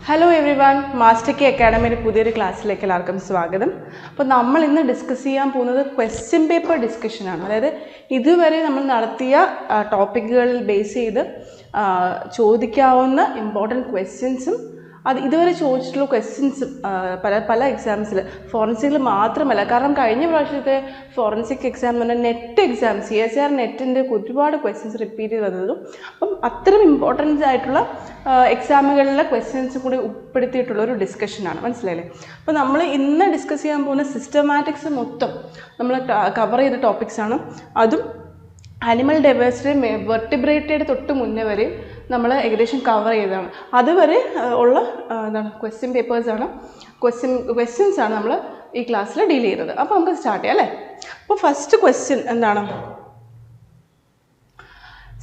Hello everyone, master K അക്കാഡമിയുടെ പുതിയൊരു ക്ലാസ്സിലേക്ക് എല്ലാവർക്കും സ്വാഗതം. അപ്പോൾ നമ്മൾ ഇന്ന് ഡിസ്കസ് ചെയ്യാൻ പോകുന്നത് ക്വസ്റ്റ്യൻ പേപ്പർ ഡിസ്കഷനാണ്. അതായത് ഇതുവരെ നമ്മൾ നടത്തിയ ടോപ്പിക്കുകളിൽ ബേസ് ചെയ്ത് ചോദിക്കാവുന്ന ഇമ്പോർട്ടൻറ്റ് ക്വസ്റ്റ്യൻസും അത് ഇതുവരെ ചോദിച്ചിട്ടുള്ള ക്വസ്റ്റ്യൻസും പല എക്സാംസിൽ ഫോറൻസിക്കിൽ മാത്രമല്ല. കാരണം കഴിഞ്ഞ പ്രാവശ്യത്തെ ഫോറൻസിക് എക്സാം എന്ന് പറഞ്ഞാൽ നെറ്റ് എക്സാം CSIR നെറ്റിൻ്റെ ഒരുപാട് ക്വസ്റ്റ്യൻസ് റിപ്പീറ്റ് ചെയ്ത് വന്നതും അപ്പം അത്തരം ഇമ്പോർട്ടൻസ് ആയിട്ടുള്ള എക്സാമുകളിലെ ക്വസ്റ്റ്യൻസും കൂടി ഉൾപ്പെടുത്തിയിട്ടുള്ള ഒരു ഡിസ്കഷനാണ്. മനസ്സിലായില്ലേ? അപ്പോൾ നമ്മൾ ഇന്ന് ഡിസ്കസ് ചെയ്യാൻ പോകുന്ന സിസ്റ്റമാറ്റിക്സ് മൊത്തം നമ്മൾ കവർ ചെയ്ത ടോപ്പിക്സാണ്. അതും ആനിമൽ ഡൈവേഴ്സിറ്റി വെർട്ടിബ്രേറ്റഡ് തൊട്ട് മുന്നേ വരെ നമ്മൾ ഏകദേശം കവർ ചെയ്തതാണ്. അതുവരെ ഉള്ള ക്വസ്റ്റ്യൻ പേപ്പേഴ്സാണ്, ക്വസ്റ്റ്യൻസാണ് നമ്മൾ ഈ ക്ലാസ്സിൽ ഡീൽ ചെയ്തത്. അപ്പോൾ നമുക്ക് സ്റ്റാർട്ട് ചെയ്യാം അല്ലേ? അപ്പോൾ ഫസ്റ്റ് ക്വസ്റ്റ്യൻ എന്താണ്?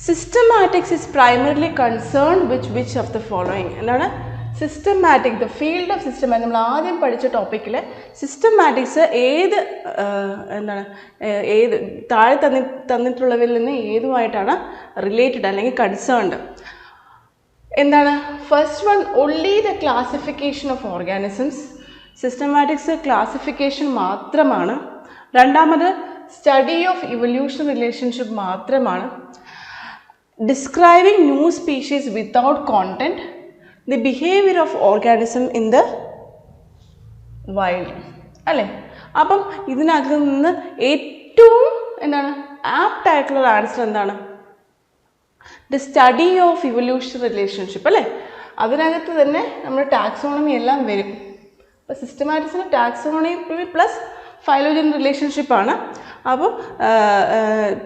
Systematics is primarily concerned which of the following. എന്താണ് systematic? The field of systematic. നമ്മൾ ആദ്യം പഠിച്ച ടോപ്പിക്കിൽ സിസ്റ്റമാറ്റിക്സ് ഏത് താഴെ തന്നിട്ടുള്ളവരിൽ നിന്ന് ഏതുമായിട്ടാണ് റിലേറ്റഡ് അല്ലെങ്കിൽ കൺസേൺഡ്? എന്താണ്? First one, only the classification of organisms. Systematics classification മാത്രമാണ്. രണ്ടാമത്, സ്റ്റഡി ഓഫ് ഇവല്യൂഷൻ റിലേഷൻഷിപ്പ് മാത്രമാണ്. Describing new species without content. The behaviour of organism in the wild. അല്ലേ? അപ്പം ഇതിനകത്ത് നിന്ന് ഏറ്റവും ആപ്റ്റായിട്ടുള്ള ആൻസർ എന്താണ്? The study of evolution relationship. അല്ലേ? അതിനകത്ത് തന്നെ നമ്മൾ ടാക്സോണമി എല്ലാം വരും. അപ്പോൾ സിസ്റ്റമാറ്റിക്സിന് ടാക്സോണമി പ്ലസ് ഫൈലോജൻ റിലേഷൻഷിപ്പാണ്. അപ്പോൾ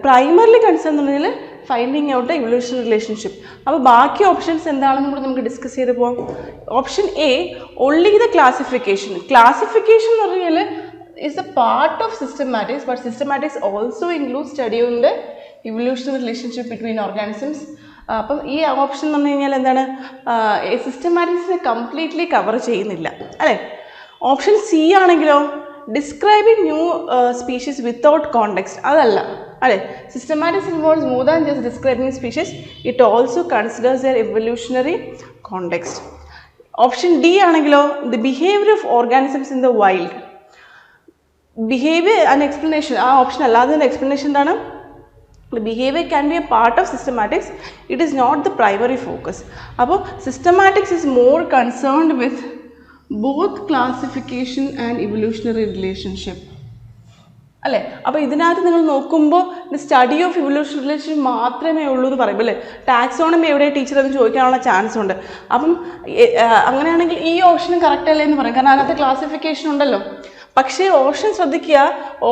പ്രൈമറിലി കൺസേൺ എന്ന് പറഞ്ഞാൽ finding out the evolution relationship. അപ്പോൾ ബാക്കി ഓപ്ഷൻസ് എന്താണെന്ന് കൂടി നമുക്ക് ഡിസ്കസ് ചെയ്ത് പോകാം. Option A, only the classification. Classification എന്ന് പറഞ്ഞാൽ is a part of systematics, but systematics also includes study on the evolutionary relationship between organisms. അപ്പം ഈ ഓപ്ഷൻ എന്ന് പറഞ്ഞു കഴിഞ്ഞാൽ എന്താണ്? സിസ്റ്റമാറ്റിക്സിനെ കംപ്ലീറ്റ്ലി കവർ ചെയ്യുന്നില്ല അല്ലേ? ഓപ്ഷൻ സി ആണെങ്കിലോ, describing new species without context. അതല്ല അല്ലേ? Systematics involves more than just describing species. It also considers their evolutionary context. Option D ആണെങ്കിലോ, the behaviour of organisms in the wild. Behaviour and explanation. ആ option അല്ലാതെ explanation എന്താണ്? The behavior can be a part of systematics. It is not the primary focus. അപ്പോൾ systematics is more concerned with both classification and evolutionary relationship. അല്ലേ? അപ്പോൾ ഇതിനകത്ത് നിങ്ങൾ നോക്കുമ്പോൾ study of evolution relationship മാത്രമേ ഉള്ളൂ എന്ന് പറയും അല്ലേ? ടാക്സോണമി എവിടെ ടീച്ചർ എന്ന് ചോദിക്കാനുള്ള ചാൻസ് ഉണ്ട്. അപ്പം അങ്ങനെയാണെങ്കിൽ ഈ ഓപ്ഷനും കറക്റ്റ് അല്ലേ എന്ന് പറയും. കാരണം അതിനകത്ത് ക്ലാസിഫിക്കേഷൻ ഉണ്ടല്ലോ. പക്ഷേ ഓപ്ഷൻ ശ്രദ്ധിക്കുക,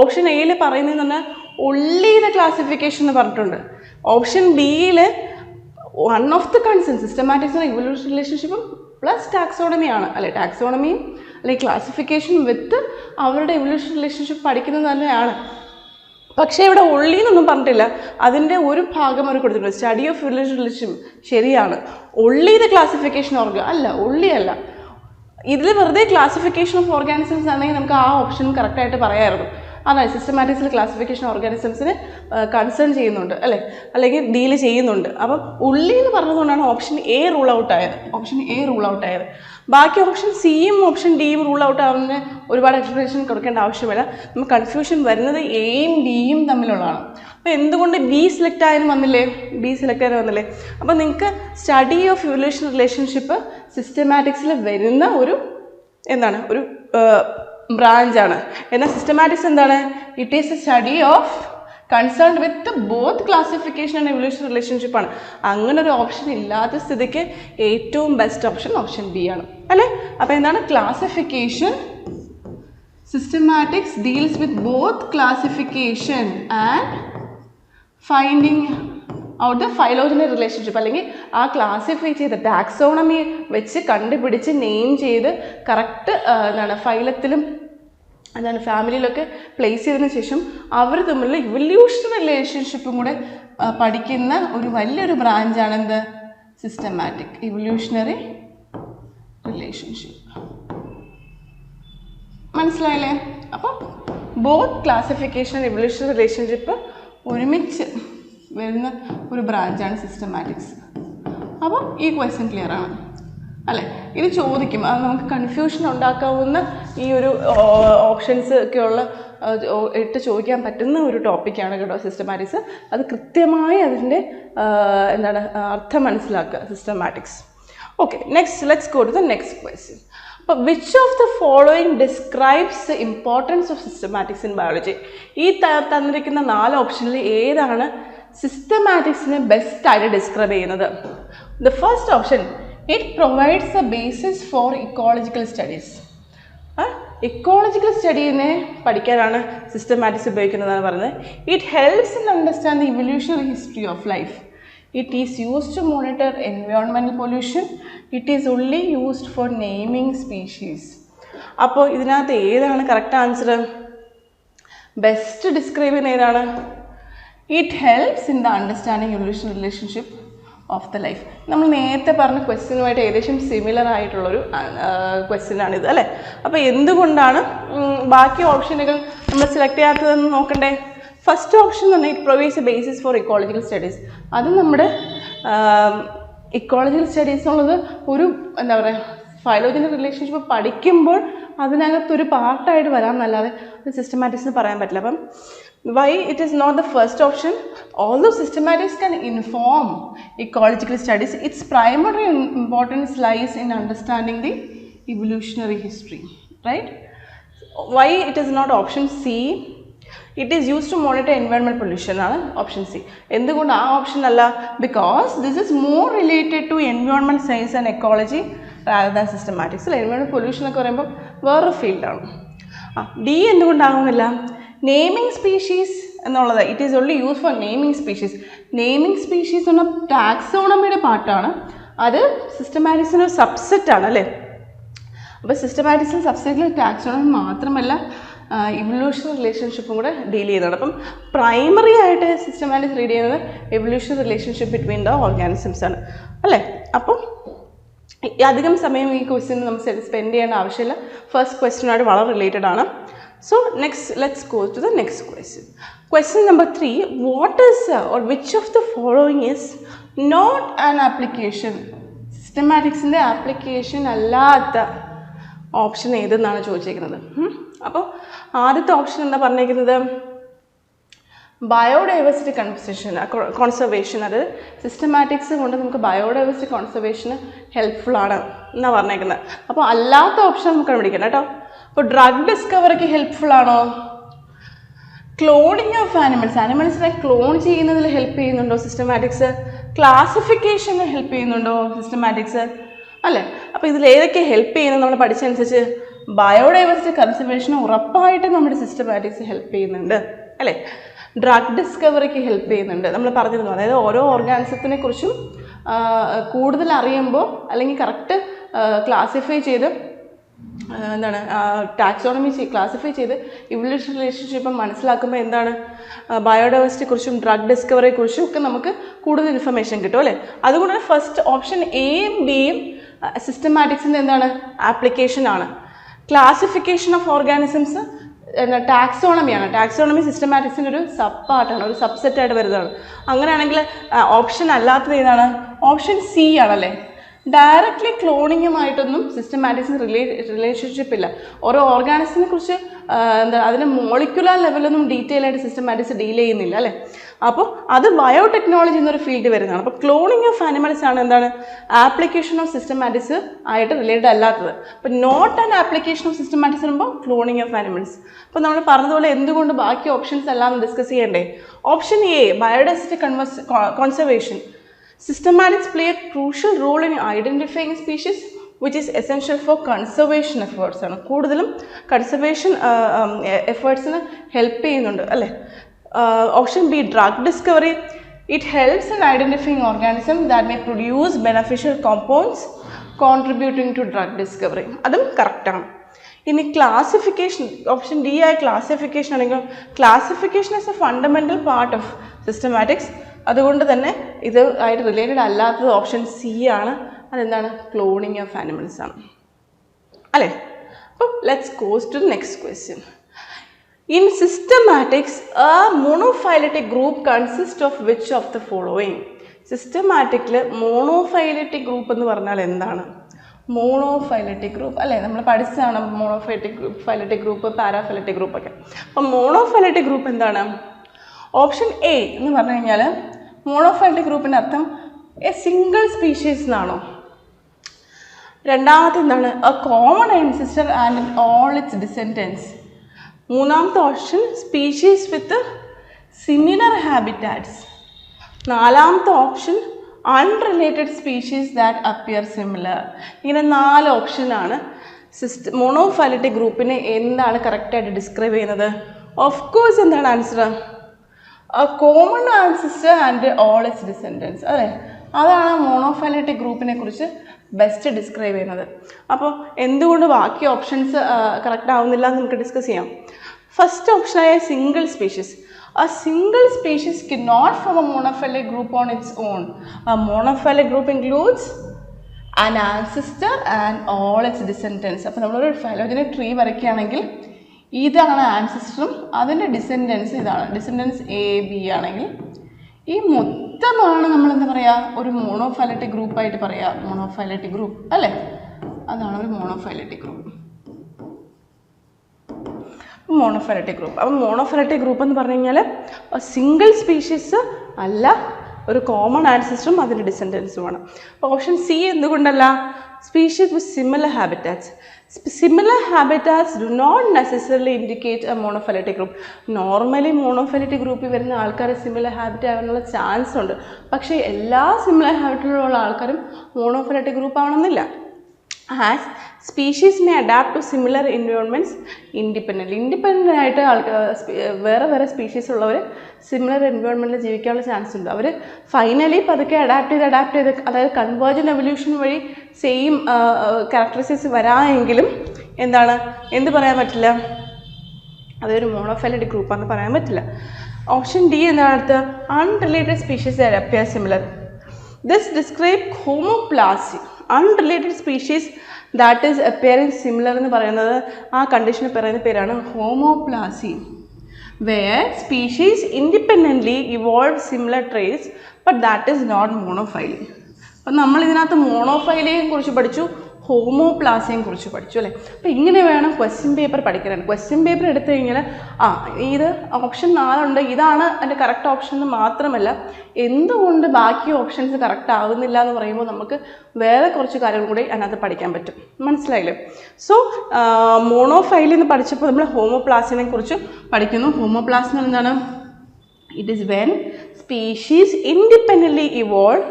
ഓപ്ഷൻ എയിൽ പറയുന്നതെന്ന് പറഞ്ഞാൽ ഒൺലി ദ ക്ലാസിഫിക്കേഷൻ എന്ന് പറഞ്ഞിട്ടുണ്ട്. ഓപ്ഷൻ ബിയിൽ one of the concern systematics evolution റിലേഷൻഷിപ്പും പ്ലസ് ടാക്സോണമിയാണ് അല്ലെ? ടാക്സോണമിയും അല്ലെങ്കിൽ ക്ലാസിഫിക്കേഷൻ വിത്ത് അവരുടെ ഇവല്യൂഷൻ റിലേഷൻഷിപ്പ് പഠിക്കുന്നത് തന്നെയാണ്. പക്ഷേ ഇവിടെ ഒള്ളി എന്നൊന്നും പറഞ്ഞിട്ടില്ല. അതിൻ്റെ ഒരു ഭാഗം അവർ കൊടുത്തിട്ടുണ്ട്, സ്റ്റഡി ഓഫ് ഇവല്യൂഷൻ റിലേഷൻഷിപ്പ്. ശരിയാണ്. ഒള്ളി ദ ക്ലാസിഫിക്കേഷൻ അല്ല, ഒള്ളി അല്ല. ഇതിൽ വെറുതെ ക്ലാസിഫിക്കേഷൻ ഓഫ് ഓർഗാനിസംസ് ആണെങ്കിൽ നമുക്ക് ആ ഓപ്ഷനും കറക്റ്റായിട്ട് പറയാമായിരുന്നു. അതാണ് സിസ്റ്റമാറ്റിക്സിൽ ക്ലാസിഫിക്കേഷൻ ഓർഗാനിസംസിന് കൺസേൺ ചെയ്യുന്നുണ്ട് അല്ലേ? അല്ലെങ്കിൽ ഡീൽ ചെയ്യുന്നുണ്ട്. അപ്പം ഉള്ളി എന്ന് പറഞ്ഞതുകൊണ്ടാണ് ഓപ്ഷൻ എ റൂൾ ഔട്ട് ആയത്. ബാക്കി ഓപ്ഷൻ സിയും ഓപ്ഷൻ ഡിയും റൂൾ ഔട്ട് ആവുന്നതിന് ഒരുപാട് എക്സ്പ്ലനേഷൻ കൊടുക്കേണ്ട ആവശ്യമില്ല. നമുക്ക് കൺഫ്യൂഷൻ വരുന്നത് എയും ഡിയും തമ്മിലുള്ളതാണ്. അപ്പോൾ എന്തുകൊണ്ട് ബി സെലക്ട് ആയാലും വന്നില്ലേ? അപ്പോൾ നിങ്ങൾക്ക് സ്റ്റഡി ഓഫ് ഇവല്യൂഷൻ റിലേഷൻഷിപ്പ് സിസ്റ്റമാറ്റിക്സിൽ വരുന്ന ഒരു ബ്രാഞ്ചാണ്. എന്നാൽ സിസ്റ്റമാറ്റിക്സ് എന്താണ്? It is A study of concerned with both classification and evolution relationship ആണ്. അങ്ങനെ ഒരു ഓപ്ഷൻ ഇല്ലാത്ത സ്ഥിതിക്ക് ഏറ്റവും ബെസ്റ്റ് ഓപ്ഷൻ ബി ആണ് അല്ലേ? അപ്പോൾ എന്താണ്? Classification. Systematics deals with both classification and finding out the phylogenetic relationship. അല്ലെങ്കിൽ ആ ക്ലാസിഫൈ ചെയ്ത് ടാക്സോണമി വെച്ച് കണ്ടുപിടിച്ച് നെയിം ചെയ്ത് കറക്റ്റ് ഫൈലത്തിലും ഫാമിലിയിലൊക്കെ പ്ലേസ് ചെയ്തതിനു ശേഷം അവർ തമ്മിലുള്ള ഇവല്യൂഷണറി റിലേഷൻഷിപ്പും കൂടെ പഠിക്കുന്ന ഒരു വലിയൊരു ബ്രാഞ്ചാണ് എന്ത്? Systematic evolutionary relationship. മനസ്സിലായില്ലേ? അപ്പം ബോത്ത് ക്ലാസിഫിക്കേഷൻ ഇവല്യൂഷണറി റിലേഷൻഷിപ്പ് ഒരുമിച്ച് വരുന്ന ഒരു ബ്രാഞ്ചാണ് സിസ്റ്റമാറ്റിക്സ്. അപ്പോൾ ഈ ക്വസ്റ്റ്യൻ ക്ലിയർ ആണ്. അല്ലേ? ഇത് ചോദിക്കും, അത് നമുക്ക് കൺഫ്യൂഷൻ ഉണ്ടാക്കാവുന്ന ഈ ഒരു ഓപ്ഷൻസ് ഒക്കെയുള്ള ഇട്ട് ചോദിക്കാൻ പറ്റുന്ന ഒരു ടോപ്പിക്കാണ് കേട്ടോ സിസ്റ്റമാറ്റിക്സ്. അത് കൃത്യമായി അതിൻ്റെ എന്താണ് അർത്ഥം മനസ്സിലാക്കുക, systematics. Okay, next let's go to the next question. അപ്പോൾ which of the following describes the importance of systematics in biology? ഈ തന്നിരിക്കുന്ന 4 ഓപ്ഷനിൽ ഏതാണ് സിസ്റ്റമാറ്റിക്സിനെ ബെസ്റ്റായിട്ട് ഡിസ്ക്രൈബ് ചെയ്യുന്നത്? The first option, it provides a basis for ecological studies. Ecological സ്റ്റഡീനെ പഠിക്കാനാണ് സിസ്റ്റമാറ്റിക്സ് ഉപയോഗിക്കുന്നതാണ് പറയുന്നത്. It helps in understand the evolutionary history of life. It is used to monitor environmental pollution. It is only used for naming species. അപ്പോൾ ഇതിനകത്ത് ഏതാണ് correct answer? Best describe ചെയ്യുന്ന ഏതാണ്? It helps in the understanding evolution relationship of the life. നമ്മൾ നേരത്തെ പറഞ്ഞ ക്വസ്റ്റ്യനുമായിട്ട് ഏകദേശം similar ആയിട്ടുള്ളൊരു ക്വസ്റ്റ്യനാണിത്, അല്ലേ? അപ്പോൾ എന്തുകൊണ്ടാണ് ബാക്കി ഓപ്ഷനുകൾ നമ്മൾ സെലക്ട് ചെയ്യാത്തതെന്ന് നോക്കണ്ടേ? ഫസ്റ്റ് ഓപ്ഷൻ എന്ന് പറഞ്ഞാൽ it provides a basis for ecological studies. അത് നമ്മുടെ ഇക്കോളജിക്കൽ സ്റ്റഡീസ് എന്നുള്ളത് ഒരു എന്താ പറയുക ഫൈലോജനൽ റിലേഷൻഷിപ്പ് പഠിക്കുമ്പോൾ അതിനകത്തൊരു പാർട്ടായിട്ട് വരാമെന്നല്ലാതെ ഒരു സിസ്റ്റമാറ്റിക്സ് എന്ന് പറയാൻ പറ്റില്ല. അപ്പം why it is not the first option? Although systematics can inform ecological studies, its primary importance lies in understanding the evolutionary history, right? Why it is not option C? It is used to monitor environmental pollution ആണ് option C. എന്തുകൊണ്ട് ആ option അല്ല? Because this is more related to environment science and ecology rather than systematics. environmental pollution ഒക്കെ പറയുമ്പോൾ വേറൊരു ഫീൽഡാണ്. D എന്തുകൊണ്ടാകുന്നില്ല? Naming species എന്നുള്ളത് it is only use for naming species. Naming species എന്ന ടാക്സോണമിയുടെ പാർട്ടാണ്, അത് സിസ്റ്റമാറ്റിക്സിൻ്റെ ഒരു സബ്സെറ്റാണ്, അല്ലേ? അപ്പോൾ സിസ്റ്റമാറ്റിക്സിൽ സബ്സെറ്റിൽ ടാക്സോണമി മാത്രമല്ല ഇവല്യൂഷൻ റിലേഷൻഷിപ്പും കൂടെ ഡീൽ ചെയ്യുന്നതാണ്. അപ്പം പ്രൈമറി ആയിട്ട് സിസ്റ്റമാറ്റിക്സ് റീഡ് ചെയ്യുന്നത് evolution relationship between the organisms ആണ്, അല്ലേ? അപ്പം അധികം സമയം ഈ ക്വസ്റ്റ്യൻ നമുക്ക് സ്പെൻഡ് ചെയ്യേണ്ട ആവശ്യമില്ല. ഫസ്റ്റ് ക്വസ്റ്റ്യനായിട്ട് വളരെ റിലേറ്റഡ് ആണ്. So next, let's go to the next question. Question number 3, what is or which of the following is not an application? Systematics in the application അല്ലാത്ത ഓപ്ഷൻ ഏതെന്നാണ് ചോദിച്ചിരിക്കുന്നത്. അപ്പോൾ ആദ്യത്തെ ഓപ്ഷൻ എന്താ പറഞ്ഞിരിക്കുന്നത്? Biodiversity conservation. അത് systematics കൊണ്ട് നമുക്ക് ബയോഡൈവേഴ്സിറ്റി കോൺസർവേഷന് ഹെൽപ്ഫുൾ ആണ് എന്നാണ് പറഞ്ഞേക്കുന്നത്. അപ്പോൾ അല്ലാത്ത ഓപ്ഷൻ നമുക്ക് കണ്ടുപിടിക്കണം കേട്ടോ. അപ്പോൾ ഡ്രഗ് ഡിസ്കവറിക്ക് ഹെൽപ്ഫുൾ ആണോ? ക്ലോണിങ് ഓഫ് ആനിമൽസിനെ ക്ലോൺ ചെയ്യുന്നതിൽ ഹെൽപ്പ് ചെയ്യുന്നുണ്ടോ സിസ്റ്റമാറ്റിക്സ്? ക്ലാസിഫിക്കേഷന് ഹെൽപ്പ് ചെയ്യുന്നുണ്ടോ സിസ്റ്റമാറ്റിക്സ്? അല്ലേ? അപ്പോൾ ഇതിലേതൊക്കെ ഹെൽപ്പ് ചെയ്യുന്നത് നമ്മൾ പഠിച്ചനുസരിച്ച് ബയോഡൈവേഴ്സിറ്റി കൺസർവേഷന് ഉറപ്പായിട്ട് നമ്മുടെ സിസ്റ്റമാറ്റിക്സ് ഹെൽപ്പ് ചെയ്യുന്നുണ്ട്, അല്ലേ? ഡ്രഗ് ഡിസ്കവറിക്ക് ഹെൽപ്പ് ചെയ്യുന്നുണ്ട്, നമ്മൾ പറഞ്ഞിരുന്നു. അതായത് ഓരോ ഓർഗാനിസത്തിനെ കുറിച്ചും കൂടുതൽ അറിയുമ്പോൾ അല്ലെങ്കിൽ കറക്റ്റ് ക്ലാസിഫൈ ചെയ്ത് എന്താണ് ടാക്സോണമി ക്ലാസിഫൈ ചെയ്ത് ഇവല്യൂഷൻ റിലേഷൻഷിപ്പ് മനസ്സിലാക്കുമ്പോൾ എന്താണ് ബയോഡൈവേഴ്സിറ്റിയെ കുറിച്ചും ഡ്രഗ് ഡിസ്കവറിയെ കുറിച്ചും ഒക്കെ നമുക്ക് കൂടുതൽ ഇൻഫർമേഷൻ കിട്ടും, അല്ലേ? അതുകൊണ്ട് ഫസ്റ്റ് ഓപ്ഷൻ എയും ബിയും സിസ്റ്റമാറ്റിക്സിൻ്റെ എന്താണ് ആപ്ലിക്കേഷൻ ആണ്. ക്ലാസിഫിക്കേഷൻ ഓഫ് ഓർഗാനിസംസ് ടാക്സോണമിയാണ്. ടാക്സോണമി സിസ്റ്റമാറ്റിക്സിൻ്റെ ഒരു സബ് പാർട്ടാണ്, ഒരു സബ്സെറ്റായിട്ട് വരുന്നതാണ്. അങ്ങനെയാണെങ്കിൽ ഓപ്ഷൻ അല്ലാത്തത് ഏതാണ്? ഓപ്ഷൻ സി ആണല്ലേ. ഡയറക്റ്റ്ലി ക്ലോണിങ്ങുമായിട്ടൊന്നും സിസ്റ്റമാറ്റിക്സിന് റിലേഷൻഷിപ്പ് ഇല്ല. ഓരോ ഓർഗാനിസത്തിനെ കുറിച്ച് എന്താ അതിൻ്റെ മോളിക്കുലർ ലെവലൊന്നും ഡീറ്റെയിൽ ആയിട്ട് സിസ്റ്റമാറ്റിക്സ് ഡീൽ ചെയ്യുന്നില്ല, അല്ലേ? അപ്പോൾ അത് ബയോടെക്നോളജി എന്നൊരു ഫീൽഡ് വരുന്നതാണ്. അപ്പോൾ ക്ലോണിങ് ഓഫ് ആനിമൽസ് ആണ് എന്താണ് ആപ്ലിക്കേഷൻ ഓഫ് സിസ്റ്റമാറ്റിക്സ് ആയിട്ട് റിലേറ്റഡ് അല്ലാത്തത്. അപ്പോൾ not and application of systematics വരുമ്പോൾ ക്ലോണിങ് ഓഫ് ആനിമൽസ്. അപ്പോൾ നമ്മൾ പറഞ്ഞതുപോലെ എന്തുകൊണ്ട് ബാക്കി ഓപ്ഷൻസ് എല്ലാം ഡിസ്കസ് ചെയ്യണ്ടേ? Option A biodiversity conservation. Systematics play a crucial role in identifying species which is essential for conservation efforts. ആണ് കൂടുതലും കൺസർവേഷൻ എഫേർട്സിന് ഹെൽപ്പ് ചെയ്യുന്നുണ്ട്, അല്ലേ? Option B drug discovery. It helps in identifying organism that may produce beneficial compounds contributing to drug discovery. അതും കറക്റ്റാണ്. ഇനി classification, option D ആയ classification ആണെങ്കിൽ classification is a fundamental part of systematics. അതുകൊണ്ട് തന്നെ ഇത് ആയിട്ട് റിലേറ്റഡ് അല്ലാത്തത് ഓപ്ഷൻ സി ആണ്. അതെന്താണ്? ക്ലോണിങ് ഓഫ് ആനിമൽസ് ആണ്, അല്ലേ? അപ്പോൾ let's goes to next question. In systematics a monophyletic group consist of which of the following? സിസ്റ്റമാറ്റിക്കിൽ മോണോഫൈലറ്റിക് ഗ്രൂപ്പ് എന്ന് പറഞ്ഞാൽ എന്താണ്? മോണോഫൈലറ്റിക് ഗ്രൂപ്പ് അല്ലേ, നമ്മൾ പഠിച്ചതാണ് ഫൈലറ്റിക് ഗ്രൂപ്പ്, പാരാഫൈലറ്റിക് ഗ്രൂപ്പ് ഒക്കെ. അപ്പം മോണോഫൈലറ്റിക് ഗ്രൂപ്പ് എന്താണ്? ഓപ്ഷൻ എ എന്ന് പറഞ്ഞു കഴിഞ്ഞാൽ മോണോഫൈലറ്റിക് ഗ്രൂപ്പിൻ്റെ അർത്ഥം എ സിംഗിൾ സ്പീഷീസ് എന്നാണോ? രണ്ടാമത്തെ എന്താണ്? A common ancestor and all its descendants. മൂന്നാമത്തെ option species with similar habitats. നാലാമത്തെ option unrelated species that appear similar. ഇങ്ങനെ 4 ഓപ്ഷനാണ് മോണോഫൈലറ്റിക് ഗ്രൂപ്പിനെ എന്താണ് കറക്റ്റായിട്ട് ഡിസ്ക്രൈബ് ചെയ്യുന്നത്? ഓഫ് കോഴ്സ് എന്താണ് answer? A common ancestor and all its descendants അല്ലേ, അതാണ് മോണോഫൈലറ്റിക് ഗ്രൂപ്പിനെ കുറിച്ച് ബെസ്റ്റ് ഡിസ്ക്രൈബ് ചെയ്യുന്നത്. അപ്പോൾ എന്തുകൊണ്ട് ബാക്കി ഓപ്ഷൻസ് കറക്റ്റ് ആവുന്നില്ല എന്ന് നമുക്ക് ഡിസ്കസ് ചെയ്യാം. ഫസ്റ്റ് ഓപ്ഷനായ single species. A single species cannot form a monophyletic group on its own. A monophyletic group includes an ancestor and all its descendants. അപ്പോൾ നമ്മളൊരു ഫൈലോജനിക് ട്രീ വരയ്ക്കുകയാണെങ്കിൽ ഇതാണ് ആൻസിസ്റ്ററും അതിൻ്റെ ഡിസെൻഡൻസ് ഇതാണ്. ഡിസെൻഡൻസ് എ ബി ആണെങ്കിൽ ഈ മൊത്തമാണ് നമ്മൾ എന്താ പറയുക, ഒരു മോണോഫൈലറ്റിക് ഗ്രൂപ്പായിട്ട് പറയുക. മോണോഫൈലറ്റിക് ഗ്രൂപ്പ് അല്ലേ, അതാണ് ഒരു മോണോഫൈലറ്റിക് ഗ്രൂപ്പ്. മോണോഫൈലറ്റിക് ഗ്രൂപ്പ്. അപ്പം മോണോഫൈലറ്റിക് ഗ്രൂപ്പ് എന്ന് പറഞ്ഞു കഴിഞ്ഞാൽ സിംഗിൾ സ്പീഷീസ് അല്ല, ഒരു കോമൺ ആൻസിസ്റ്ററും അതിൻ്റെ ഡിസെൻഡൻസുമാണ്. അപ്പോൾ ഓപ്ഷൻ സി എന്തുകൊണ്ടല്ല? Species with similar habitats. Similar habitats do not necessarily indicate a monophyletic group. Normally monophyletic ഗ്രൂപ്പിൽ വരുന്ന ആൾക്കാർ സിമിലർ ഹാബിറ്റ് ആവാനുള്ള ചാൻസ് ഉണ്ട്. പക്ഷേ എല്ലാ സിമിലർ ഹാബിറ്റിലുള്ള ആൾക്കാരും മോണോഫൈലറ്റിക് ഗ്രൂപ്പ് ആവണമെന്നില്ല. As species may adapt to similar environments independently. Independent ആയിട്ട് വേറെ വേറെ സ്പീഷീസ് ഉള്ളവർ സിമിലർ എൻവയോൺമെൻറ്റിൽ ജീവിക്കാനുള്ള ചാൻസ് ഉണ്ട്. അവർ ഫൈനലി പതുക്കെ അഡാപ്റ്റ് ചെയ്ത് അതായത് കൺവേർജൻ എവല്യൂഷൻ വഴി സെയിം ക്യാരക്ടറിസ്റ്റിക്സ് വരാമെങ്കിലും എന്ത് പറയാൻ പറ്റില്ല, അതൊരു മോണോഫൈലറ്റിക് ഗ്രൂപ്പാണെന്ന് പറയാൻ പറ്റില്ല. ഓപ്ഷൻ ഡി എന്താണ് അടുത്ത്? Unrelated species that appear similar. This describe homoplasy. Unrelated species that is appearing similar എന്ന് പറയുന്നത് ആ കണ്ടീഷന് പറയുന്ന പേരാണ് homoplasy. Where species independently evolve similar traits but that is not monophyly. അപ്പം നമ്മൾ ഇതിനകത്ത് മോണോഫൈലിയെ കുറിച്ച് പഠിച്ചു, ഹോമോപ്ലാസിയെ കുറിച്ച് പഠിച്ചു അല്ലേ. അപ്പോൾ ഇങ്ങനെ വേണം ക്വസ്റ്റ്യൻ പേപ്പർ പഠിക്കാനാണ്. ക്വസ്റ്റ്യൻ പേപ്പർ എടുത്തു കഴിഞ്ഞാൽ ഇത് ഓപ്ഷൻ 4 ഉണ്ട്, ഇതാണ് എൻ്റെ കറക്റ്റ് ഓപ്ഷൻ എന്ന് മാത്രമല്ല എന്തുകൊണ്ട് ബാക്കി ഓപ്ഷൻസ് കറക്റ്റ് ആവുന്നില്ല എന്ന് പറയുമ്പോൾ നമുക്ക് വേറെ കുറച്ച് കാര്യങ്ങൾ കൂടി അതിനകത്ത് പഠിക്കാൻ പറ്റും. മനസ്സിലായില്ലേ? സോ മോണോഫൈലി എന്ന് പഠിച്ചപ്പോൾ നമ്മൾ ഹോമോപ്ലാസിനെ കുറിച്ച് പഠിക്കുന്നു. ഹോമോപ്ലാസ് എന്ന് എന്താണ്? It is when species independently evolve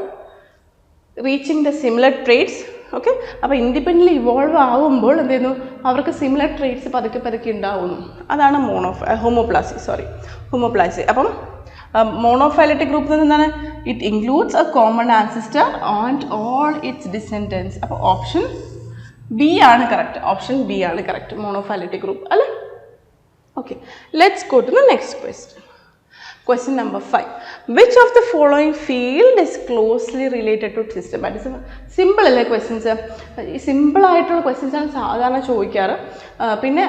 reaching the similar traits. Okay, അപ്പോൾ ഇൻഡിപെൻഡൻ്റ്ലി ഇവോൾവ് ആകുമ്പോൾ എന്ത് ചെയ്യുന്നു, അവർക്ക് സിമിലർ ട്രേറ്റ്സ് പതുക്കെ ഉണ്ടാവുന്നു. അതാണ് ഹോമോപ്ലാസി. അപ്പം മോണോഫൈലറ്റിക് ഗ്രൂപ്പ് എന്താണ്? It includes a common ancestor and all its descendants. അപ്പോൾ ഓപ്ഷൻ ബി ആണ് കറക്റ്റ്. മോണോഫൈലറ്റിക് ഗ്രൂപ്പ് അല്ലേ. Okay, let's go to the next question. Question number 5. Which of the following field is closely related to systematics? Simple അല്ലേ questions? ഈ സിമ്പിളായിട്ടുള്ള ക്വസ്റ്റ്യൻസാണ് സാധാരണ ചോദിക്കാറ്. പിന്നെ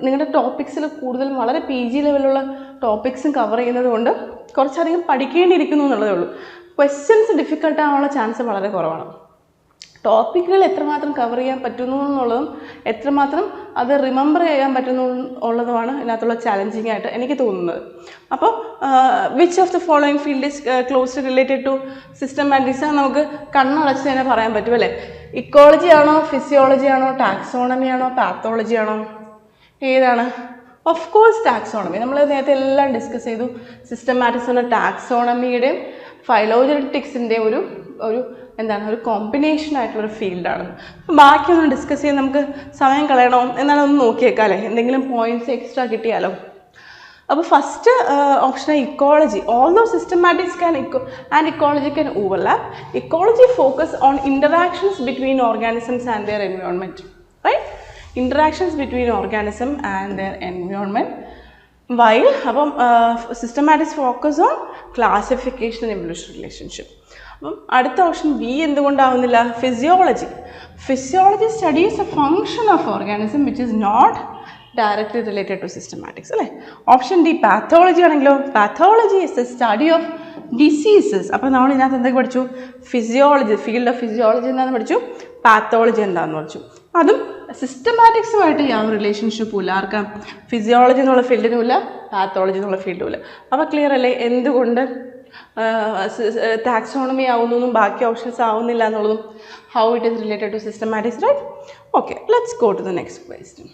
നിങ്ങളുടെ ടോപ്പിക്സിൽ കൂടുതലും വളരെ PG ലെവലുള്ള ടോപ്പിക്സും കവർ ചെയ്യുന്നത് കൊണ്ട് കുറച്ചധികം പഠിക്കേണ്ടിയിരിക്കുന്നു എന്നുള്ളതേ ഉള്ളൂ. ക്വസ്റ്റ്യൻസ് ഡിഫിക്കൽട്ട് ആവാനുള്ള ചാൻസ് വളരെ കുറവാണ്. ടോപ്പിക്കുകൾ എത്രമാത്രം കവർ ചെയ്യാൻ പറ്റുന്നു എന്നുള്ളതും എത്രമാത്രം അത് റിമെമ്പർ ചെയ്യാൻ പറ്റുന്നു ഉള്ളതുമാണ് ഇതിനകത്തുള്ള ചാലഞ്ചിങ് ആയിട്ട് എനിക്ക് തോന്നുന്നത്. അപ്പോൾ which of the following field is closely related to systematics നമുക്ക് കണ്ണടച്ച് തന്നെ പറയാൻ പറ്റും അല്ലേ. ഇക്കോളജി ആണോ, ഫിസിയോളജി ആണോ, ടാക്സോണമി ആണോ, പാത്തോളജി ആണോ, ഏതാണ്? Of course taxonomy. നമ്മൾ നേരത്തെ എല്ലാം ഡിസ്കസ് ചെയ്തു. സിസ്റ്റമാറ്റിക്സ് എന്ന ടാക്സോണമിയുടെയും ഫൈലോജനറ്റിക്സിൻ്റെ ഒരു ഒരു കോമ്പിനേഷൻ ആയിട്ടുള്ളൊരു ഫീൽഡാണ്. ബാക്കിയൊന്നും ഡിസ്കസ് ചെയ്യാൻ നമുക്ക് സമയം കളയണോ എന്നാണ് ഒന്ന് നോക്കിയേക്കാം അല്ലേ, എന്തെങ്കിലും പോയിന്റ്സ് എക്സ്ട്രാ കിട്ടിയാലോ. അപ്പോൾ first option ecology. Although systematics and ecology can overlap, ecology focus on interactions between organisms and their environment. Right, interactions between organism and their environment. While അപ്പം systematics focus on classification and evolution relationship. അപ്പം അടുത്ത option B എന്തുകൊണ്ടാവുന്നില്ല? Physiology studies a function of organism which is not directly related to systematics അല്ലേ. Option D pathology ആണെങ്കിലോ, pathology is the study of diseases. അപ്പോൾ നമ്മൾ ഇതിനകത്ത് എന്തൊക്കെ പഠിച്ചു? ഫിസിയോളജി, ഫീൽഡ് ഓഫ് ഫിസിയോളജി എന്താണെന്ന് പഠിച്ചു, പാത്തോളജി എന്താണെന്ന് പഠിച്ചു. അതും സിസ്റ്റമാറ്റിക്സുമായിട്ട് യാതൊരു റിലേഷൻഷിപ്പും ഇല്ല. ആർക്കാം? ഫിസിയോളജി എന്നുള്ള ഫീൽഡിനും ഇല്ല, പാത്തോളജി എന്നുള്ള ഫീൽഡും ഇല്ല. അപ്പോൾ ക്ലിയർ അല്ലേ എന്തുകൊണ്ട് ടാക്സോണമി ആവുന്നതും ബാക്കി ഓപ്ഷൻസ് ആവുന്നില്ല എന്നുള്ളതും? How it is related to systematics, right? Okay, let's go to the next question.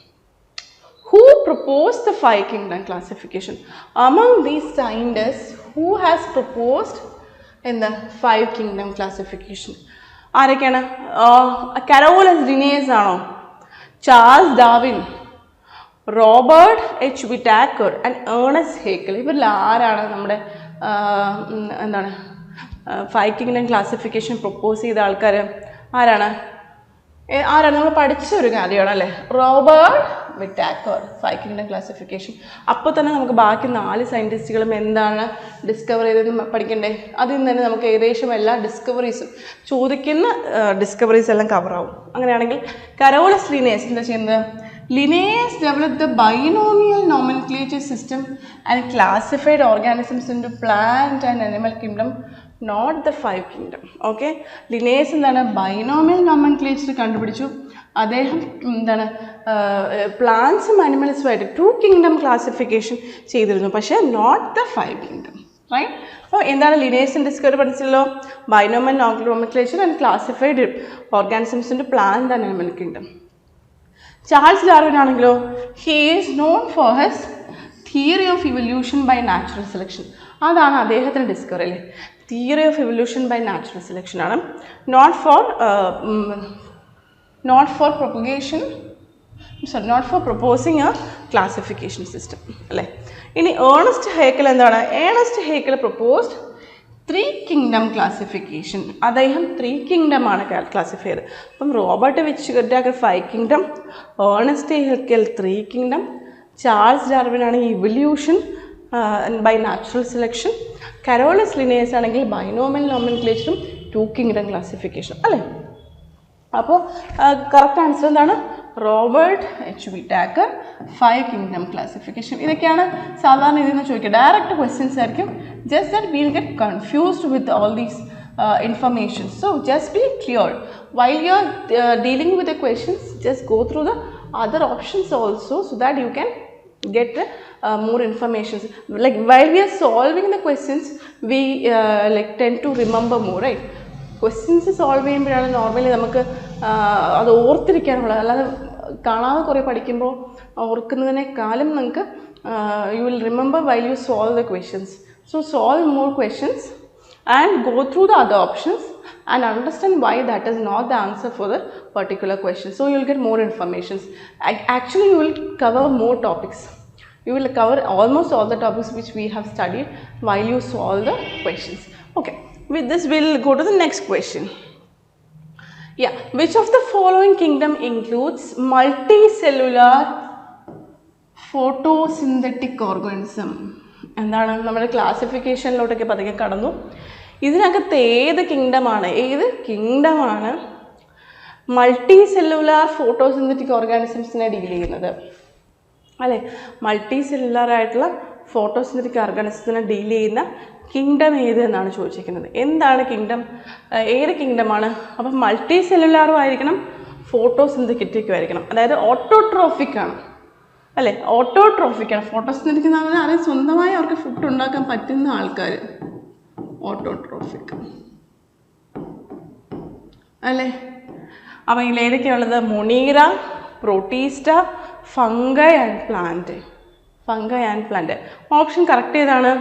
Who proposed the 5 kingdom classification? Among these scientists, who has proposed in the 5 kingdom classification? ആരൊക്കെയാണ്? Carolus Linnaeus ആണോ? Charles Darwin, Robert H Whittaker and Ernst Haeckel. ഇവരിൽ ആരാണ് നമ്മുടെ എന്താണ് 5 kingdom classification propose ചെയ്ത ആൾക്കാർ? ആരാണ്? നമ്മൾ പഠിച്ച ഒരു കാര്യമാണ് അല്ലേ, റോബർട്ട് വിറ്റാക്കർ, 5 kingdom classification. അപ്പോൾ തന്നെ നമുക്ക് ബാക്കി 4 സയൻറ്റിസ്റ്റുകളും എന്താണ് ഡിസ്കവർ ചെയ്തതെന്ന് പഠിക്കണ്ടേ? അതിൽ നിന്ന് തന്നെ നമുക്ക് ഏകദേശം എല്ലാ ഡിസ്കവറീസും, ചോദിക്കുന്ന ഡിസ്കവറീസ് എല്ലാം കവറാവും. അങ്ങനെയാണെങ്കിൽ കരോളസ് ലിനേസ് എന്താ ചെയ്യുന്നത്? Linnaeus develop the binomial nomenclature system and classified organisms in to plant and animal kingdom, not the 5 kingdom. ഓക്കെ, ലിനേസ് എന്താണ്? ബൈനോമിയൽ നോമൻക്ലേച്ചർ കണ്ടുപിടിച്ചു. അദ്ദേഹം എന്താണ് പ്ലാന്റ്സും അനിമൽസുമായിട്ട് 2 kingdom ക്ലാസിഫിക്കേഷൻ ചെയ്തിരുന്നു, പക്ഷേ നോട്ട് ദ 5 kingdom, റൈറ്റ്? അപ്പോൾ എന്താണ് ലിനേഴ്സിൻ്റെ ഡിസ്കവറി പഠിച്ചല്ലോ? Binomial nomenclature and classified organisms in to plant and animal kingdom. Charles Darwin ആണെങ്കിലോ, he is known for his theory of evolution by natural selection. അതാണ് അദ്ദേഹത്തിൻ്റെ discovery അല്ലേ, theory of evolution by natural selection ആണ്. Not for propagation, sorry, not for proposing a classification system അല്ലേ. ഇനി Ernst Haeckel എന്താണ്? Ernst Haeckel proposed 3 kingdom classification. അദ്ദേഹം 3 kingdom ആണ് classify ചെയ്തത്. അപ്പം Robert Whittaker 5 kingdom, Ernst Haeckel 3 kingdom, Charles Darwin ആണ് evolution by natural selection, Carolus Linnaeus ആണെങ്കിൽ binomial നോമൻക്ലേച്ചറും 2 kingdom ക്ലാസിഫിക്കേഷൻ അല്ലേ. അപ്പോൾ കറക്റ്റ് ആൻസർ എന്താണ്? Robert H Whittaker 5 kingdom classification. ഇതൊക്കെയാണ് സാധാരണ ഇതിൽ നിന്ന് ചോദിക്കുക, ഡയറക്റ്റ് ക്വസ്റ്റ്യൻസ് ആയിരിക്കും. Just that will get confused with all these information. So just be clear while you are dealing with the questions, just go through the other options also so that you can get more information. Like while we are solving the questions, we like tend to remember more, right? Questions solve ചെയ്യുമ്പോഴാണ് normally നമുക്ക് അത് ഓർത്തിരിക്കാനുള്ളത്. അല്ലാതെ കാണാതെ കുറേ പഠിക്കുമ്പോൾ ഓർക്കുന്നതിനേക്കാളും നിങ്ങൾക്ക് you will remember while you solve the questions. So solve more questions and go through the other options and understand why that is not the answer for the particular question. So you will get more information. Actually you will cover more topics. You will cover almost all the topics which we have studied while you solve the questions. Okay, with this we will go to the next question. Yeah, which of the following kingdom includes multicellular photosynthetic organism? എന്താണ് നമ്മുടെ ക്ലാസിഫിക്കേഷനിലോട്ടൊക്കെ പതുക്കെ കടന്നു. ഇതിനകത്ത് ഏത് കിങ്ഡമാണ് multi cellular photosynthetic ഓർഗാനിസംസിനെ deal ചെയ്യുന്നത് അല്ലേ? Multi cellular ആയിട്ടുള്ള photosynthetic ഓർഗാനിസത്തിനെ deal ചെയ്യുന്ന കിങ്ഡം ഏത് എന്നാണ് ചോദിച്ചിരിക്കുന്നത്. എന്താണ് കിങ്ഡം? ഏത് കിങ്ഡമാണ്? അപ്പം മൾട്ടി സെല്ലുലാറും ആയിരിക്കണം, ഫോട്ടോസിന്തറ്റിക്കും ആയിരിക്കണം. അതായത് ഓട്ടോട്രോഫിക് ആണ് അല്ലേ? ഓട്ടോട്രോഫിക് ആണ്. ഫോട്ടോസിന്തറ്റിക് എന്ന് പറഞ്ഞാൽ അറിയാം, സ്വന്തമായി അവർക്ക് ഫുഡ് ഉണ്ടാക്കാൻ പറ്റുന്ന ആൾക്കാർ ഓട്ടോട്രോഫിക് അല്ലേ? അപ്പം ഇതിൽ ഏതൊക്കെയുള്ളത്? Monera, protista, fungi and plant. Option correct ഏതാണ്?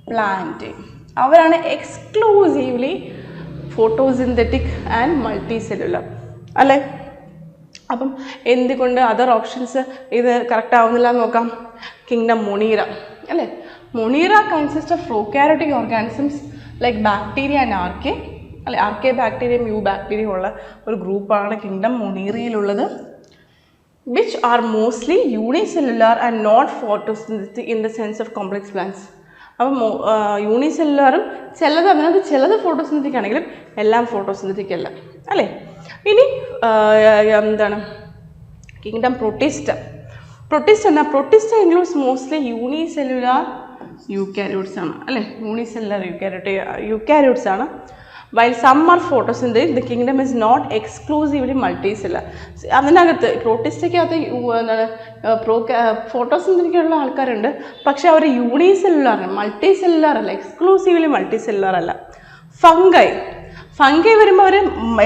പ്ലാന്റ്. അവരാണ് exclusively photosynthetic and multicellular അല്ലേ? അപ്പം എന്തുകൊണ്ട് അതർ ഓപ്ഷൻസ് ഇത് കറക്റ്റ് ആവുന്നില്ല എന്ന് നോക്കാം. കിങ്ഡം മൊണീറ അല്ലേ? Monera consist of prokaryotic organisms like bacteria and archaea അല്ലെ? ആർക്കെ ബാക്ടീരിയയും യു ബാക്ടീരിയയും ഉള്ള ഒരു ഗ്രൂപ്പാണ് കിങ്ഡം മൊണീറയിലുള്ളത്. which are mostly unicellular and not photosynthetic in the sense of complex plants. അപ്പം യൂണിസെല്ലുലാറും ചിലത് ഫോട്ടോസിന്തറ്റിക് ആണെങ്കിലും എല്ലാം ഫോട്ടോസിന്തറ്റിക് അല്ല അല്ലേ? ഇനി എന്താണ് kingdom protista. Protista includes mostly unicellular eukaryotes ആണ് അല്ലേ, യൂണിസെല്ലുലാർ യൂക്കാരിയോട്സ് ആണ്. While some are photosynthetic the kingdom is not exclusively multicellular. അതിനകത്ത് പ്രോട്ടിസ്റ്റയ്ക്കകത്ത് എന്താണ് ഫോട്ടോസിന്തറ്റിക്കുള്ള ആൾക്കാരുണ്ട്, പക്ഷെ അവർ യൂണിസെല്ലുലാറാണ്, മൾട്ടി സെല്ലുലാർ അല്ല, എക്സ്ക്ലൂസീവ്ലി മൾട്ടി സെല്ലുലാർ അല്ല. ഫംഗൈ വരുമ്പോൾ അവർ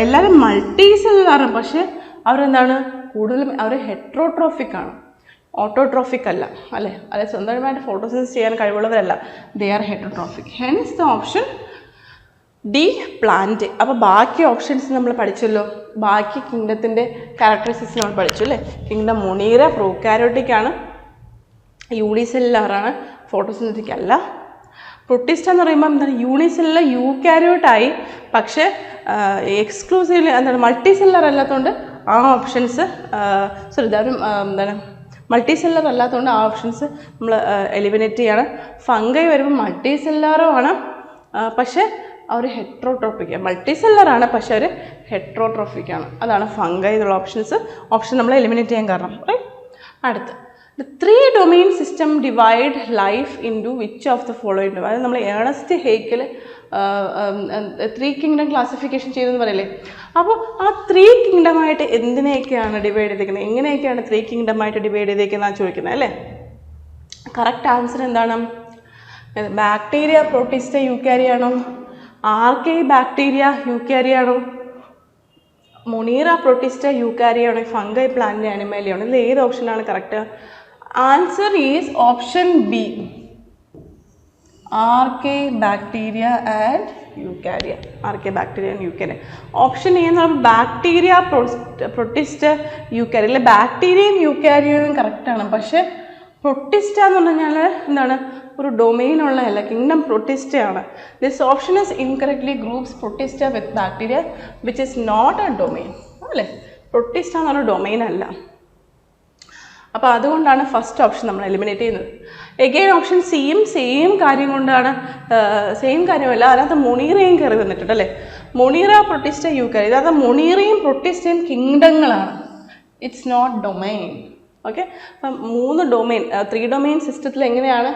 എല്ലാവരും മൾട്ടി സെല്ലുലാറാണ്, പക്ഷെ അവരെന്താണ് കൂടുതലും അവർ ഹെട്രോട്രോഫിക് ആണ്, ഓട്ടോട്രോഫിക് അല്ല അല്ലേ, അല്ലെ സ്വന്തമായിട്ട് ഫോട്ടോസിന്തസിസ് ചെയ്യാൻ കഴിവുള്ളവരല്ല, they are heterotrophic. Hence the option D plant. അപ്പോൾ ബാക്കി ഓപ്ഷൻസ് നമ്മൾ പഠിച്ചല്ലോ, ബാക്കി കിങ്ഡത്തിൻ്റെ ക്യാരക്ടറിസ്റ്റിക്സ് നമ്മൾ പഠിച്ചു അല്ലേ. കിങ്ഡം മൊണീറ പ്രോകാരിയോട്ടിക് ആണ്, യൂണിസെല്ലുലാറാണ്, ഫോട്ടോസിന്തറ്റിക് അല്ല. പ്രൊട്ടിസ്റ്റ എന്ന് പറയുമ്പോൾ എന്താണ് യൂണിസെല്ലുലാർ യൂക്കാരിയോട്ടായി, പക്ഷേ എക്സ്ക്ലൂസീവ്ലി എന്താണ് മൾട്ടി സെല്ലുലാർ അല്ലാത്തതുകൊണ്ട് ആ ഓപ്ഷൻസ് എന്താണ് മൾട്ടി സെല്ലുലാർ അല്ലാത്തതുകൊണ്ട് ആ ഓപ്ഷൻസ് നമ്മൾ എലിമിനേറ്റ് ചെയ്യാണ്. ഫംഗൈ വരുമ്പോൾ മൾട്ടി സെല്ലുലാറുമാണ്, പക്ഷേ അവർ ഹെട്രോട്രോഫിക്, മൾട്ടി സെല്ലുലാറാണ് പക്ഷേ അവർ ഹെട്രോട്രോഫിക് ആണ്. അതാണ് ഫംഗൈ എന്നുള്ള ഓപ്ഷൻ നമ്മൾ എലിമിനേറ്റ് ചെയ്യാൻ കാരണം. റൈറ്റ്. അടുത്ത് the 3 domain system divide life into which of the following. അതായത് നമ്മൾ ഏണസ്റ്റ് ഹേക്കൽ 3 kingdom ക്ലാസിഫിക്കേഷൻ ചെയ്തെന്ന് പറയില്ലേ. അപ്പോൾ ആ 3 kingdom എന്തിനെയൊക്കെയാണ് ഡിവൈഡ് ചെയ്തേക്കുന്നത്, എങ്ങനെയൊക്കെയാണ് 3 kingdom ഡിവൈഡ് ചെയ്തേക്കുന്നതാണ് ചോദിക്കുന്നത് അല്ലേ. കറക്റ്റ് ആൻസർ എന്താണ്? ബാക്ടീരിയ പ്രോട്ടിസ്റ്റ യൂക്കാരിയാണോ, ആർക്കൈ ബാക്ടീരിയ യൂക്കാരിയാണോ, മൊണീറ പ്രോട്ടിസ്റ്റ യൂക്കാരിയാണോ, ഫംഗൈ പ്ലാന്റ് ആനിമേലിയാണോ, ഇതിൽ ഏത് ഓപ്ഷനാണ് correct? Answer is option B, archaea bacteria and eukarya. Archaea bacteria and eukarya. Option A എന്ന് പറയുമ്പോൾ ബാക്ടീരിയ പ്രോട്ടിസ്റ്റ യൂക്കാരിയ അല്ലെ, ബാക്ടീരിയയും യൂക്കാരിയയും കറക്റ്റാണ്, പക്ഷേ പ്രൊട്ടിസ്റ്റ എന്ന് പറഞ്ഞാൽ എന്താണ് ഒരു ഡൊമെയിൻ ഉള്ളതല്ല, കിങ്ഡം പ്രൊട്ടിസ്റ്റയാണ്. This option is incorrectly groups protista with bacteria which is not a domain അല്ലേ. പ്രൊട്ടിസ്റ്റ എന്ന് പറഞ്ഞ ഡൊമെയിൻ അല്ല. അപ്പോൾ അതുകൊണ്ടാണ് ഫസ്റ്റ് ഓപ്ഷൻ നമ്മൾ എലിമിനേറ്റ് ചെയ്യുന്നത്. എഗെയിൻ ഓപ്ഷൻ സിയും സെയിം കാര്യം കൊണ്ടാണ്, സെയിം കാര്യമല്ല, അതിനകത്ത് മൊണീറയും കയറി വന്നിട്ടുണ്ട് അല്ലേ. മൊണീറ പ്രൊട്ടിസ്റ്റ യൂക്കാരിയ, അതായത് മൊണീറയും പ്രൊട്ടിസ്റ്റയും കിങ്ഡങ്ങളാണ്, ഇറ്റ്സ് നോട്ട് ഡൊമെയിൻ. ഓക്കെ. അപ്പം 3 domain സിസ്റ്റത്തിൽ എങ്ങനെയാണ്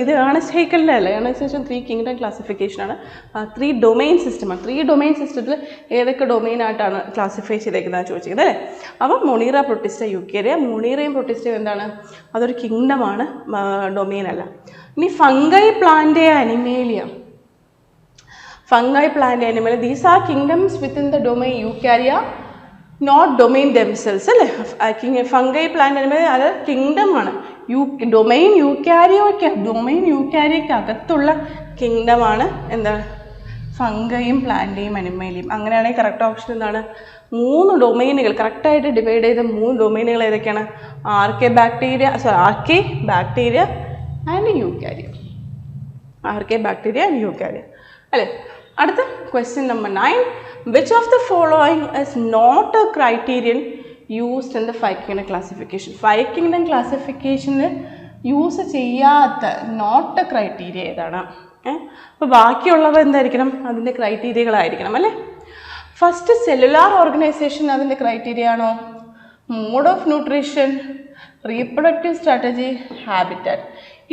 ഇത് ഏണസ്റ്റ് ഹേക്കലിൻ്റെ അല്ല, ഏണസ്റ്റ് ഹേക്കൽ 3 kingdom ക്ലാസിഫിക്കേഷനാണ്, 3 domain സിസ്റ്റമാണ്. 3 domain സിസ്റ്റത്തിൽ ഏതൊക്കെ ഡൊമെയിനായിട്ടാണ് ക്ലാസിഫൈ ചെയ്തേക്കുന്നത് ചോദിച്ചിരിക്കുന്നത് അല്ലേ. അപ്പം മൊണീറ പ്രൊട്ടിസ്റ്റ യൂക്കാരിയ, മൊണീറയും പ്രൊട്ടിസ്റ്റയും എന്താണ്, അതൊരു കിങ്ഡമാണ്, ഡൊമെയിൻ അല്ല. ഇനി fungi plant animalia, fungi plant animalia, these are kingdoms within the domain eukarya, not domain ദംസെൽസ് അല്ലേ. ഫംഗൈ പ്ലാന്റ് അനിമൽ അത് കിങ്ഡമാണ്, ഡൊമെയിൻ യൂക്കാരിയയ്ക്ക് അകത്തുള്ള കിങ്ഡമാണ് എന്താണ് ഫംഗയും പ്ലാന്റേയും അനിമേലിയും. അങ്ങനെയാണെങ്കിൽ കറക്റ്റ് ഓപ്ഷൻ എന്താണ്? 3 ഡൊമെയിനുകൾ കറക്റ്റായിട്ട് ഡിവൈഡ് ചെയ്ത 3 ഡൊമെയിനുകൾ ഏതൊക്കെയാണ്? Archaea bacteria and eukarya, archaea bacteria and eukarya അല്ലേ. അടുത്ത question number 9. Which of the following is not a criterion used in the 5 kingdom classification? 5 kingdom classificationൽ യൂസ് ചെയ്യാത്ത നോട്ട് എ ക്രൈറ്റീരിയ ഏതാണ്? അപ്പോൾ ബാക്കിയുള്ളവ എന്തായിരിക്കണം? അതിൻ്റെ ക്രൈറ്റീരിയകളായിരിക്കണം അല്ലേ. ഫസ്റ്റ് സെല്ലുലാർ ഓർഗനൈസേഷൻ അതിൻ്റെ ക്രൈറ്റീരിയ ആണോ? Mode of nutrition, reproductive strategy, habitat.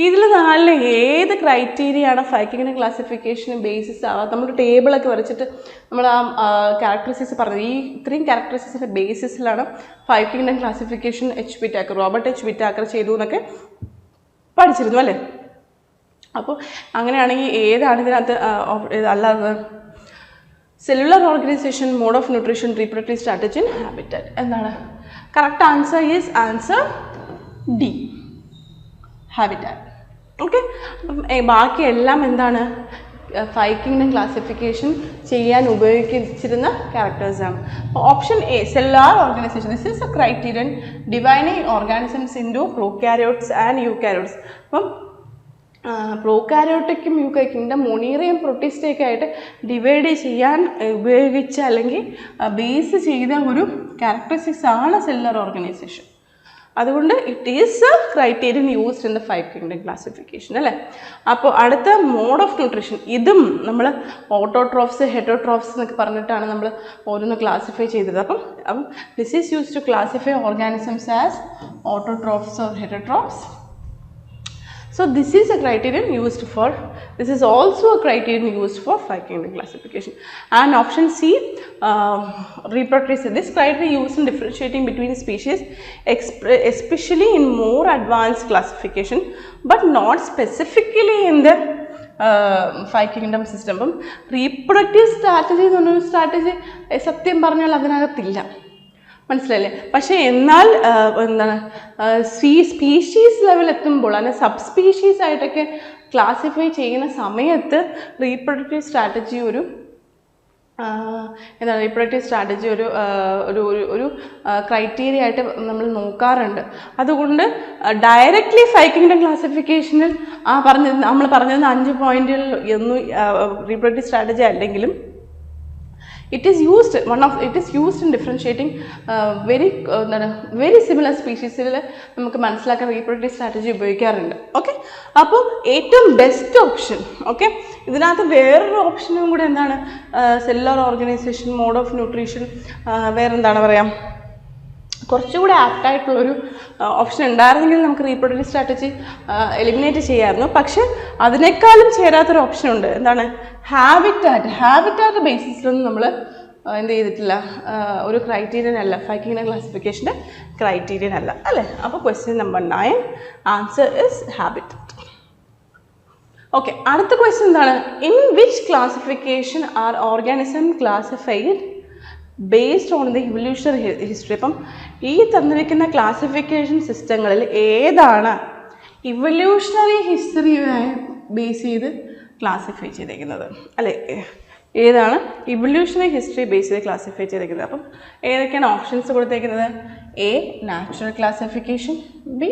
ഇതിൽ 4 ഏത് ക്രൈറ്റീരിയ ആണ് 5 kingdom ക്ലാസിഫിക്കേഷന് ബേസിസ് ആവാം? നമ്മൾ ടേബിളൊക്കെ വരച്ചിട്ട് നമ്മൾ ആ ക്യാരക്ടറിസ്റ്റിക്സ് പറഞ്ഞത്, ഈ ഇത്രയും ക്യാരക്ടറിസ്റ്റിക്സിൻ്റെ ബേസിസിലാണ് 5 kingdom classification Robert H Whittaker ചെയ്തു എന്നൊക്കെ പഠിച്ചിരുന്നു അല്ലേ. അപ്പോൾ അങ്ങനെയാണെങ്കിൽ ഏതാണ് ഇതിനകത്ത് അല്ലാതെ? Cellular organisation, mode of nutrition, reproductive strategy, habitat. എന്താണ് correct answer? Is answer D, habitat. Okay. അപ്പം ബാക്കി എല്ലാം എന്താണ് 5 kingdom ക്ലാസിഫിക്കേഷൻ ചെയ്യാൻ ഉപയോഗിച്ചിരുന്ന ക്യാരക്ടേഴ്സാണ്. അപ്പോൾ option A cellular organisation, this is A criterion dividing organisms into prokaryotes and eukaryotes. അപ്പം പ്രോകാരിയോട്ടിക്കും യൂക്കാരിയോട്ടിക്കും മൊണീറയും പ്രൊട്ടിസ്റ്റയൊക്കെ ആയിട്ട് ഡിവൈഡ് ചെയ്യാൻ ഉപയോഗിച്ച അല്ലെങ്കിൽ ബേസ് ചെയ്ത ഒരു ക്യാരക്ടറിസ്റ്റിക്സ് ആണ് സെല്ലുലാർ ഓർഗനൈസേഷൻ. അതുകൊണ്ട് it is A criterion used in the 5 kingdom classification അല്ലേ. അപ്പോൾ അടുത്ത മോഡ് ഓഫ് ന്യൂട്രീഷൻ, ഇതും നമ്മൾ ഓട്ടോട്രോഫ്സ് ഹെറ്ററോട്രോഫ്സ് എന്നൊക്കെ പറഞ്ഞിട്ടാണ് നമ്മൾ ഓരോന്ന് ക്ലാസിഫൈ ചെയ്തത്. അപ്പം this is use to classify organisms as autotrophs or heterotrophs. So this is a criterion used for, this is also a criterion used for 5 kingdom classification. And option C, reproductive, this criteria used in differentiating between species, especially in more advanced classification, but not specifically in the 5 kingdom system. അപ്പം reproductive strategy എന്ന് പറഞ്ഞൊരു strategy സത്യം പറഞ്ഞാൽ അതിനകത്തില്ല, മനസ്സിലല്ലേ? പക്ഷേ എന്നാൽ എന്താണ് species level എത്തുമ്പോൾ അതിനെ സബ് സ്പീഷീസ് ആയിട്ടൊക്കെ ക്ലാസിഫൈ ചെയ്യുന്ന സമയത്ത് റീപ്രൊഡക്റ്റീവ് സ്ട്രാറ്റജി ഒരു എന്താണ് റീപ്രൊഡക്റ്റീവ് സ്ട്രാറ്റജി ഒരു ഒരു ഒരു ക്രൈറ്റീരിയ ആയിട്ട് നമ്മൾ നോക്കാറുണ്ട്. അതുകൊണ്ട് ഡയറക്റ്റ്ലി 5 കിങ്ഡം ക്ലാസിഫിക്കേഷനിൽ നമ്മൾ പറഞ്ഞത് 5 പോയിന്റുകൾ ഒന്നും റീപ്രൊഡക്റ്റീവ് സ്ട്രാറ്റജി അല്ലെങ്കിലും it is used in differentiating very similar species നമുക്ക് മനസ്സിലാക്കാൻ റീപ്രൊഡക്റ്റീവ് സ്ട്രാറ്റജി ഉപയോഗിക്കാറുണ്ട്. ഓക്കെ, അപ്പോൾ ഏറ്റവും ബെസ്റ്റ് ഓപ്ഷൻ, ഓക്കെ, ഇതിനകത്ത് വേറൊരു ഓപ്ഷനും കൂടെ എന്താണ്, cellular organisation, mode of nutrition, വേറെന്താണ് പറയാം, കുറച്ചുകൂടെ ആപ്റ്റായിട്ടുള്ളൊരു ഓപ്ഷൻ ഉണ്ടായിരുന്നെങ്കിൽ നമുക്ക് റീപ്രൊഡക്റ്റീവ് സ്ട്രാറ്റജി എലിമിനേറ്റ് ചെയ്യാമായിരുന്നു. പക്ഷെ അതിനേക്കാളും ചേരാത്തൊരു ഓപ്ഷൻ ഉണ്ട്, എന്താണ്, ഹാബിറ്റാറ്റ് ബേസിസിലൊന്നും നമ്മൾ എന്ത് ചെയ്തിട്ടില്ല, ഒരു ക്രൈറ്റീരിയൻ അല്ല, 5 കിങ്ഡം ക്ലാസിഫിക്കേഷൻ്റെ ക്രൈറ്റീരിയൻ അല്ല, അല്ലേ? അപ്പോൾ question number 9 answer is habitat. Okay, അടുത്ത ക്വസ്റ്റ്യൻ എന്താണ്, in which classification are organism classified based on the evolutionary history? അപ്പം ഈ തന്നിരിക്കുന്ന ക്ലാസിഫിക്കേഷൻ സിസ്റ്റങ്ങളിൽ ഏതാണ് ഇവല്യൂഷണറി ഹിസ്റ്ററിയെ ബേസ് ചെയ്ത് ക്ലാസിഫൈ ചെയ്തേക്കുന്നത്, അല്ലേ? ഏതാണ് ഇവല്യൂഷണറി ഹിസ്റ്ററി ബേസ് ചെയ്ത് ക്ലാസിഫൈ ചെയ്തേക്കുന്നത്? അപ്പം ഏതൊക്കെയാണ് ഓപ്ഷൻസ് കൊടുത്തേക്കുന്നത്? A natural classification, B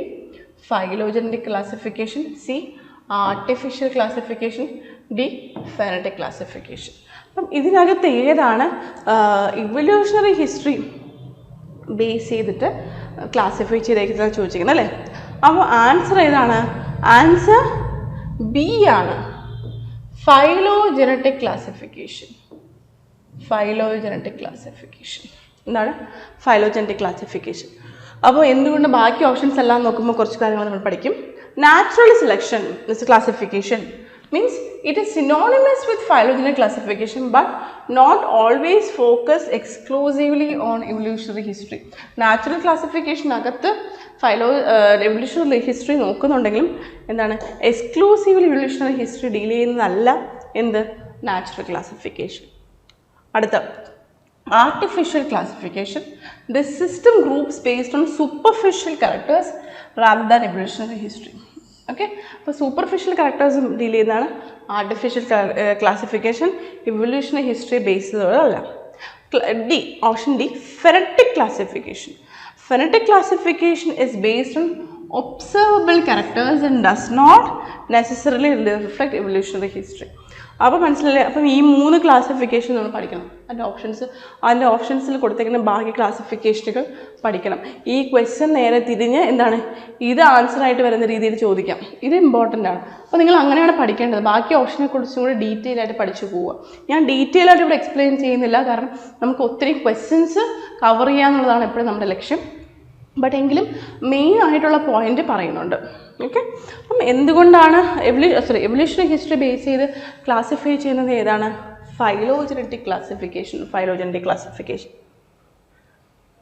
phylogenetic classification, C artificial classification, D phenetic classification. അപ്പം ഇതിനകത്ത് ഏതാണ് ഇവല്യൂഷണറി ഹിസ്റ്ററി ബേസ് ചെയ്തിട്ട് ക്ലാസിഫൈ ചെയ്തേക്കുന്നതെന്ന് ചോദിച്ചിരിക്കുന്നത്, അല്ലേ? അപ്പോൾ ആൻസർ ഏതാണ്? ആൻസർ ബി ആണ്, ഫൈലോജനറ്റിക് ക്ലാസിഫിക്കേഷൻ. ഫൈലോജനറ്റിക് ക്ലാസിഫിക്കേഷൻ എന്താണ്? Phylogenetic classification. അപ്പോൾ എന്തുകൊണ്ട് ബാക്കി ഓപ്ഷൻസ് എല്ലാം നോക്കുമ്പോൾ കുറച്ച് കാര്യങ്ങൾ നമ്മൾ പഠിക്കും. Natural selection classification means it is synonymous with phylogenetic classification but not always focus exclusively on evolutionary history. Natural classification agathe evolutionary history നോക്കുന്നുണ്ടെങ്കിലും എന്താണ്, എക്സ്ക്ലൂസീവ്ലി evolutionary history ഡീൽ ചെയ്യുന്നതല്ല എന്ത്, നാച്ചുറൽ ക്ലാസിഫിക്കേഷൻ. അടുത്ത artificial classification, this system groups based on superficial characters rather than evolutionary history. Okay, അപ്പോൾ superficial ക്യാരക്ടേഴ്സും deal ചെയ്യുന്നതാണ് artificial classification, evolutionary history ബേസ്ഡല്ല. D, option D, phenetic classification. Phenetic classification is based on observable characters and does not necessarily reflect evolutionary history. അപ്പോൾ മനസ്സിലല്ലേ? അപ്പം ഈ 3 classification നമ്മൾ പഠിക്കണം. അതിൻ്റെ ഓപ്ഷൻസിൽ കൊടുത്തേക്കുന്ന ബാക്കി ക്ലാസിഫിക്കേഷനുകൾ പഠിക്കണം. ഈ ക്വസ്റ്റ്യൻ നേരെ തിരിഞ്ഞ് എന്താണ് ഇത് ആൻസറായിട്ട് വരുന്ന രീതിയിൽ ചോദിക്കാം. ഇത് ഇമ്പോർട്ടൻ്റ് ആണ്. അപ്പോൾ നിങ്ങൾ അങ്ങനെയാണ് പഠിക്കേണ്ടത്. ബാക്കി ഓപ്ഷനെ കുറിച്ചും കൂടി ഡീറ്റെയിൽ ആയിട്ട് പഠിച്ചു പോവുക. ഞാൻ ഡീറ്റെയിൽ ആയിട്ട് ഇവിടെ എക്സ്പ്ലെയിൻ ചെയ്യുന്നില്ല, കാരണം നമുക്ക് ഒത്തിരി ക്വസ്റ്റ്യൻസ് കവർ ചെയ്യാന്നുള്ളതാണ് എപ്പോഴും നമ്മുടെ ലക്ഷ്യം. ബട്ട് എങ്കിലും മെയിൻ ആയിട്ടുള്ള പോയിന്റ് പറയുന്നുണ്ട്. ഓക്കെ, അപ്പം എന്തുകൊണ്ടാണ് എവല്യൂഷണറി ഹിസ്റ്ററി ബേസ് ചെയ്ത് ക്ലാസിഫൈ ചെയ്യുന്നത് ഏതാണ്? Phylogenetic classification. Phylogenetic classification.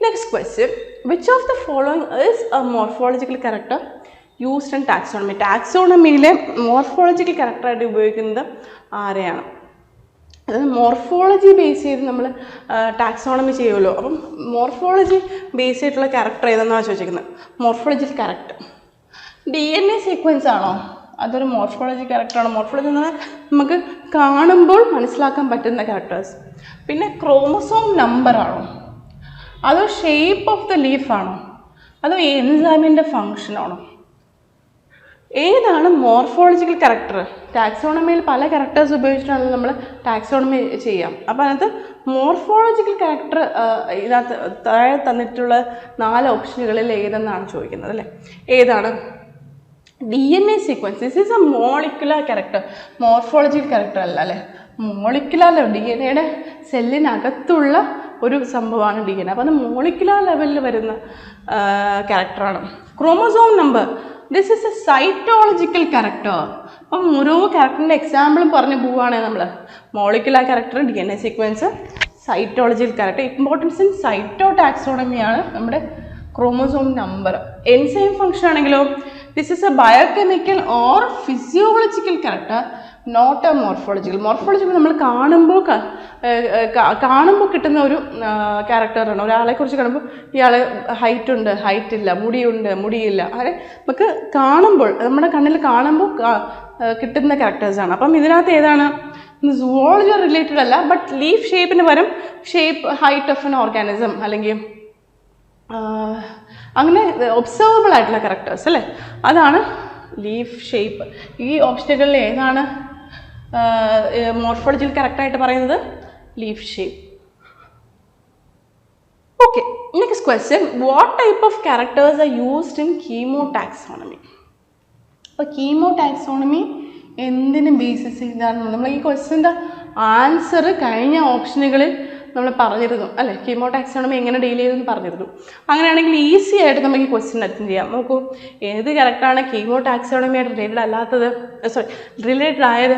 Next question, which of the following is a morphological character used in taxonomy? ടാക്സോണമിയിലെ മോർഫോളജിക്കൽ ക്യാരക്ടറായിട്ട് ഉപയോഗിക്കുന്നത് ആരെയാണ്? അതായത് മോർഫോളജി ബേസ് ചെയ്ത് നമ്മൾ ടാക്സോണമി ചെയ്യുമല്ലോ. അപ്പം മോർഫോളജി ബേസ് ചെയ്തിട്ടുള്ള ക്യാരക്ടർ ഏതെന്നാണ് ചോദിച്ചിരിക്കുന്നത്. മോർഫോളജിക്കൽ ക്യാരക്ടർ DNA സീക്വൻസ് ആണോ? അതൊരു മോർഫോളജി ക്യാരക്ടറാണോ? മോർഫോളജി എന്ന് പറഞ്ഞാൽ നമുക്ക് കാണുമ്പോൾ മനസ്സിലാക്കാൻ പറ്റുന്ന ക്യാരക്ടേഴ്സ്. പിന്നെ ക്രോമസോം നമ്പർ ആണോ? അതോ ഷേപ്പ് ഓഫ് ദ ലീഫ് ആണോ? അതോ എൻസൈമിൻ്റെ ഫങ്ഷൻ ആണോ? ഏതാണ് മോർഫോളജിക്കൽ ക്യാരക്ടർ? ടാക്സോണമിയിൽ പല ക്യാരക്ടേഴ്സ് ഉപയോഗിച്ചിട്ടാണ് നമ്മൾ ടാക്സോണമി ചെയ്യാം. അപ്പോൾ അതിനകത്ത് മോർഫോളജിക്കൽ ക്യാരക്ടർ ഇതിനകത്ത് താഴെ തന്നിട്ടുള്ള 4 ഓപ്ഷനുകളിൽ ഏതെന്നാണ് ചോദിക്കുന്നത്, അല്ലേ? ഏതാണ്? DNA sequence. This is A molecular character, morphological character അല്ല, അല്ലേ? മോളിക്കുലർ DNA സെല്ലിനകത്തുള്ള ഒരു സംഭവമാണ് DNA. അപ്പോൾ അത് മോളിക്കുലർ ലെവലിൽ വരുന്ന ക്യാരക്ടറാണ്. Chromosome number this is a cytological character. അപ്പം ഓരോ ക്യാരക്ടറിൻ്റെ എക്സാമ്പിളും പറഞ്ഞു പോവുകയാണെങ്കിൽ നമ്മൾ molecular character, DNA sequence, cytological character. Importance in cyto ടാക്സോണമിയാണ് നമ്മുടെ ക്രോമോസോം നമ്പർ. എൻസൈം ഫംഗ്ഷൻ ആണെങ്കിലോ this is a biochemical or physiological character, not a morphological. Morphological നമ്മൾ കാണുമ്പോൾ കിട്ടുന്ന ഒരു ക്യാരക്ടറാണ്. ഒരാളെക്കുറിച്ച് കാണുമ്പോൾ ഇയാൾ ഹൈറ്റ് ഉണ്ട്, ഹൈറ്റ് ഇല്ല, മുടിയുണ്ട്, മുടിയില്ല, അങ്ങനെ നമുക്ക് കാണുമ്പോൾ നമ്മുടെ കണ്ണിൽ കാണുമ്പോൾ കിട്ടുന്ന ക്യാരക്ടേഴ്സാണ്. അപ്പം ഇതിനകത്ത് ഏതാണ് സുവോളജി റിലേറ്റഡ് അല്ല, ബട്ട് ലീഫ് ഷേപ്പിന് പകരം shape, height of an organism അല്ലെങ്കിൽ അങ്ങനെ ഒബ്സർവബിൾ ആയിട്ടുള്ള ക്യാരക്ടേഴ്സ് അല്ലേ, അതാണ് ലീഫ് ഷേപ്പ്. ഈ ഓപ്ഷനുകളിൽ ഏതാണ് മോർഫോളജിക്കൽ ക്യാരക്ടറായിട്ട് പറയുന്നത്? Leaf shape. Okay, next question, what type of characters are used in chemotaxonomy? അപ്പോൾ കീമോടാക്സോണമി എന്തിന് ബേസിസ് ചെയ്താണ്? നമ്മൾ ഈ ക്വസ്റ്റ്യൻ്റെ ആൻസർ കഴിഞ്ഞ ഓപ്ഷനുകളിൽ നമ്മൾ പറഞ്ഞിരുന്നു അല്ലേ, കീമോടാക്സോണമി എങ്ങനെ ഡീൽ ചെയ്തെന്ന് പറഞ്ഞിരുന്നു. അങ്ങനെയാണെങ്കിൽ ഈസി ആയിട്ട് നമുക്ക് ഈ ക്വസ്റ്റ്യൻ അറ്റൻഡ് ചെയ്യാം. നോക്കൂ, ഏത് ക്യാരക്ടറാണ് കീമോടാക്സോണമിയായിട്ട് റിലേറ്റഡ് അല്ലാത്തത്, റിലേറ്റഡ് ആയത്?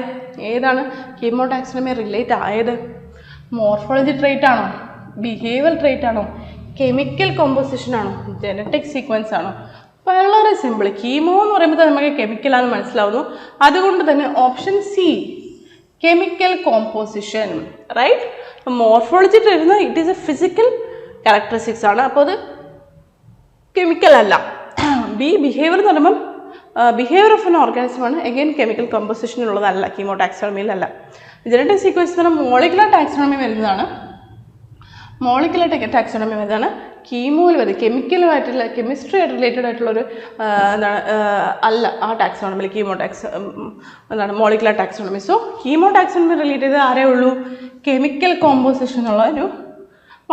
ഏതാണ് കീമോടാക്സോണമി റിലേറ്റ് ആയത്? മോർഫോളജി ട്രേറ്റ് ആണോ, ബിഹേവിയർ ട്രേറ്റ് ആണോ, കെമിക്കൽ കോമ്പോസിഷൻ ആണോ, ജനറ്റിക് സീക്വൻസ് ആണോ? വളരെ സിമ്പിൾ. കീമോ എന്ന് പറയുമ്പോൾ നമുക്ക് കെമിക്കലാണെന്ന് മനസ്സിലാവുന്നു. അതുകൊണ്ട് തന്നെ option C, chemical composition, right. Morphology വരുന്നത് it is a physical characteristics ആണ്, അപ്പോൾ അത് കെമിക്കൽ അല്ല. ബി, ബിഹേവിയർ എന്ന് പറയുമ്പം ബിഹേവിയർ ഓഫ് എൻ ഓർഗാനിസം ആണ്, എഗെയിൻ കെമിക്കൽ കോമ്പോസിഷനുള്ളതല്ല, കീമോടാക്സോണമിയിലല്ല. ജനറ്റിക് സീക്വൻസ് എന്ന് പറഞ്ഞാൽ മോളിക്കുലർ ടാക്സോണമി വരുന്നതാണ്. മോളിക്കുലർ ടാക്സോണമി വരുന്നതാണ്. കീമോയിൽ വരുന്നത് കെമിക്കലുമായിട്ടുള്ള, കെമിസ്ട്രി ആയിട്ട് റിലേറ്റഡ് ആയിട്ടുള്ളൊരു എന്താണ് അല്ല ആ ടാക്സോണമിൽ, എന്താണ് മോളിക്കുലർ ടാക്സോണമി. സോ കീമോടാക്സോണമി റിലേറ്റ് ചെയ്ത് ആരേ ഉള്ളൂ? കെമിക്കൽ കോമ്പോസിഷൻ എന്നുള്ള ഒരു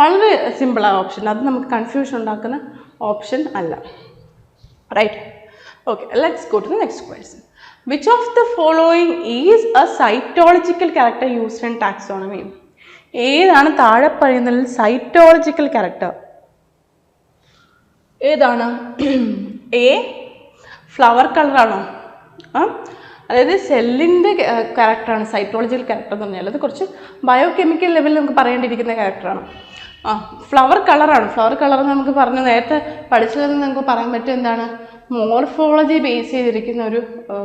വളരെ സിമ്പിളായ ഓപ്ഷൻ, അത് നമുക്ക് കൺഫ്യൂഷൻ ഉണ്ടാക്കുന്ന ഓപ്ഷൻ അല്ല, right. Okay, let's go to the next question. Which of the following is a cytological character used in taxonomy? ഏതാണ് താഴെ പറയുന്നതിൽ സൈറ്റോളജിക്കൽ ക്യാരക്ടർ? ഏതാണ്? എ, ഫ്ലവർ കളറാണോ? അതായത് സെല്ലിൻ്റെ ക്യാരക്ടറാണ് സൈറ്റോളജിക്കൽ ക്യാരക്ടർ എന്ന് പറഞ്ഞാൽ. അത് കുറച്ച് ബയോകെമിക്കൽ ലെവലിൽ നമുക്ക് പറയേണ്ടിയിരിക്കുന്ന ക്യാരക്ടറാണ്. ഫ്ലവർ കളറാണ്. ഫ്ലവർ കളർ നമുക്ക് പറഞ്ഞു നേരത്തെ പഠിച്ചതെന്ന് നമുക്ക് പറയാൻ പറ്റും എന്താണ്, മോർഫോളജി ബേസ് ചെയ്തിരിക്കുന്ന ഒരു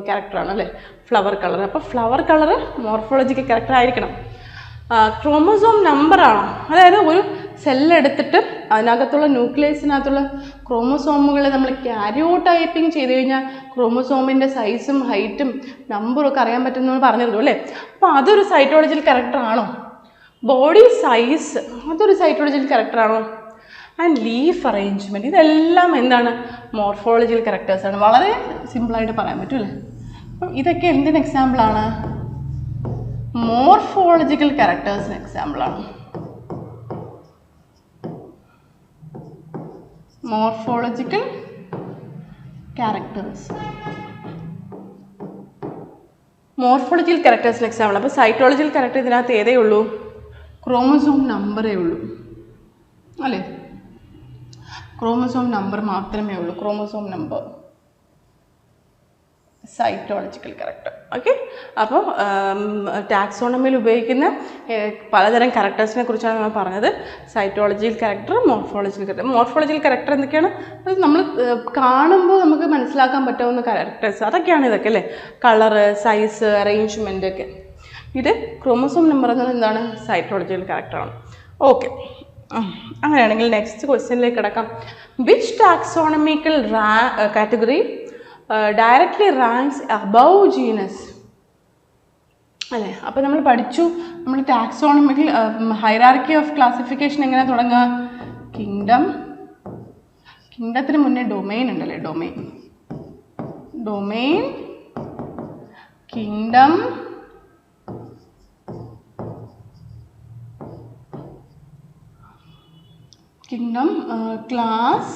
ക്യാരക്ടറാണ് അല്ലേ ഫ്ലവർ കളർ. അപ്പോൾ ഫ്ലവർ കളർ മോർഫോളജിക്കൽ ക്യാരക്ടർ ആയിരിക്കണം. ക്രോമോസോം നമ്പറാണോ? അതായത് ഒരു സെല്ലെടുത്തിട്ട് അതിനകത്തുള്ള ന്യൂക്ലിയസിനകത്തുള്ള ക്രോമോസോമുകളെ നമ്മൾ കാരിയോടൈപ്പിംഗ് ചെയ്ത് കഴിഞ്ഞാൽ ക്രോമോസോമിൻ്റെ സൈസും ഹൈറ്റും നമ്പറും ഒക്കെ അറിയാൻ പറ്റുമെന്ന് പറഞ്ഞിരുന്നു അല്ലേ. അപ്പോൾ അതൊരു സൈറ്റോളജിക്കൽ ക്യാരക്ടറാണോ? ബോഡി സൈസ് അതൊരു സൈറ്റോളജിക്കൽ ക്യാരക്ടറാണോ? ആൻഡ് ലീഫ് അറേഞ്ച്മെൻറ്റ് ഇതെല്ലാം എന്താണ്? മോർഫോളജിക്കൽ ക്യാരക്ടേഴ്സാണ്. വളരെ സിമ്പിളായിട്ട് പറയാൻ പറ്റും അല്ലേ. അപ്പം ഇതൊക്കെ എന്തിന് എക്സാമ്പിളാണ്? മോർഫോളജിക്കൽ ക്യാരക്ടേഴ്സിന് എക്സാമ്പിളാണ്. മോർഫോളജിക്കൽ ക്യാരക്ടേഴ്സ്, മോർഫോളജിക്കൽ ക്യാരക്ടേഴ്സിന് എക്സാമ്പിൾ. അപ്പോൾ സൈറ്റോളജിക്കൽ ക്യാരക്ടർ ഇതിനകത്ത് ഏതേ ഉള്ളൂ? ക്രോമോസോം നമ്പറേ ഉള്ളൂ അല്ലേ. ക്രോമോസോം നമ്പർ മാത്രമേ ഉള്ളൂ. Chromosome number cytological character. Okay, അപ്പോൾ ടാക്സോണമിയിൽ ഉപയോഗിക്കുന്ന പലതരം ക്യാരക്ടേഴ്സിനെ കുറിച്ചാണ് നമ്മൾ പറഞ്ഞത്. Cytological character, morphological character. Morphological character എന്തൊക്കെയാണ്? അത് നമ്മൾ കാണുമ്പോൾ നമുക്ക് മനസ്സിലാക്കാൻ പറ്റാവുന്ന ക്യാരക്ടേഴ്സ് അതൊക്കെയാണ് ഇതൊക്കെ അല്ലേ. കളറ്, സൈസ്, അറേഞ്ച്മെൻ്റ് ഒക്കെ. ഇത് ക്രോമോസോം നമ്പർ എന്നത് എന്താണ്? സൈറ്റോളജിക്കൽ ക്യാരക്ടറാണ്. ഓക്കെ, അങ്ങനെയാണെങ്കിൽ നെക്സ്റ്റ് ക്വസ്റ്റ്യനിലേക്ക് കിടക്കാം. Which taxonomical category directly ranks above genus അല്ലേ. അപ്പോൾ നമ്മൾ പഠിച്ചു നമ്മൾ ടാക്സോണമിക്കൽ ഹൈറാർക്കി ഓഫ് ക്ലാസിഫിക്കേഷൻ എങ്ങനെ തുടങ്ങുക? കിങ്ഡത്തിന് മുന്നേ ഡൊമെയിൻ ഉണ്ടല്ലേ. Domain, kingdom, class,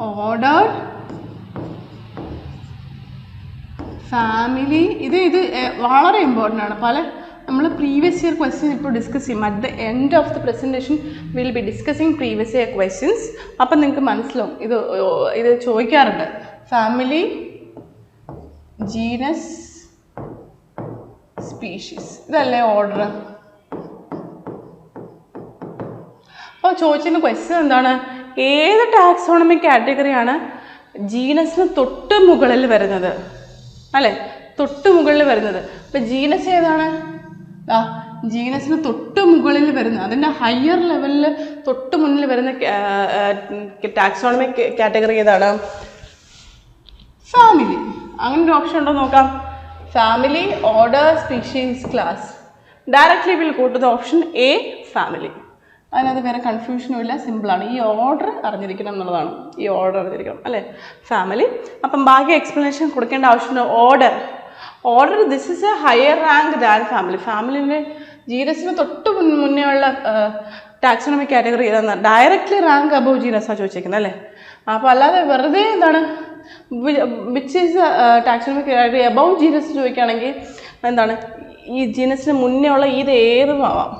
order, family. ഇത് വളരെ ഇമ്പോർട്ടൻ്റ് ആണ്. നമ്മൾ പ്രീവിയസ് ഇയർ ക്വസ്റ്റ്യൻ ഇപ്പോൾ ഡിസ്കസ് ചെയ്യും. At the end of the presentation will be discussing previous year questions. അപ്പം നിങ്ങൾക്ക് മനസ്സിലാവും ഇത് ചോദിക്കാറുണ്ട്. ഫാമിലി, ജീനസ്, സ്പീഷീസ്, ഇതല്ലേ ഓർഡർ. അപ്പോൾ ചോദിച്ചിരുന്ന ക്വസ്റ്റ്യൻ എന്താണ്? ഏത് ടാക്സോണമിക് കാറ്റഗറിയാണ് ജീനസിന് തൊട്ട് മുകളിൽ വരുന്നത്? അല്ലേ, തൊട്ട് മുകളിൽ വരുന്നത്. അപ്പം ജീനസ് ഏതാണ്? ജീനസിന് തൊട്ട് മുകളിൽ വരുന്നത്, അതിൻ്റെ ഹയർ ലെവലിൽ തൊട്ട് മുന്നിൽ വരുന്ന ടാക്സോണമിക് കാറ്റഗറി ഏതാണ്? ഫാമിലി. അങ്ങനെ ഒരു ഓപ്ഷൻ ഉണ്ടോ നോക്കാം. Family, order, species, class. Directly will go to the option A, family. അതിനകത്ത് വേറെ കൺഫ്യൂഷനും ഇല്ല, സിമ്പിളാണ്. ഈ ഓർഡർ അറിഞ്ഞിരിക്കണം എന്നുള്ളതാണ്. ഈ ഓർഡർ അറിഞ്ഞിരിക്കണം അല്ലേ, ഫാമിലി. അപ്പം ബാക്കി എക്സ്പ്ലനേഷൻ കൊടുക്കേണ്ട ആവശ്യമുണ്ട്. Order this is a higher rank than family. ഫാമിലിൻ്റെ ജീനസിന് തൊട്ട് മുന്നേ ഉള്ള ടാക്സോണമിക് കാറ്റഗറി ഏതാണ്? ഡയറക്റ്റ്ലി റാങ്ക് അബവ് ജീനസാണ് ചോദിച്ചിരിക്കുന്നത് അല്ലേ. അപ്പോൾ അല്ലാതെ വെറുതെ എന്താണ് which is taxonomic category above genus ചോദിക്കുകയാണെങ്കിൽ എന്താണ്, ഈ ജീനസിന് മുന്നേ ഉള്ള ഇത് ഏതും ആവാം,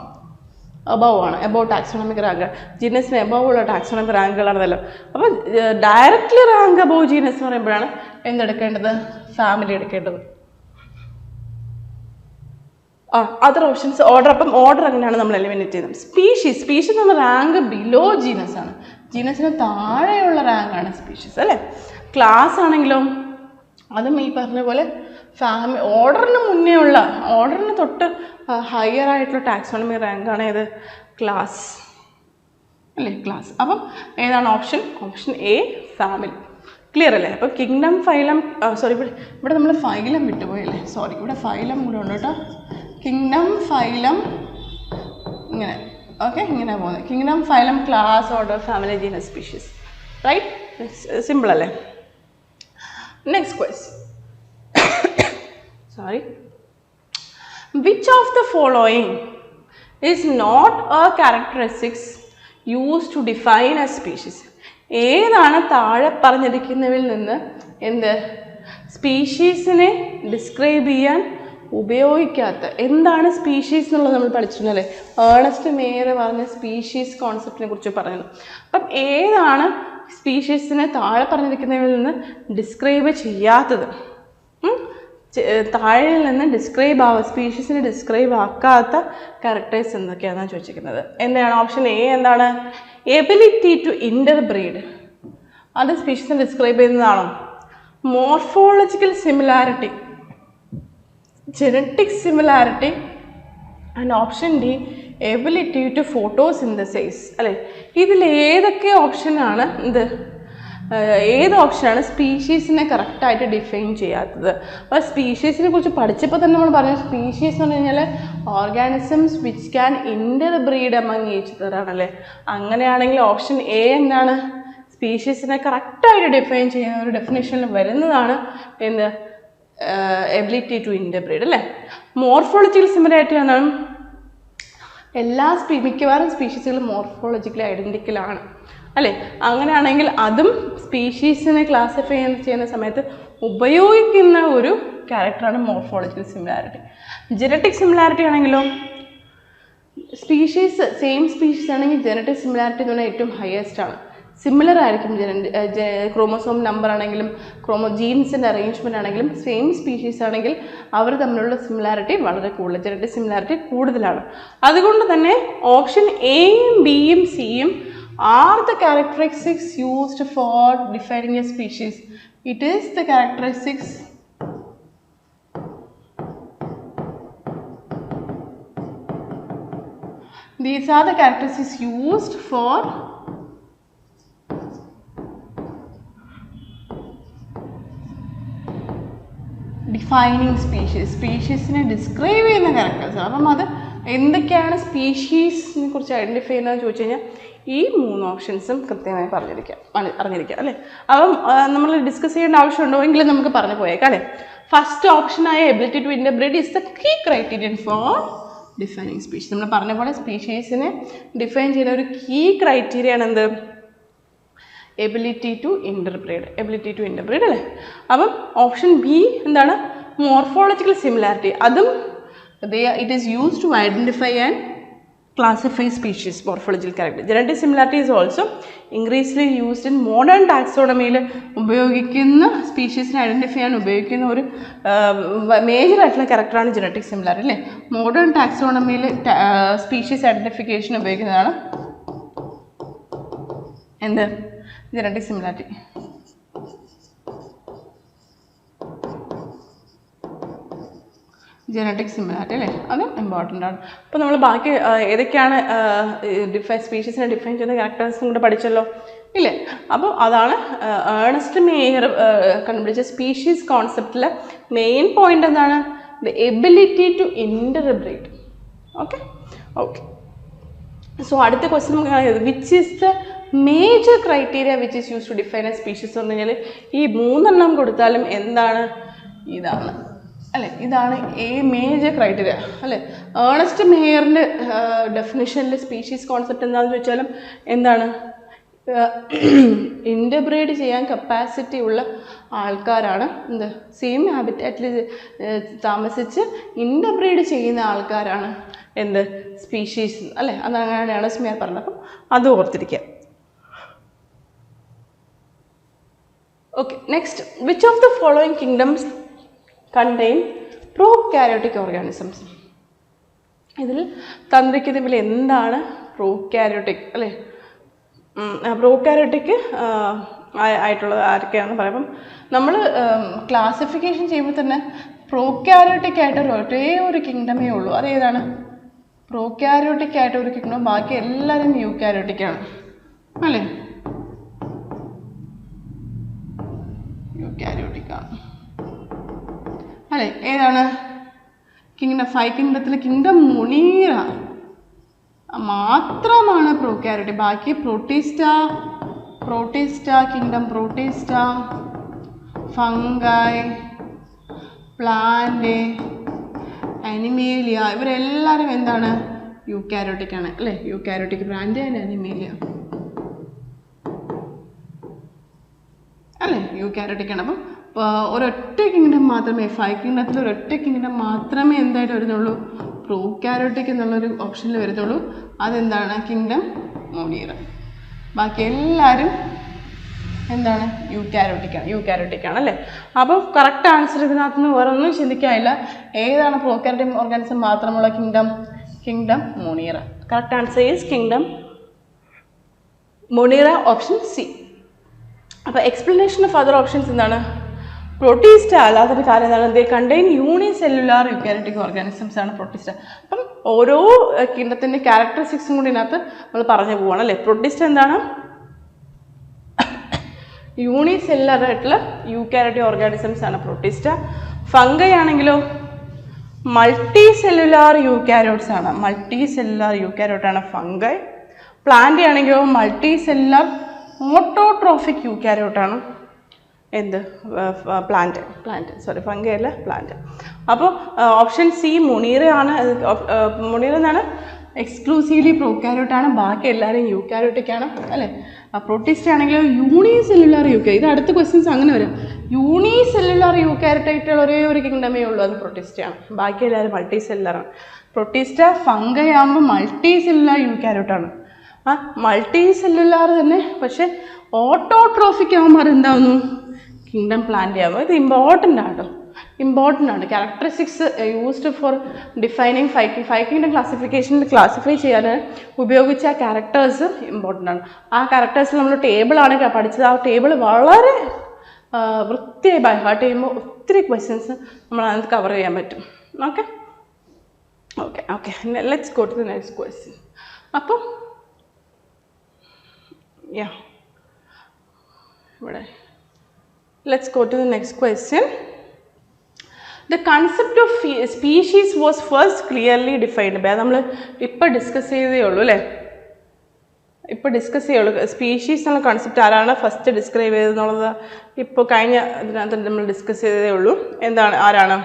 അബവ് ആണ്, എബവ് ടാക്സോണമിക് റാങ്ക്. ജീനസിന് എബവ് ഉള്ള ടാക്സോണമിക് റാങ്കുകളാണല്ലോ. അപ്പോൾ ഡയറക്റ്റ്ലി റാങ്ക് അബവ് ജീനസ് എന്ന് പറയുമ്പോഴാണ് എന്തെടുക്കേണ്ടത്? ഫാമിലി എടുക്കേണ്ടത്. Other options order. അപ്പം ഓർഡർ അങ്ങനെയാണ് നമ്മൾ എലിമിനേറ്റ് ചെയ്യുന്നത്. സ്പീഷീസ് എന്ന് പറഞ്ഞാൽ റാങ്ക് ബിലോ ജീനസ് ആണ്. ജീനസിന് താഴെയുള്ള റാങ്കാണ് സ്പീഷീസ് അല്ലേ. ക്ലാസ് ആണെങ്കിലോ അതും ഈ പറഞ്ഞ പോലെ ഓർഡറിന് മുന്നേ ഉള്ള, ഓർഡറിന് തൊട്ട് ഹയർ ആയിട്ടുള്ള ടാക്സോണമി റാങ്കാണ് ഏത്? ക്ലാസ് അല്ലേ, ക്ലാസ്. അപ്പം ഏതാണ് option? Option A, family. Clear അല്ലേ? അപ്പോൾ കിങ്ഡം, ഫൈലം, സോറി ഇവിടെ നമ്മൾ ഫൈലം വിട്ടുപോയല്ലേ, സോറി, ഇവിടെ ഫൈലം കൂടെ ഉണ്ട് കേട്ടോ. കിങ്ഡം, ഫൈലം, ഇങ്ങനെ ഓക്കെ, ഇങ്ങനെ പോകുന്നത്. Kingdom, phylum, class, order, family, genus, species. Right, simple അല്ലേ. Next question. Sorry. Which of the following is not a characteristics used to define a species? ഏതാണ് താഴെ പറഞ്ഞിരിക്കുന്നതിൽ നിന്ന് എന്ത് സ്പീഷീസിനെ ഡിസ്ക്രൈബ് ചെയ്യാൻ ഉപയോഗിക്കാത്ത? എന്താണ് സ്പീഷീസ് എന്നുള്ളത് നമ്മൾ പഠിച്ചിരുന്നല്ലേ. ഏണസ്റ്റ് മേയർ പറഞ്ഞ സ്പീഷീസ് കോൺസെപ്റ്റിനെ കുറിച്ച് പറഞ്ഞു. അപ്പം ഏതാണ് സ്പീഷീസിനെ താഴെ പറഞ്ഞിരിക്കുന്നതിൽ നിന്ന് ഡിസ്ക്രൈബ് ചെയ്യാത്തത്? താഴെ നിന്ന് ഡിസ്ക്രൈബ് സ്പീഷീസിനെ ഡിസ്ക്രൈബ് ആക്കാത്ത ക്യാരക്ടേഴ്സ് എന്തൊക്കെയാണെന്നാണ് ചോദിച്ചിരിക്കുന്നത്. എന്താണ് ഓപ്ഷൻ എ? എന്താണ്? Ability to interbreed. അത് സ്പീഷീസിനെ ഡിസ്ക്രൈബ് ചെയ്യുന്നതാണോ? Morphological similarity, genetic similarity, and option D ability to photosynthesize അല്ലേ. ഇതിൽ ഏതൊക്കെ ഓപ്ഷനാണ് ഏത് ഓപ്ഷനാണ് സ്പീഷീസിനെ കറക്റ്റായിട്ട് ഡിഫൈൻ ചെയ്യാത്തത്? അപ്പോൾ സ്പീഷീസിനെ കുറിച്ച് പഠിച്ചപ്പോൾ തന്നെ നമ്മൾ പറഞ്ഞു, സ്പീഷീസ് എന്ന് പറഞ്ഞു കഴിഞ്ഞാൽ organisms which can interbreed among each other ആണല്ലേ. അങ്ങനെയാണെങ്കിൽ ഓപ്ഷൻ എ എന്താണ്? സ്പീഷീസിനെ കറക്റ്റായിട്ട് ഡിഫൈൻ ചെയ്യുന്ന ഒരു ഡെഫിനേഷനിൽ വരുന്നതാണ് എന്ത്? എബിലിറ്റി ടു ഇൻ്റർബ്രീഡ് അല്ലേ. മോർഫോളജിക്കൽ സിമിലാരിറ്റി എന്നാണ്. മിക്കവാറും സ്പീഷീസുകൾ മോർഫോളജിക്കലി ഐഡൻറ്റിക്കലാണ് അല്ലേ. അങ്ങനെയാണെങ്കിൽ അതും സ്പീഷീസിനെ ക്ലാസിഫൈ ചെയ്യുന്ന സമയത്ത് ഉപയോഗിക്കുന്ന ഒരു ക്യാരക്ടറാണ് മോർഫോളജിക്കൽ സിമിലാരിറ്റി. ജനറ്റിക് സിമിലാരിറ്റി ആണെങ്കിലോ സെയിം സ്പീഷീസ് ആണെങ്കിൽ ജനറ്റിക് സിമിലാരിറ്റി എന്ന് പറഞ്ഞാൽ ഏറ്റവും ഹയസ്റ്റ് ആണ്. സിമിലർ ആയിരിക്കും ക്രോമോസോം നമ്പർ ആണെങ്കിലും ജീൻസിൻ്റെ അറേഞ്ച്മെൻ്റ് ആണെങ്കിലും സെയിം സ്പീഷീസ് ആണെങ്കിൽ അവർ തമ്മിലുള്ള സിമിലാരിറ്റി വളരെ കൂടുതൽ, ജനറ്റിക് സിമിലാരിറ്റി കൂടുതലാണ്. അതുകൊണ്ട് തന്നെ ഓപ്ഷൻ എയും ബിയും സിയും are the characteristics used for defining a species. It is the characteristics these are the characteristics used for defining species. സ്പീഷീസിനെ ഡിസ്ക്രൈബ് ചെയ്യുന്ന ക്യാരക്ടേഴ്സ്. അപ്പം അത് എന്തൊക്കെയാണ് സ്പീഷീസിനെ കുറിച്ച് ഐഡൻറ്റിഫൈ ചെയ്യുന്നതെന്ന് ചോദിച്ചു കഴിഞ്ഞാൽ ഈ 3 ഓപ്ഷൻസും കൃത്യമായി അറിഞ്ഞിരിക്കുക അല്ലേ. അപ്പം നമ്മൾ ഡിസ്കസ് ചെയ്യേണ്ട ആവശ്യമുണ്ടോ എങ്കിലും നമുക്ക് പറഞ്ഞു പോയേക്കാം അല്ലേ. ഫസ്റ്റ് ഓപ്ഷനായ ability to interbreed is the key criterion for defining species. നമ്മൾ പറഞ്ഞ പോലെ സ്പീഷീസിനെ ഡിഫൈൻ ചെയ്യുന്ന ഒരു കീ ക്രൈറ്റീരിയ ആണ് എന്ത്? എബിലിറ്റി ടു ഇന്റർബ്രീഡ് അല്ലേ. അപ്പം ഓപ്ഷൻ ബി എന്താണ്? Morphological similarity. അതും It is used to identify and classify species morphological character. Genetic similarity is also increasingly used in modern taxonomy. ഉപയോഗിക്കുന്ന സ്പീഷീസിനെ ഐഡൻറ്റിഫൈ ചെയ്യാൻ ഉപയോഗിക്കുന്ന ഒരു മേജർ ആയിട്ടുള്ള ക്യാരക്ടറാണ് ജനറ്റിക് സിമിലാരിറ്റി അല്ലേ. മോഡേൺ ടാക്സോണമിയിൽ സ്പീഷീസ് ഐഡൻറ്റിഫിക്കേഷൻ ഉപയോഗിക്കുന്നതാണ് എന്ത് ജനറ്റിക് സിമിലാരിറ്റി. ജനറ്റിക് സിമിലാരിറ്റി അല്ലേ, അതും ഇമ്പോർട്ടൻ്റ് ആണ്. അപ്പോൾ നമ്മൾ ബാക്കി ഏതൊക്കെയാണ് സ്പീഷീസിനെ ഡിഫൈൻ ചെയ്യുന്ന ക്യാരക്ടേഴ്സും കൂടെ പഠിച്ചല്ലോ ഇല്ലേ. അപ്പോൾ അതാണ് ഏണസ്റ്റ് മേയർ കണ്ടുപിടിച്ച സ്പീഷീസ് കോൺസെപ്റ്റിലെ മെയിൻ പോയിന്റ് എന്താണ്, the ability to interbreed. Okay okay. So അടുത്ത ക്വസ്റ്റ്യൻ നമുക്ക് കാണാം, which is the major criteria which is use to define a species എന്ന് പറഞ്ഞാൽ ഈ 3 എണ്ണം കൊടുത്താലും എന്താണ്, ഇതാണ് അല്ലേ, ഇതാണ് മേജർ ക്രൈറ്റീരിയ അല്ലേ. ഏണസ്റ്റ് മേയറിൻ്റെ ഡെഫിനിഷനിൽ സ്പീഷീസ് കോൺസെപ്റ്റ് എന്താണെന്ന് ചോദിച്ചാലും എന്താണ്, ഇൻ്റർബ്രീഡ് ചെയ്യാൻ കപ്പാസിറ്റി ഉള്ള ആൾക്കാരാണ് എന്ത് സെയിം ഹാബിറ്റാറ്റിൽ താമസിച്ച് ഇൻ്റർബ്രീഡ് ചെയ്യുന്ന ആൾക്കാരാണ് എന്ത് സ്പീഷീസ് അല്ലേ. അതങ്ങനെയാണ് ഏണസ്റ്റ് മേയർ പറഞ്ഞത്. അപ്പം അത് ഓർത്തിരിക്കുക. Okay, next, which of the following kingdoms contain prokaryotic organisms. ഇതിൽ തന്നിരിക്കുന്നതിൽ എന്താണ് പ്രോകാരിയോട്ടിക് അല്ലേ. പ്രോകാരിയോട്ടിക് ആയിട്ടുള്ളത് ആരൊക്കെയാണെന്ന് പറയുമ്പം നമ്മൾ ക്ലാസിഫിക്കേഷൻ ചെയ്യുമ്പോൾ തന്നെ പ്രോകാരിയോട്ടിക് ആയിട്ട് ഒരേ ഒരു കിങ്ഡമേ ഉള്ളൂ. അതേതാണ്, പ്രോകാരിയോട്ടിക് ആയിട്ട് ഒരു കിങ്ഡം, ബാക്കി എല്ലാവരും യൂകാരിയോട്ടിക്കാണ് അല്ലേ, യൂകാരിയോട്ടിക്കാണ് അല്ലേ. ഏതാണ് കിങ്ഡം, 5 കിങ്ഡത്തിൽ കിങ്ഡം മുനീറ മാത്രമാണ് പ്രോകാരിയോട്ടിക്. ബാക്കി protista kingdom, protista, fungi, plant, Animalia, ഇവരെല്ലാവരും എന്താണ് യൂകാരിയോട്ടിക് ആണ് അല്ലേ. യൂകാരിയോട്ടിക്, പ്ലാന്റ് ആൻഡ് അനിമേലിയ അല്ലേ യൂകാരിയോട്ടിക് ആണ്. അപ്പം ഒരൊറ്റ കിങ്ഡം മാത്രമേ, 5 കിങ്ഡത്തിൽ ഒരൊറ്റ കിങ്ഡം മാത്രമേ എന്തായിട്ട് വരുന്നുള്ളൂ, പ്രോകാരിയോട്ടിക് എന്നുള്ളൊരു ഓപ്ഷനിൽ വരുന്നുള്ളൂ. അതെന്താണ്, കിങ്ഡം മുനീറ. ബാക്കി എല്ലാവരും എന്താണ് യൂകാരിയോട്ടിക് ആണ് അല്ലേ. അപ്പോൾ കറക്റ്റ് ആൻസർ ഇതിനകത്ത് നിന്ന് വേറെ ഒന്നും ചിന്തിക്കാനില്ല. ഏതാണ് പ്രോകാരിയോട്ടിക് ഓർഗാനിസം മാത്രമുള്ള kingdom Muneera. Correct answer is kingdom Muneera, option C. അപ്പോൾ എക്സ്പ്ലനേഷൻ ഓഫ് അതർ ഓപ്ഷൻസ് എന്താണ്, പ്രോട്ടീസ്റ്റ അല്ലാത്തൊരു കാര്യം എന്താണ്, ദേ കണ്ടെയ്ൻ യൂണിസെല്ലുലാർ യൂകാരിയോട്ടിക് ഓർഗാനിസംസ് ആണ് പ്രോട്ടീസ്റ്റ. അപ്പം ഓരോ കിങ്ഡത്തിൻ്റെ ക്യാരക്ടറിസ്റ്റിക്സും കൂടി ഇതിനകത്ത് നമ്മൾ പറഞ്ഞു പോവാണ് അല്ലേ. പ്രോട്ടീസ്റ്റ എന്താണ്, യൂണിസെല്ലുലാർ ആയിട്ടുള്ള യൂകാരിയോട്ടിക് ഓർഗാനിസംസ് ആണ് പ്രോട്ടീസ്റ്റ. ഫംഗൈ ആണെങ്കിലോ മൾട്ടി സെല്ലുലാർ യൂകാരിയോട്ട്സ് ആണ്, മൾട്ടി സെല്ലുലാർ യൂകാരിയോട്ടാണ് ഫംഗൈ. പ്ലാന്റ് ആണെങ്കിലോ മൾട്ടി സെല്ലുലാർ ഓട്ടോട്രോഫിക് യൂകാരിയോട്ടാണ് എന്ത് പ്ലാന്റ് സോറി ഫംഗൈ അല്ല പ്ലാന്റ്. അപ്പോൾ ഓപ്ഷൻ സി മുനീറയാണ്. മുനീറ എന്നാണ് എക്സ്ക്ലൂസീവ്ലി പ്രോകാരിയോട്ടാണ്, ബാക്കി എല്ലാവരും യൂകാരിയോട്ടിക്കാണ് അല്ലേ. പ്രോട്ടിസ്റ്റ ആണെങ്കിലും യൂണിസെല്ലുലാർ യൂകാരിയോട്ട്. ഇത് അടുത്ത ക്വസ്റ്റ്യൻസ് അങ്ങനെ വരും. യൂണിസെല്ലുലാർ യൂകാരിയോട്ടായിട്ടുള്ള ഒരേ ഒരു കിങ്ഡമേ ഉള്ളൂ, അത് പ്രോട്ടിസ്റ്റയാണ്. ബാക്കി എല്ലാവരും മൾട്ടി സെല്ലുലാറാണ്. പ്രോട്ടിസ്റ്റ ഫംഗൈ ആകുമ്പോൾ മൾട്ടി സെല്ലുലാർ യൂകാരിയോട്ടാണ്. മൾട്ടി സെല്ലുലാർ തന്നെ, പക്ഷേ ഓട്ടോട്രോഫിക് ആകുമ്പോൾ അതെന്താവുന്നു കിങ്ഡം പ്ലാന്റ് ആകുമ്പോൾ. ഇത് ഇമ്പോർട്ടൻ്റ് ആണ്. Characteristics used for defining 5 kingdom ക്ലാസിഫിക്കേഷനിൽ ക്ലാസിഫൈ ചെയ്യാൻ ഉപയോഗിച്ച ക്യാരക്ടേഴ്സ് ഇമ്പോർട്ടൻ്റ് ആണ്. ആ ക്യാരക്ടേഴ്സിൽ നമ്മൾ ടേബിളാണ് പഠിച്ചത്. ആ ടേബിൾ വളരെ വൃത്തിയായി ബൈ ഹാർട്ട് ചെയ്യുമ്പോൾ ഒത്തിരി ക്വസ്റ്റ്യൻസ് നമ്മൾ അതിനകത്ത് കവർ ചെയ്യാൻ പറ്റും. Okay let's go to the next question. അപ്പം ഇവിടെ let's go to the next question. The concept of species was first clearly defined by നമ്മൾ ഇപ്പോൾ ഡിസ്കസ് ചെയ്തേ ഉള്ളൂ അല്ലേ. സ്പീഷീസ് എന്നുള്ള കൺസെപ്റ്റ് ആരാണ് ഫസ്റ്റ് ഡിസ്ക്രൈബ് ചെയ്തതെന്നുള്ളത് ഇപ്പോൾ കഴിഞ്ഞ ഇതിനകത്ത് നമ്മൾ ഡിസ്കസ് ചെയ്തേ ഉള്ളൂ. ആരാണ്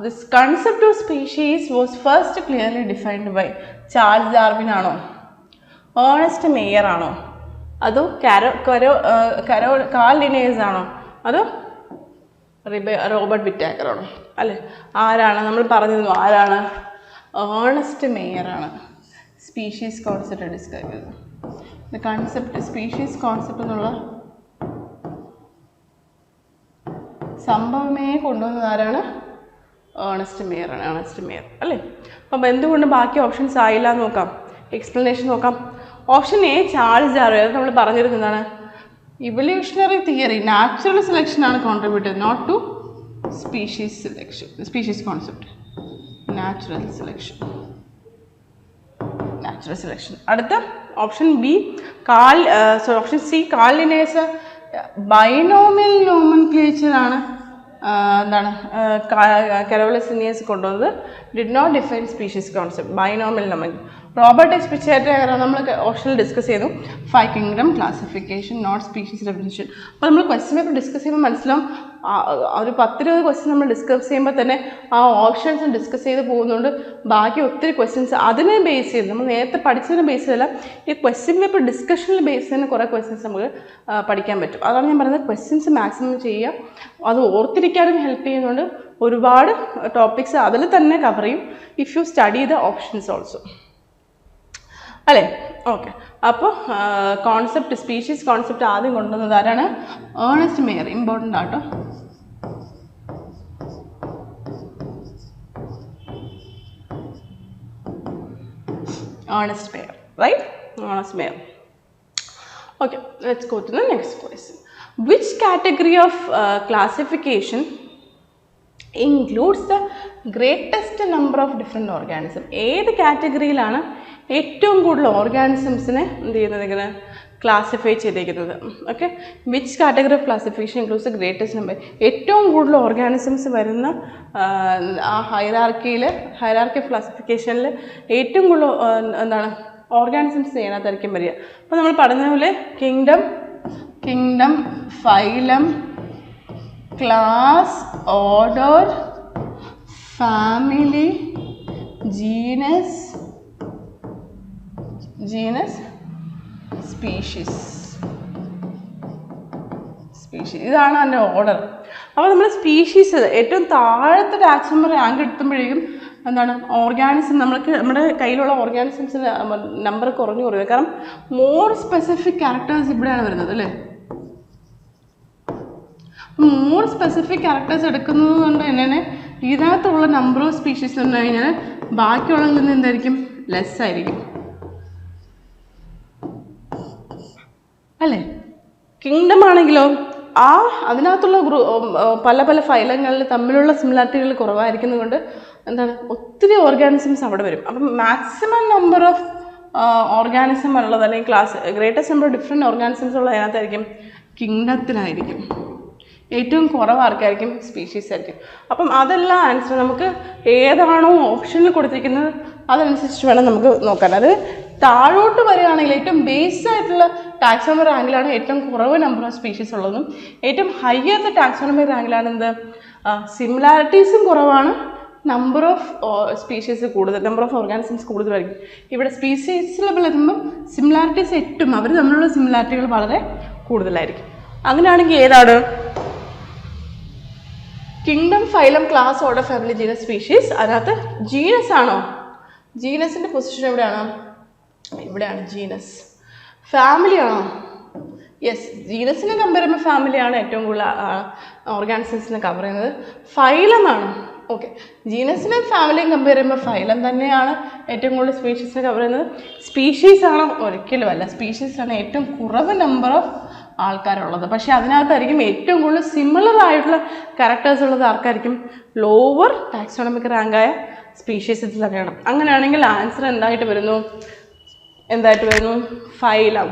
this concept of species was first clearly defined by Charles Darwin ആണോ, ഏണസ്റ്റ് മേയർ ആണോ, അതോ കാൾ ലിനേഴ്സ് ആണോ, അതോ റോബർട്ട് വിറ്റാക്കറാണ് അല്ലേ? ആരാണ് നമ്മൾ പറഞ്ഞിരുന്നു? ആരാണ്? ഏണസ്റ്റ് മേയറാണ് സ്പീഷീസ് കോൺസെപ്റ്റ് ഡിസ്ക്രൈബ് ചെയ്തത്. ദ കൺസെപ്റ്റ് സ്പീഷീസ് കോൺസെപ്റ്റ് എന്നുള്ള സംഭവമേ കൊണ്ടുവന്നത് ആരാണ്? ഏണസ്റ്റ് മേയറാണ്. ഏണസ്റ്റ് മേയർ അല്ലേ? അപ്പം എന്തുകൊണ്ട് ബാക്കി ഓപ്ഷൻസ് ആയില്ല എന്ന് നോക്കാം. എക്സ്പ്ലനേഷൻ നോക്കാം. Option A Charles Darwin. അത് നമ്മൾ പറഞ്ഞിരുന്നതാണ് ഇവല്യൂഷണറി തിയറി, നാച്ചുറൽ സെലക്ഷൻ ആണ് കോൺട്രിബ്യൂട്ട് ചെയ്തത്, not to species selection, species concept, natural selection. Natural selection. അടുത്ത option B option C Carl Linnaeus binomial nomenclature ആണ് എന്താണ് കരോളസ് ലിനിയസ് കൊണ്ടുവന്നത്. Did not define species concept, binomial nomen. Robert H പിച്ചാറ്റർ നമ്മൾ ഓപ്ഷനിൽ discuss ചെയ്തു 5 kingdom classification, not species definition. അപ്പോൾ നമ്മൾ ക്വസ്റ്റ്യൻ പേപ്പർ ഡിസ്കസ് ചെയ്യുമ്പോൾ മനസ്സിലാവും ഒരു 10-20 ക്വസ്റ്റ്യൻ നമ്മൾ ഡിസ്കസ് ചെയ്യുമ്പോൾ തന്നെ ആ ഓപ്ഷൻസ് ഡിസ്കസ് ചെയ്ത് പോകുന്നതുകൊണ്ട് ബാക്കി ഒത്തിരി ക്വസ്റ്റ്യൻസ് അതിനെ ബേസ് ചെയ്ത് നമ്മൾ നേരത്തെ പഠിച്ചതിനെ ബേസ് ചെയ്തല്ല, ഈ ക്വസ്റ്റ്യൻ പേപ്പർ ഡിസ്കഷനിൽ ബേസ് ചെയ്യുന്ന കുറേ ക്വസ്റ്റ്യൻസ് നമുക്ക് പഠിക്കാൻ പറ്റും. അതാണ് ഞാൻ പറയുന്നത്, ക്വസ്റ്റ്യൻസ് മാക്സിമം ചെയ്യുക. അത് ഓർത്തിരിക്കാനും ഹെൽപ്പ് ചെയ്യുന്നുണ്ട്. ഒരുപാട് ടോപ്പിക്സ് അതിൽ തന്നെ കവർ ചെയ്യും if you study the options also അല്ലേ? ഓക്കെ. അപ്പോൾ കോൺസെപ്റ്റ് സ്പീഷീസ് കോൺസെപ്റ്റ് ആദ്യം കൊണ്ടുവന്നത് ആരാണ്? Ernst Mayr. ഇമ്പോർട്ടൻ്റ് ആട്ടോ. Ernst Mayr, right? Ernst Mayr. Okay, let's go to the next question. Which category of classification includes the greatest number of different organisms? ഏത് കാറ്റഗറിയിലാണ് ഏറ്റവും കൂടുതൽ ഓർഗാനിസംസിനെ എന്ത് ചെയ്യുന്നത്, ഇങ്ങനെ ക്ലാസിഫൈ ചെയ്തേക്കുന്നത്? Okay, which category of classification includes the greatest number? ഏറ്റവും കൂടുതൽ organisms വരുന്ന ആ ഹൈറാർക്കി ഓഫ് ക്ലാസിഫിക്കേഷനിൽ ഏറ്റവും കൂടുതൽ എന്താണ് ഓർഗാനിസംസ് ചെയ്യാനായിട്ടായിരിക്കും വരിക. അപ്പോൾ നമ്മൾ പറഞ്ഞതുപോലെ kingdom, phylum, class, order, family, genus, species. ഇതാണ് അതിൻ്റെ ഓർഡർ. അപ്പോൾ നമ്മൾ സ്പീഷീസ് ഏറ്റവും താഴത്തെ ടാക്സോണമി റാങ്ക് എടുത്തുമ്പോഴേക്കും എന്താണ് ഓർഗാനിസം നമ്മുടെ കയ്യിലുള്ള ഓർഗാനിസംസിൻ്റെ നമ്പർ കുറഞ്ഞു കുറയും. കാരണം മോർ സ്പെസിഫിക് ക്യാരക്ടേഴ്സ് ഇവിടെയാണ് വരുന്നത് അല്ലേ? മോർ സ്പെസിഫിക് ക്യാരക്ടേഴ്സ് എടുക്കുന്നത് കൊണ്ട് തന്നെ ഇതിനകത്തുള്ള നമ്പർ ഓഫ് സ്പീഷീസ് എന്ന് കഴിഞ്ഞാൽ ബാക്കിയുള്ളതിൽ നിന്ന് എന്തായിരിക്കും? ലെസ് ആയിരിക്കും അല്ലേ? കിങ്ഡം ആണെങ്കിലോ അതിനകത്തുള്ള പല ഫൈലങ്ങളിൽ തമ്മിലുള്ള സിമിലാരിറ്റികൾ കുറവായിരിക്കുന്നത് കൊണ്ട് എന്താണ് ഒത്തിരി ഓർഗാനിസംസ് അവിടെ വരും. അപ്പം മാക്സിമം നമ്പർ ഓഫ് ഓർഗാനിസം ഉള്ളത് അല്ലെങ്കിൽ greatest number of different organisms ഉള്ളത് അതിനകത്തായിരിക്കും, കിങ്ഡത്തിലായിരിക്കും. ഏറ്റവും കുറവ് ആർക്കായിരിക്കും? സ്പീഷീസ് ആയിരിക്കും. അപ്പം അതെല്ലാം ആൻസർ നമുക്ക് ഏതാണോ ഓപ്ഷനിൽ കൊടുത്തിരിക്കുന്നത് അതനുസരിച്ച് വേണം നമുക്ക് നോക്കാൻ. അത് താഴോട്ട് വരികയാണെങ്കിൽ ഏറ്റവും ബേസ് ആയിട്ടുള്ള ടാക്സോണമി റാങ്കിലാണ് ഏറ്റവും കുറവ് നമ്പർ ഓഫ് സ്പീഷീസ് ഉള്ളതും ഏറ്റവും ഹയർ ടാക്സോണമി റാങ്കിലാണ് എന്ത് സിമിലാരിറ്റീസും കുറവാണ്, നമ്പർ ഓഫ് സ്പീഷീസ് കൂടുതൽ, നമ്പർ ഓഫ് ഓർഗാനിസംസ് കൂടുതലായിരിക്കും. ഇവിടെ സ്പീഷീസ് ലെവൽ എത്തുമ്പം സിമിലാരിറ്റീസ് ഏറ്റവും അവർ തമ്മിലുള്ള സിമിലാരിറ്റികൾ വളരെ കൂടുതലായിരിക്കും. അങ്ങനെയാണെങ്കിൽ ഏതാണ്? Kingdom, phylum, class, order, family, genus, species. അതിനകത്ത് ജീനസ് ആണോ? ജീനസിൻ്റെ പൊസിഷൻ എവിടെയാണ്? ഇവിടെയാണ് ജീനസ്. ഫാമിലി ആണോ? യെസ്, ജീനസിനെ കമ്പയർ ചെയ്യുമ്പോൾ ഫാമിലിയാണ് ഏറ്റവും കൂടുതൽ ഓർഗാനിസംസിനെ കവർ ചെയ്യുന്നത്. ഫൈലമാണ്. ഓക്കെ, ജീനസിനെയും ഫാമിലിയും കമ്പയർ ചെയ്യുമ്പോൾ ഫൈലം തന്നെയാണ് ഏറ്റവും കൂടുതൽ സ്പീഷീസിനെ കവർ ചെയ്യുന്നത്. സ്പീഷീസ് ആണോ? ഒരിക്കലുമല്ല. സ്പീഷീസാണ് ഏറ്റവും കുറവ് നമ്പർ ഓഫ് ആൾക്കാരുള്ളത്. പക്ഷേ അതിനകത്തായിരിക്കും ഏറ്റവും കൂടുതൽ സിമിലർ ആയിട്ടുള്ള ക്യാരക്ടേഴ്സ് ഉള്ളത് ആർക്കായിരിക്കും? ലോവർ ടാക്സോണമിക് റാങ്കായ സ്പീഷീസിൽ തന്നെയാണ്. അങ്ങനെയാണെങ്കിൽ ആൻസർ എന്തായിട്ട് വരുന്നു? ഫൈലം.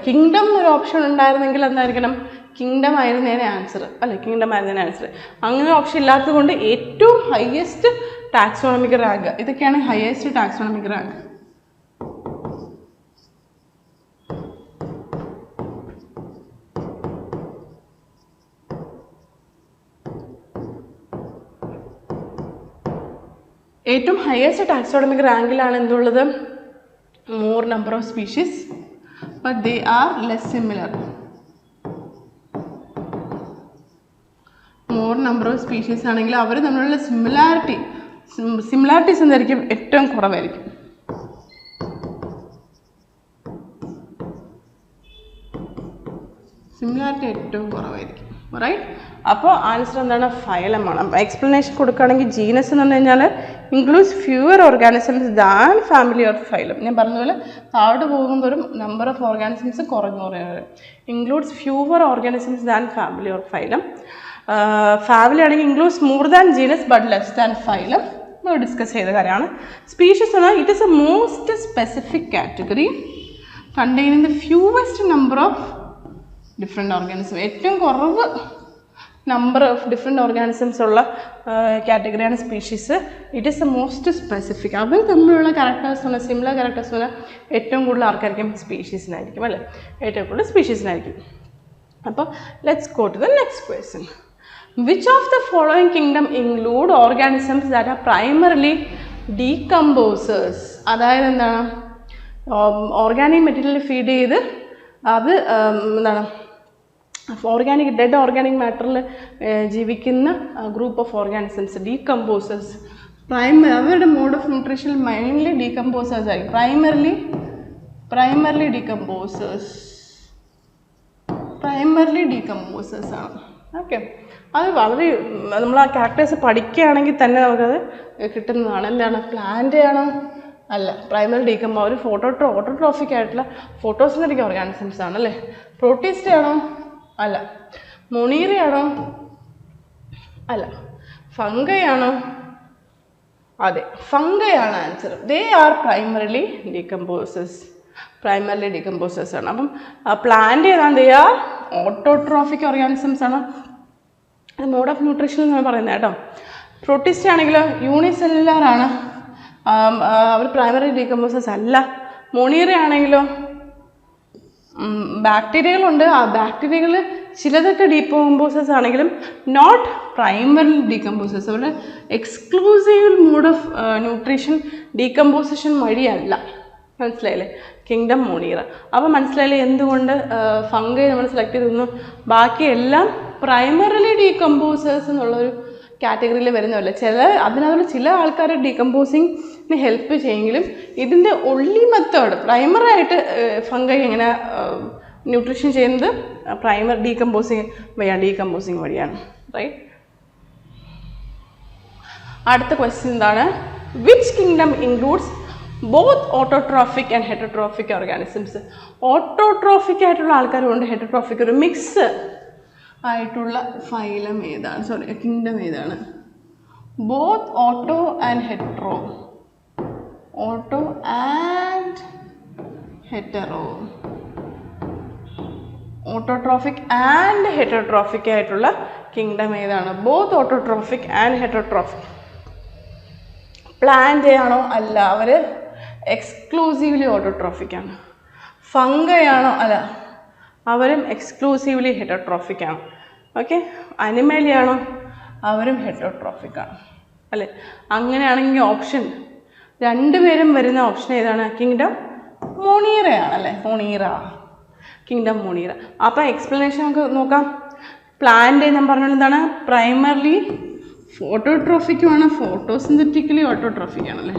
കിങ്ഡം എന്നൊരു ഓപ്ഷൻ ഉണ്ടായിരുന്നെങ്കിൽ എന്തായിരിക്കണം? കിങ്ഡം ആയിരുന്നതിന് ആൻസർ അല്ലേ? കിങ്ഡം ആയിരുന്നതിന് ആൻസർ. അങ്ങനെ ഓപ്ഷൻ ഇല്ലാത്തത് കൊണ്ട് ഏറ്റവും ഹയസ്റ്റ് ടാക്സോണമിക് റാങ്ക് ഇതൊക്കെയാണ് ഹയസ്റ്റ് ടാക്സോണമിക് റാങ്ക്. ഏറ്റവും ഹയസ്റ്റ് ടാക്സോണമിക് റാങ്കിലാണ് എന്തുള്ളത്? More number of species but they are less similar. Number of species ആണെങ്കിൽ അവർ തമ്മിലുള്ള സിമിലാരിറ്റീസ് എന്തായിരിക്കും? ഏറ്റവും കുറവായിരിക്കും. സിമിലാരിറ്റി ഏറ്റവും കുറവായിരിക്കും. റൈറ്റ്? അപ്പോൾ ആൻസർ എന്താണ്? ഫൈലമാണ്. എക്സ്പ്ലനേഷൻ കൊടുക്കുകയാണെങ്കിൽ ജീനസ് എന്ന് പറഞ്ഞു കഴിഞ്ഞാൽ includes fewer organisms than family or phylum. ഞാൻ പറഞ്ഞതുപോലെ താഴോട്ട് പോകുമ്പോഴും നമ്പർ ഓഫ് ഓർഗാനിസംസ് കുറഞ്ഞു കുറയുന്നത്. Includes fewer organisms than family or phylum. Family ആണെങ്കിൽ includes more than genus but less than phylum. നമ്മൾ ഡിസ്കസ് ചെയ്ത കാര്യമാണ്. സ്പീഷീസ് എന്നാൽ it is a most specific category containing the fewest number of different organism. ഏറ്റവും കുറവ് number of different organisms ഉള്ള കാറ്റഗറിയാണ് species. It is the most specific. അവർ തമ്മിലുള്ള characters പറഞ്ഞാൽ സിമിലർ ക്യാരക്ടേഴ്സ് പറഞ്ഞാൽ ഏറ്റവും കൂടുതൽ ആർക്കായിരിക്കും? സ്പീഷീസിനായിരിക്കും അല്ലേ? ഏറ്റവും കൂടുതൽ സ്പീഷീസിനായിരിക്കും. അപ്പോൾ let's go to the next question. Which of the following kingdom include organisms that are primarily decomposers? അതായത് എന്താണ്? ഓർഗാനിക് മെറ്റീരിയൽ ഫീഡ് ചെയ്ത് അത് എന്താണ് ഡെഡ് ഓർഗാനിക് മാറ്ററിൽ ജീവിക്കുന്ന ഗ്രൂപ്പ് ഓഫ് ഓർഗാനിസംസ് ഡീകമ്പോസേഴ്സ്. അവരുടെ mode of nutrition mainly decomposers ആയിരിക്കും. Primarily decomposers ആണ്. ഓക്കെ, അത് വളരെ നമ്മൾ ആ ക്യാരക്ടേഴ്സ് പഠിക്കുകയാണെങ്കിൽ തന്നെ നമുക്കത് കിട്ടുന്നതാണ്. എന്താണ്? പ്ലാന്റ് ആണോ? അല്ല, പ്രൈമറി ഡീകമ്പോ ഒരു ഓട്ടോട്രോഫിക് ആയിട്ടുള്ള ഫോട്ടോസിന്തറ്റിക് ഓർഗാനിസംസ് ആണ് അല്ലേ? പ്രോട്ടീസ്റ്റ് ആണോ? അല്ല. മൊണീറയാണോ? അല്ല. ഫംഗയാണോ? അതെ, ഫംഗയാണ് answer. They are primarily decomposers ആണ്. അപ്പം പ്ലാന്റ് ഏതാണ്? ദേ ആർ ഓട്ടോട്രോഫിക് ഓർഗാനിസംസ് ആണ്. അത് മോഡ് ഓഫ് ന്യൂട്രീഷൻ എന്നാണ് പറയുന്നത് കേട്ടോ. പ്രോട്ടീസ്റ്റ് ആണെങ്കിലോ യൂണിസെല്ലുലാർ ആണ്, അവർ പ്രൈമറി ഡീകമ്പോസേഴ്സ് അല്ല. മൊണീറ ആണെങ്കിലോ ബാക്ടീരിയകളുണ്ട്, ആ ബാക്ടീരിയകൾ ചിലതൊക്കെ ഡീകമ്പോസേഴ്സ് ആണെങ്കിലും നോട്ട് പ്രൈമറി ഡീകമ്പോസേഴ്സ്. അവരുടെ exclusive mode of nutrition decomposition വഴിയല്ല. മനസ്സിലായില്ലേ? Kingdom Monera. അപ്പോൾ മനസ്സിലായില്ലേ എന്തുകൊണ്ട് ഫംഗൈ നമ്മൾ സെലക്ട് ചെയ്തൊന്നും ബാക്കിയെല്ലാം പ്രൈമറിലി ഡീകമ്പോസേഴ്സ് എന്നുള്ളൊരു കാറ്റഗറിയിൽ വരുന്നതല്ല. അതിനകത്തുള്ള ചില ആൾക്കാർ ഡീകമ്പോസിങ്ങിന് ഹെൽപ്പ് ചെയ്യെങ്കിലും ഇതിൻ്റെ ഒള്ളി മെത്തേഡ് പ്രൈമറി ആയിട്ട് ഫംഗൈ എങ്ങനെ ന്യൂട്രീഷൻ ചെയ്യുന്നത് ഡീകമ്പോസിങ് വഴിയാണ്. റൈറ്റ്? അടുത്ത ക്വസ്റ്റ്യൻ എന്താണ്? Which kingdom includes both autotrophic and heterotrophic organisms? Autotrophic ആയിട്ടുള്ള ആൾക്കാരുണ്ട്, ഹെറ്ററോട്രോഫിക് ഒരു മിക്സ് ആയിട്ടുള്ള ഫൈലം ഏതാണ്? കിങ്ഡം ഏതാണ്? Both auto and hetero. Autotrophic and heterotrophic ആയിട്ടുള്ള കിങ്ഡം ഏതാണ്? Both autotrophic and heterotrophic. Plant ആണോ? അല്ല, അവർ എക്സ്ക്ലൂസീവ്ലി ഓട്ടോട്രോഫിക് ആണ്. ഫംഗയാണോ? അല്ല, അവരും എക്സ്ക്ലൂസീവ്ലി ഹെറ്ററോട്രോഫിക് ആണ്. ഓക്കെ, അനിമലിയാണോ? അവരും ഹെറ്ററോട്രോഫിക് ആണ് അല്ലേ? അങ്ങനെയാണെങ്കിൽ ഓപ്ഷൻ രണ്ടുപേരും വരുന്ന ഓപ്ഷൻ ഏതാണ്? കിങ്ഡം മൊണീറയാണ് അല്ലേ? Kingdom Monera. അപ്പോൾ എക്സ്പ്ലനേഷൻ നമുക്ക് നോക്കാം. പ്ലാന്റ് ഞാൻ പറഞ്ഞത് എന്താണ്? പ്രൈമർലി ഓട്ടോട്രോഫിക്കുമാണ്, ഫോട്ടോസിന്തറ്റിക്കലി ഓട്ടോട്രോഫിക് ആണല്ലേ?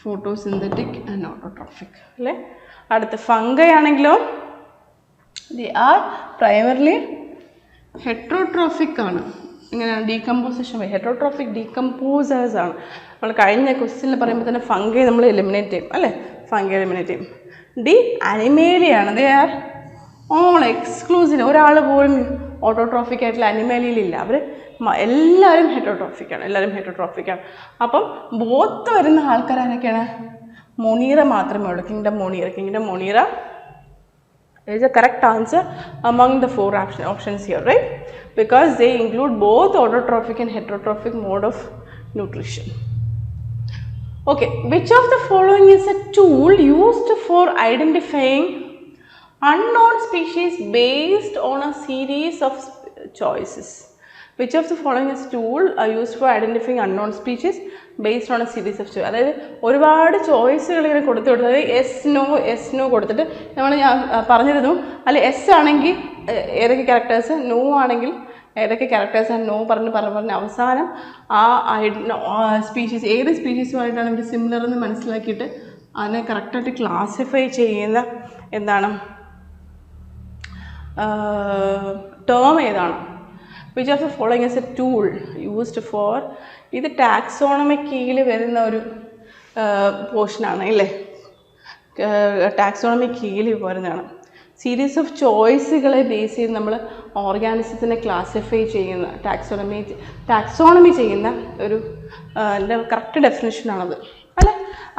ഫോട്ടോസിന്തറ്റിക് ആൻഡ് ഓട്ടോട്രോഫിക് അല്ലേ? അടുത്ത ഫംഗൈ ആണെങ്കിലോ ദേ ആർ പ്രൈമർലി ഹെറ്ററോട്രോഫിക് ആണ്. ഇങ്ങനെയാണ് ഡീകമ്പോസിഷൻ. ഹെറ്ററോട്രോഫിക് ഡീകമ്പോസേഴ്സ് ആണ്. നമ്മൾ കഴിഞ്ഞ ക്വസ്റ്റ്യനിൽ പറയുമ്പോൾ തന്നെ ഫംഗൈ നമ്മൾ എലിമിനേറ്റ് ചെയ്യും അല്ലേ? ഫംഗൈ എലിമിനേറ്റ് ചെയ്യും. അനിമേലിയാണ്. They are all exclusive. ഒരാൾ പോലും ഓട്ടോട്രോഫിക് ആയിട്ടുള്ള അനിമലിയിലില്ല. അവർ എല്ലാവരും ഹെറ്ററോട്രോഫിക് ആണ്. അപ്പം ബോത്ത് വരുന്ന ആൾക്കാർ ആരൊക്കെയാണ്? മൊണീറ മാത്രമേ ഉള്ളൂ. Kingdom Monera is a correct answer among the four options here, right? Because they include both autotrophic and heterotrophic mode of nutrition. Okay, which of the following is a tool used for identifying unknown species based on a series of choices? Which of the following is tool used for identifying unknown species based on a series of choices? അതായത് ഒരുപാട് ചോയ്സുകൾ ഇങ്ങനെ കൊടുത്തിട്ട് yes no കൊടുത്തിട്ട് ഞാൻ പറഞ്ഞിരുന്നു അല്ലെ S ആണെങ്കിൽ ഏതൊക്കെ ക്യാരക്ടേഴ്സ്, നോ ആണെങ്കിൽ ഏതൊക്കെ ക്യാരക്ടേഴ്സാണ് നോ പറഞ്ഞ് അവസാനം ആ സ്പീഷീസ് ഏത് സ്പീഷീസുമായിട്ടാണ് ഇവർ സിമിലർ എന്ന് മനസ്സിലാക്കിയിട്ട് അതിനെ കറക്റ്റായിട്ട് ക്ലാസിഫൈ ചെയ്യുന്ന എന്താണ് ടേം ഏതാണ്? Which of the following is A tool used for, ഇത് ടാക്സോണമിക് കീയിൽ വരുന്ന ഒരു പോർഷനാണ് അല്ലേ, ടാക്സോണമിക് കീയിൽ വരുന്നതാണ്. സീരീസ് ഓഫ് ചോയ്സുകളെ ബേസ് ചെയ്ത് നമ്മൾ ഓർഗാനിസത്തിനെ ക്ലാസിഫൈ ചെയ്യുന്ന ടാക്സോണമി ചെയ്യുന്ന ഒരു കറക്റ്റ് ഡെഫിനിഷനാണത് അല്ലേ.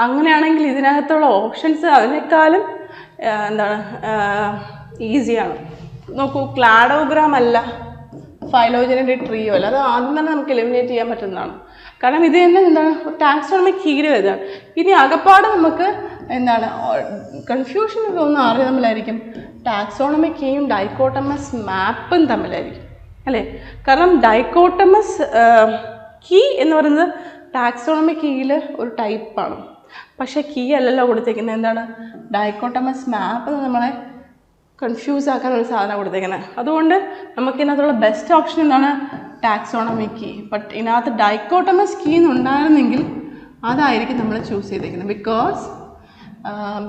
അങ്ങനെയാണെങ്കിൽ ഇതിനകത്തുള്ള ഓപ്ഷൻസ് അതിനേക്കാളും എന്താണ് ഈസിയാണ്. നോക്കൂ, ക്ലാഡോഗ്രാം അല്ല, ഫൈലോജനറി ട്രീയോ അല്ല, അത് ആദ്യം തന്നെ നമുക്ക് എലിമിനേറ്റ് ചെയ്യാൻ പറ്റുന്നതാണ്. കാരണം ഇത് തന്നെ എന്താണ് ടാക്സോണമിക് കീയിൽ വരുന്നതാണ്. ഇനി അകപ്പാട് നമുക്ക് എന്താണ് കൺഫ്യൂഷൻ തോന്നുന്ന ആറ് തമ്മിലായിരിക്കും, ടാക്സോണമിക് കീയും ഡൈക്കോട്ടമസ് മാപ്പും തമ്മിലായിരിക്കും അല്ലേ. കാരണം ഡൈക്കോട്ടമസ് കീ എന്ന് പറയുന്നത് ടാക്സോണമിക് കീയിൽ ഒരു ടൈപ്പാണ്, പക്ഷേ കീ അല്ലല്ലോ കൊടുത്തേക്കുന്നത്. എന്താണ് ഡൈക്കോട്ടമസ് മാപ്പ് നമ്മളെ കൺഫ്യൂസ് ആക്കാനൊരു സാധനം കൊടുത്തേക്കുന്നത്. അതുകൊണ്ട് നമുക്കിതിനകത്തുള്ള ബെസ്റ്റ് ഓപ്ഷൻ എന്താണ് ടാക്സോണമിക് കീ. ബട്ട് ഇതിനകത്ത് ഡൈക്കോട്ടമസ് കീ എന്നുണ്ടായിരുന്നെങ്കിൽ അതായിരിക്കും നമ്മൾ ചൂസ് ചെയ്തേക്കുന്നത്. Because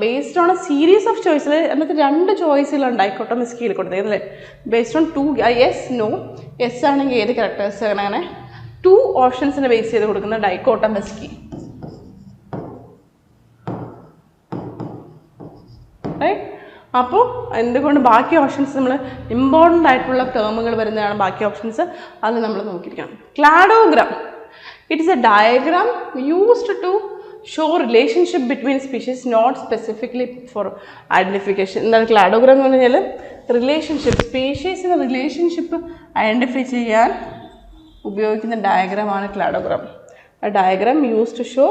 based on a series of ചോയ്സിൽ എന്നിട്ട് 2 ചോയ്സിലാണ് ഡൈക്കോട്ടമസ് കീയിൽ കൊടുത്തേക്കുന്നത് അല്ലേ. Based on 2 yes no, yes ആണെങ്കിൽ ഏത് ക്യാരക്ടേഴ്സ് അങ്ങനെ 2 ഓപ്ഷൻസിനെ ബേസ് ചെയ്ത് കൊടുക്കുന്ന ഡൈക്കോട്ടമസ് കീ. അപ്പോൾ എന്തുകൊണ്ട് ബാക്കി ഓപ്ഷൻസ് നമ്മൾ ഇമ്പോർട്ടൻ്റ് ആയിട്ടുള്ള ടേമുകൾ വരുന്നതാണ് ബാക്കി ഓപ്ഷൻസ്, അത് നമ്മൾ നോക്കിയിരിക്കണം. Cladogram, it is a diagram used to show relationship between species, not specifically for identification. എന്താണ് ക്ലാഡോഗ്രാം എന്ന് പറഞ്ഞാൽ റിലേഷൻഷിപ്പ്, സ്പീഷീസിന് റിലേഷൻഷിപ്പ് ഐഡൻറ്റിഫൈ ചെയ്യാൻ ഉപയോഗിക്കുന്ന ഡയഗ്രാമാണ് cladogram. A diagram used to show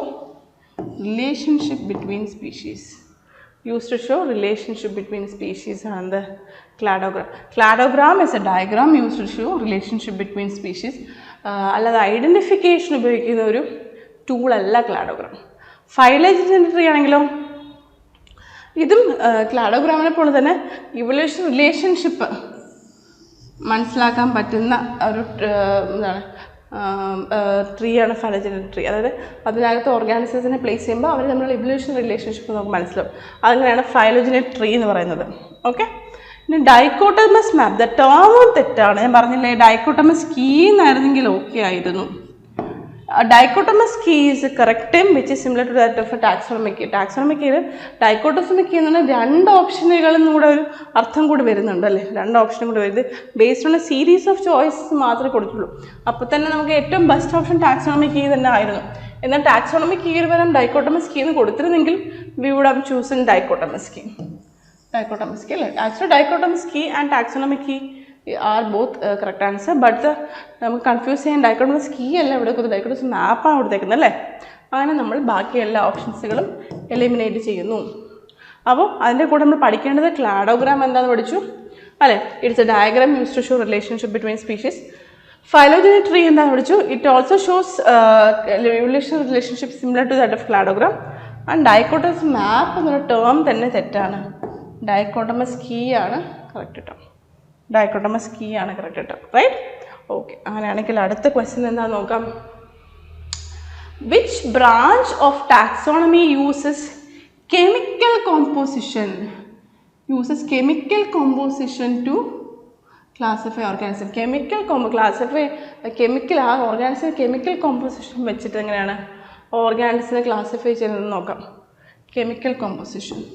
relationship between species, used to show relationship between species and the cladogram. Cladogram is a diagram used to show relationship between species. അല്ലാതെ identification ഉപയോഗിക്കുന്ന ഒരു ടൂളല്ല ക്ലാഡോഗ്രാം. ഫൈലോജനറി tree ആണെങ്കിലോ ഇതും ക്ലാഡോഗ്രാമിനെ പോലെ തന്നെ ഇവല്യൂഷൻ റിലേഷൻഷിപ്പ് മനസ്സിലാക്കാൻ പറ്റുന്ന ഒരു എന്താണ് ട്രീയാണ് ഫൈലോജനറി ട്രീ. അതായത് അതിനകത്ത് ഓർഗാനിസത്തിനെ പ്ലേസ് ചെയ്യുമ്പോൾ അവർ നമ്മൾ ഇവല്യൂഷൻ റിലേഷൻഷിപ്പ് നമുക്ക് മനസ്സിലാവും. അങ്ങനെയാണ് ഫൈലോജനറി ട്രീ എന്ന് പറയുന്നത്. ഓക്കെ, ഇനി ഡൈക്കോട്ടമസ് മാപ്പ്, ദ ടേം തെറ്റാണ്. ഞാൻ പറഞ്ഞില്ലേ ഡൈക്കോട്ടമസ് കീ എന്നായിരുന്നെങ്കിൽ ഓക്കെ ആയിരുന്നു. Dichotomous key is correct time which is similar to that of taxonomic key. Taxonomic കീയിൽ ഡൈക്കോട്ടോമിക് കീ എന്ന് പറഞ്ഞാൽ 2 ഓപ്ഷനുകളിൽ കൂടെ ഒരു അർത്ഥം കൂടി വരുന്നുണ്ട് അല്ലേ. 2 ഓപ്ഷനും കൂടി വരുന്നത് based on a series of choices മാത്രമേ കൊടുത്തുള്ളൂ. അപ്പോൾ തന്നെ നമുക്ക് ഏറ്റവും ബെസ്റ്റ് ഓപ്ഷൻ ടാക്സോണമിക് കീ തന്നെ ആയിരുന്നു. എന്നാൽ ടാക്സോണമിക് കീയിൽ വരാൻ ഡൈക്കോട്ടമസ് കീ എന്ന് കൊടുത്തിരുന്നെങ്കിൽ we would have chosen dichotomous key അല്ലേ. Actually dichotomous key and taxonomic key are both correct answer. But നമുക്ക് കൺഫ്യൂസ് ചെയ്യാൻ ഡൈക്കോട്ടമസ് കീ അല്ല ഇവിടെ കൊടുത്തത്, ഡൈക്കോട്ടമസ് മാപ്പാണ് കൊടുത്തേക്കുന്നത് അല്ലേ. അങ്ങനെ നമ്മൾ ബാക്കി എല്ലാ ഓപ്ഷൻസുകളും എലിമിനേറ്റ് ചെയ്യുന്നു. അപ്പോൾ അതിൻ്റെ കൂടെ നമ്മൾ പഠിക്കേണ്ടത് ക്ലാഡോഗ്രാം എന്താണെന്ന് പഠിച്ചു അല്ലേ. It's a diagram used to show relationship between species. Phylogenetic tree എന്താണെന്ന് പഠിച്ചു. It also shows evolution relationship similar to that of cladogram. And dichotomous map എന്നൊരു ടേം തന്നെ തെറ്റാണ്. ഡൈക്കോട്ടമസ് കീ ആണ് കറക്റ്റ് ടേം. ഡൈക്കോട്ടമസ് കീ ആണ് correct term, right. Okay, അങ്ങനെയാണെങ്കിൽ അടുത്ത question എന്താണെന്ന് നോക്കാം. Which branch of taxonomy uses chemical composition to classify organism? Chemical ആ ഓർഗാനിസം കെമിക്കൽ കോമ്പോസിഷൻ വെച്ചിട്ട് എങ്ങനെയാണ് ഓർഗാനിസത്തിനെ ക്ലാസിഫൈ ചെയ്യുന്നത് നോക്കാം. കെമിക്കൽ കോമ്പോസിഷൻ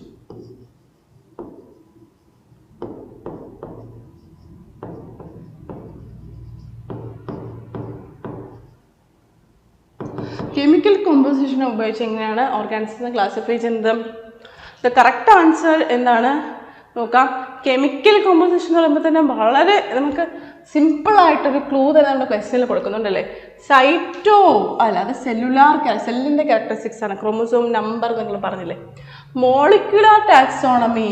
ഉപയോഗിച്ച് എങ്ങനെയാണ് ഓർഗാനിസത്തിനെ ക്ലാസിഫൈ ചെയ്യുന്നത്? ദ കറക്റ്റ് ആൻസർ എന്താണ് നോക്കാം. കെമിക്കൽ കോമ്പോസിഷൻ എന്ന് പറയുമ്പോൾ തന്നെ വളരെ നമുക്ക് സിമ്പിളായിട്ടൊരു ക്ലൂ തന്നെ നമ്മുടെ ക്വസ്റ്റ്യനിൽ കൊടുക്കുന്നുണ്ടല്ലേ. സൈറ്റോ അല്ലാതെ സെല്ലിൻ്റെ ക്യാരക്ടറിസ്റ്റിക്സ് ആണ്. ക്രോമോസോം നമ്പർ നിങ്ങൾ പറഞ്ഞില്ലേ. മോളിക്യുലർ ടാക്സോണമി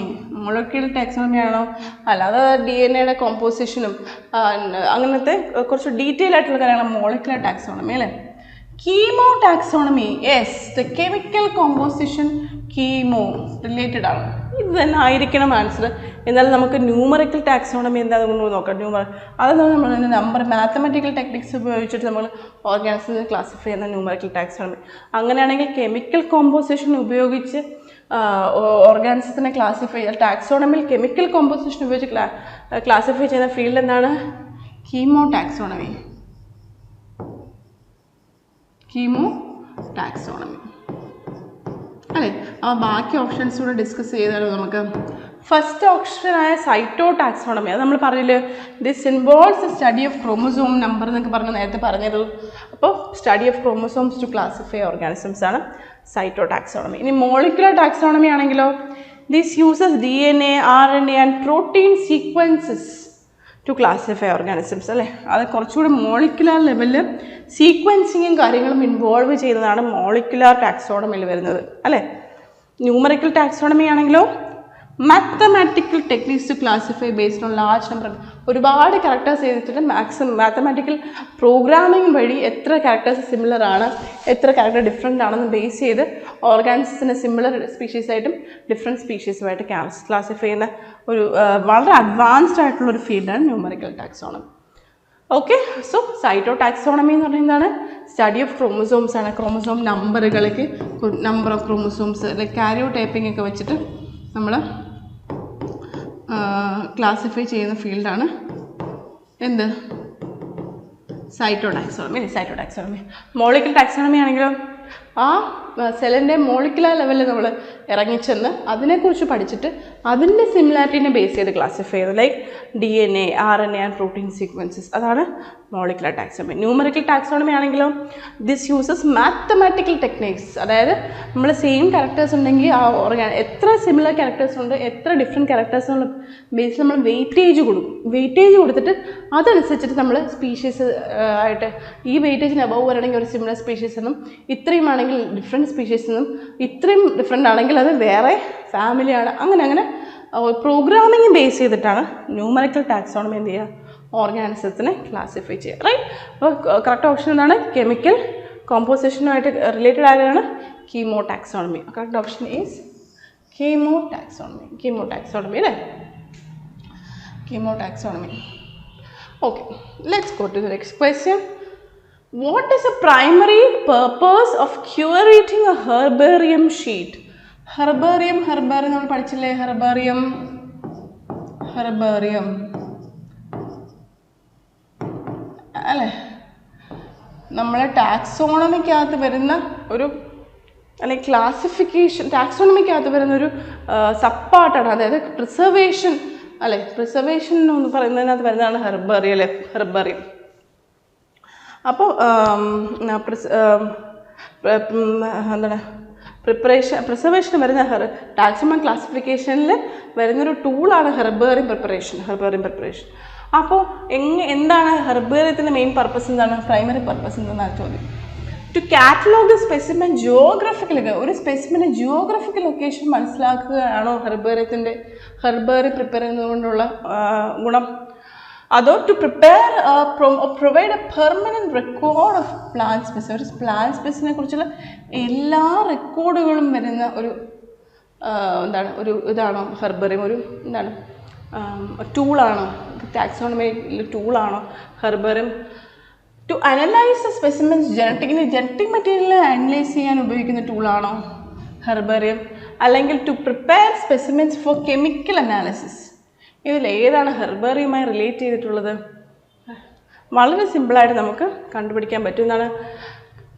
ആണോ അല്ലാതെ DNA കോമ്പോസിഷനും അങ്ങനത്തെ കുറച്ച് ഡീറ്റെയിൽ ആയിട്ടുള്ള കാര്യങ്ങളാണ് മോളിക്യുലർ ടാക്സോണമി അല്ലേ. Chemotaxonomy, yes, the chemical composition chemo related ആണ്. ഇത് തന്നെ ആയിരിക്കണം ആൻസർ. എന്നാലും നമുക്ക് ന്യൂമറിക്കൽ ടാക്സോണമി എന്താണെന്ന് നോക്കാം. അതെന്ന് നമ്മൾ നമ്പർ മാത്തമാറ്റിക്കൽ ടെക്നിക്സ് ഉപയോഗിച്ചിട്ട് നമ്മൾ ഓർഗാനിസത്തിനെ ക്ലാസിഫൈ ചെയ്യുന്ന ന്യൂമറിക്കൽ ടാക്സോണമി. അങ്ങനെയാണെങ്കിൽ കെമിക്കൽ കോമ്പോസിഷൻ ഉപയോഗിച്ച് ഓർഗാനിസത്തിനെ ക്ലാസിഫൈ ചെയ്യുക. ടാക്സോണമിയിൽ കെമിക്കൽ കോമ്പോസിഷൻ ഉപയോഗിച്ച് ക്ലാസിഫൈ ചെയ്യുന്ന ഫീൽഡ് എന്താണ്? Chemo taxonomy. കീമോ ടാക്സോണമി അല്ലേ? ആ ബാക്കി ഓപ്ഷൻസ് കൂടെ ഡിസ്കസ് ചെയ്താലോ നമുക്ക്. ഫസ്റ്റ് ഓപ്ഷനായ സൈറ്റോ ടാക്സോണമി, അത് നമ്മൾ പറഞ്ഞില്ലേ, this involves the study of chromosome number എന്നൊക്കെ പറഞ്ഞ് നേരത്തെ പറഞ്ഞത്. അപ്പോൾ study of chromosomes to classify organisms ആണ് സൈറ്റോ ടാക്സോണമി. ഇനി മോളിക്കുലർ ടാക്സോണമി ആണെങ്കിലോ, this uses DNA, RNA and protein sequences to classify organisms അല്ലേ? അത് കുറച്ചുകൂടി മോളിക്കുലർ ലെവലിൽ സീക്വൻസിങ്ങും കാര്യങ്ങളും ഇൻവോൾവ് ചെയ്യുന്നതാണ് മോളിക്കുലർ ടാക്സോണമിയിൽ വരുന്നത് അല്ലേ? ന്യൂമറിക്കൽ ടാക്സോണമി ആണെങ്കിലോ mathematical techniques to classify based on large number. ഒരുപാട് ക്യാരക്ടേഴ്സ് ചെയ്തിട്ട് മാത്തമാറ്റിക്കൽ പ്രോഗ്രാമിംഗ് വഴി എത്ര ക്യാരക്ടേഴ്സ് സിമിലർ ആണ്, എത്ര ക്യാരക്ടർ ഡിഫറെൻ്റ് ആണെന്ന് ബേസ് ചെയ്ത് ഓർഗാനിസത്തിനെ സിമിലർ സ്പീഷീസായിട്ടും ഡിഫറെൻറ്റ് സ്പീഷീസുമായിട്ട് ക്ലാസിഫൈ ചെയ്യുന്ന ഒരു വളരെ അഡ്വാൻസ്ഡ് ആയിട്ടുള്ളൊരു ഫീൽഡാണ് numerical taxonomy. Okay, so cytotaxonomy എന്ന് പറയുന്നതാണ് സ്റ്റഡി ഓഫ് ക്രോമോസോംസ് ആണ്. ക്രോമോസോം നമ്പറുകളൊക്കെ number of chromosomes like karyotyping ഒക്കെ വെച്ചിട്ട് നമ്മൾ ക്ലാസിഫൈ ചെയ്യുന്ന ഫീൽഡാണ് എന്ത്? Cytotaxonomy. Cytotaxonomy. Molecular taxonomy ആണെങ്കിലും ആ സെല്ലിൻ്റെ മോളിക്കുലർ ലെവലിൽ നമ്മൾ ഇറങ്ങിച്ചെന്ന് അതിനെക്കുറിച്ച് പഠിച്ചിട്ട് അതിൻ്റെ സിമിലാരിറ്റീനെ ബേസ് ചെയ്ത് ക്ലാസിഫൈ ചെയ്യുന്നത് like DNA, RNA and protein sequences. അതാണ് മോളിക്കുലർ ടാക്സോണമി. ന്യൂമറിക്കൽ ടാക്സോണമി ആണെങ്കിലോ ദിസ് യൂസസ് മാത്തമാറ്റിക്കൽ ടെക്നിക്സ്. അതായത് നമ്മൾ സെയിം ക്യാരക്ടേഴ്സ് ഉണ്ടെങ്കിൽ ആ എത്ര സിമിലർ ക്യാരക്ടേഴ്സ് ഉണ്ട്, എത്ര ഡിഫറെൻറ്റ് ക്യാരക്ടേഴ്സ് എന്നുള്ള ബേസിൽ നമ്മൾ വെയിറ്റേജ് കൊടുക്കും. വെയിറ്റേജ് കൊടുത്തിട്ട് അതനുസരിച്ചിട്ട് നമ്മൾ സ്പീഷീസ് ആയിട്ട് ഈ വെയിറ്റേജിന് അബവ് വരണമെങ്കിൽ ഒരു സിമിലർ സ്പീഷീസ് എന്നും, ഇത്രയും ആണെങ്കിൽ ഡിഫറെൻറ്റ് സ്പീഷീസ് എന്നും, ഇത്രയും ഡിഫറെൻ്റ് ആണെങ്കിൽ അത് വേറെ ഫാമിലിയാണ്. അങ്ങനെ പ്രോഗ്രാമിംഗ് ബേസ് ചെയ്തിട്ടാണ് ന്യൂമറിക്കൽ ടാക്സോണമി എന്ത് ചെയ്യുക? ഓർഗാനിസത്തിനെ ക്ലാസിഫൈ ചെയ്യുക. റൈറ്റ്? അപ്പോൾ കറക്റ്റ് ഓപ്ഷൻ എന്താണ്? കെമിക്കൽ കോമ്പോസിഷനുമായിട്ട് റിലേറ്റഡ് ആയാണ് chemotaxonomy. Correct option is chemotaxonomy. Chemotaxonomy അല്ലേ? Chemotaxonomy. Okay, let's go to the next question. What is the primary purpose of curating a herbarium sheet? Herbarium നമ്മൾ പഠിച്ചില്ലേ? herbarium അല്ലേ? നമ്മളെ ടാക്സോണമിക്കകത്ത് വരുന്ന ഒരു അല്ലെങ്കിൽ classification, ടാക്സോണമിക്കകത്ത് വരുന്ന ഒരു സബ്പാർട്ടാണ്. അതായത് പ്രിസർവേഷൻ അല്ലേ? പ്രിസർവേഷൻ എന്ന് പറയുന്നതിനകത്ത് വരുന്നതാണ് ഹെർബേറിയം അല്ലേ? ഹെർബേറിയം. അപ്പോൾ എന്താണ് പ്രിസർവേഷൻ വരുന്ന ടാക്സോണമി ക്ലാസിഫിക്കേഷനിൽ വരുന്നൊരു ടൂളാണ് ഹെർബേറിയം പ്രിപ്പറേഷൻ. അപ്പോൾ എന്താണ് ഹെർബേറിയത്തിൻ്റെ മെയിൻ പർപ്പസ്? എന്താണ് പ്രൈമറി പർപ്പസ്? എന്താണ് ചോദ്യം. ടു കാറ്റലോഗ് സ്പെസിമെൻ ജിയോഗ്രഫിക്കൽ, ഒരു സ്പെസിമെൻ്റെ ജിയോഗ്രഫിക്കൽ ലൊക്കേഷൻ മനസ്സിലാക്കുകയാണോ ഹെർബേറിയം പ്രിപ്പയർ ചെയ്യുന്നതുകൊണ്ടുള്ള ഗുണം? അതോ to provide a permanent record of plant species, ഒരു പ്ലാന്റ് സ്പെസിസിനെ കുറിച്ചുള്ള എല്ലാ റെക്കോർഡുകളും വരുന്ന ഒരു ഇതാണോ ഹെർബേറിയം? ഒരു ടൂളാണോ? ടാക്സോണമി ടൂളാണോ herbarium? To analyse the specimens genetic material analyse ചെയ്യാൻ ഉപയോഗിക്കുന്ന ടൂളാണോ ഹെർബേറിയം? അല്ലെങ്കിൽ to prepare specimens for chemical analysis? ഇതിലേതാണ് ഹെർബേറിയവുമായി റിലേറ്റ് ചെയ്തിട്ടുള്ളത്? വളരെ സിമ്പിളായിട്ട് നമുക്ക് കണ്ടുപിടിക്കാൻ പറ്റുന്നതാണ്.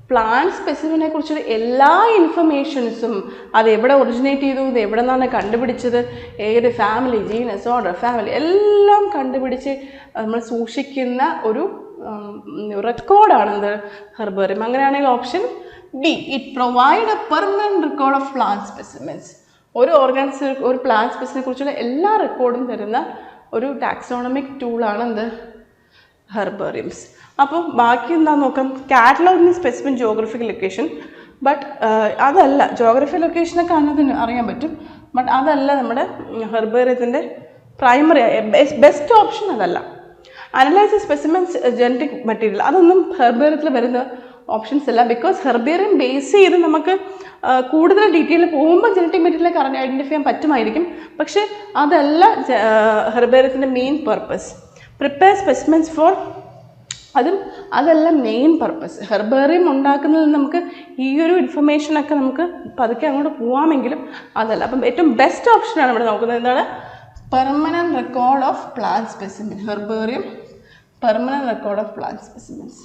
പ്ലാന്റ് സ്പെസിമെനെ കുറിച്ചുള്ള എല്ലാ ഇൻഫർമേഷൻസും, അത് എവിടെ ഒറിജിനേറ്റ് ചെയ്തു, ഇത് എവിടെ നിന്നാണ് കണ്ടുപിടിച്ചത്, ഏത് ഫാമിലി, ജീനസ്, ഓർഡർ, ഫാമിലി എല്ലാം കണ്ടുപിടിച്ച് നമ്മൾ സൂക്ഷിക്കുന്ന ഒരു റെക്കോർഡാണ് ഹെർബേറിയം. അങ്ങനെയാണെങ്കിൽ option B, it provide a permanent record of plant specimens. ഒരു പ്ലാന്റ് സ്പെസിനെ കുറിച്ചുള്ള എല്ലാ റെക്കോർഡും തരുന്ന ഒരു ടാക്സോണമിക് ടൂളാണ് ഹെർബേറിയംസ്. അപ്പോൾ ബാക്കി എന്താണെന്ന് നോക്കാം. Cataloguing specific geographical location, but അതല്ല, ജോഗ്രഫിക്കൽ ലൊക്കേഷനൊക്കെ അതിന് അറിയാൻ പറ്റും, ബട്ട് അതല്ല നമ്മുടെ ഹെർബേറിയത്തിൻ്റെ പ്രൈമറി ബെസ്റ്റ് ഓപ്ഷൻ. അതല്ല അനലൈസ് സ്പെസിമെൻസ് ജനറ്റിക് മെറ്റീരിയൽ, അതൊന്നും ഹെർബേറിയത്തിൽ വരുന്ന ഓപ്ഷൻസ് അല്ല. ബിക്കോസ് ഹെർബേറിയം ബേസ് ചെയ്ത് നമുക്ക് കൂടുതൽ ഡീറ്റെയിൽ പോകുമ്പോൾ ജനറ്റിക് മെറ്റീരിയലൊക്കെ ഐഡൻറ്റിഫൈ ചെയ്യാൻ പറ്റുമായിരിക്കും. പക്ഷേ അതല്ല ഹെർബേറിയത്തിൻ്റെ main purpose. Prepare specimens for അതല്ല മെയിൻ പർപ്പസ്. ഹെർബേറിയം ഉണ്ടാക്കുന്നതിൽ നമുക്ക് ഈ ഒരു ഇൻഫർമേഷനൊക്കെ നമുക്ക് പതുക്കെ അങ്ങോട്ട് പോകാമെങ്കിലും അതല്ല. അപ്പം ഏറ്റവും ബെസ്റ്റ് ഓപ്ഷനാണ് ഇവിടെ നോക്കുന്നത്. എന്താണ്? Permanent record of plant specimen. Herbarium permanent record of plant specimens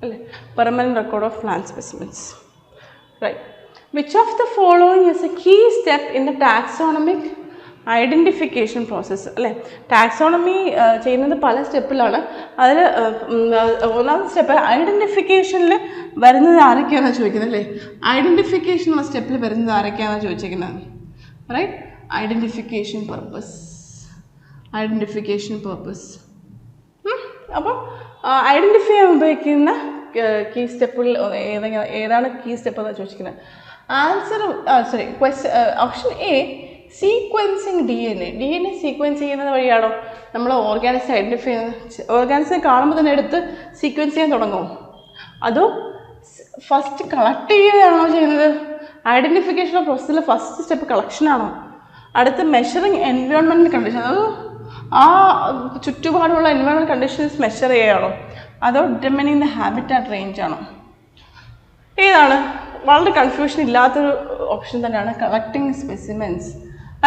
അല്ലേ? Permanent record of plant specimens. Right. Which of the following is a key step in the taxonomic identification process അല്ലേ? Taxonomy ചെയ്യുന്നത് പല സ്റ്റെപ്പിലാണ്. അതിൽ ഒന്നാമത്തെ step ഐഡൻറ്റിഫിക്കേഷനിൽ വരുന്നത് ആരൊക്കെയാണെന്ന് ചോദിക്കുന്നത് അല്ലേ? Identification എന്ന സ്റ്റെപ്പിൽ വരുന്നത് ആരൊക്കെയാണെന്ന് ചോദിച്ചിരിക്കുന്നത്. റൈറ്റ്. Identification purpose. അപ്പോൾ ഐഡൻറ്റിഫൈ ചെയ്യാൻ ഉപയോഗിക്കുന്ന കീ സ്റ്റെപ്പുകളിൽ ഏതാണ് കീ സ്റ്റെപ്പ് എന്നാണ് ചോദിച്ചിരിക്കുന്നത്. Answer option A sequencing DNA sequence ചെയ്യുന്നത് വഴിയാണോ നമ്മൾ ഓർഗാനിസം ഐഡൻറ്റിഫൈ ചെയ്യുന്നത്? ഓർഗാനിസം കാണുമ്പോൾ തന്നെ എടുത്ത് സീക്വൻസ് ചെയ്യാൻ തുടങ്ങുമോ? അതോ ഫസ്റ്റ് കളക്ട് ചെയ്യുകയാണോ ചെയ്യുന്നത്? ഐഡൻറ്റിഫിക്കേഷൻ പ്രോസസ്സിൽ ഫസ്റ്റ് സ്റ്റെപ്പ് കളക്ഷനാണോ? അടുത്ത് മെഷറിങ് എൻവയോൺമെൻറ്റൽ കണ്ടീഷൻ, അത് ആ ചുറ്റുപാടുള്ള എൻവയോൺമെൻറ്റൽ കണ്ടീഷൻസ് മെഷർ ചെയ്യുകയാണോ? അതോ ഡിറ്റർമിനിങ് ദ ഹാബിറ്റാറ്റ് റേഞ്ച് ആണോ? ഏതാണ്? വളരെ കൺഫ്യൂഷൻ ഇല്ലാത്തൊരു ഓപ്ഷൻ തന്നെയാണ് കളക്ടിങ് സ്പെസിമെൻസ്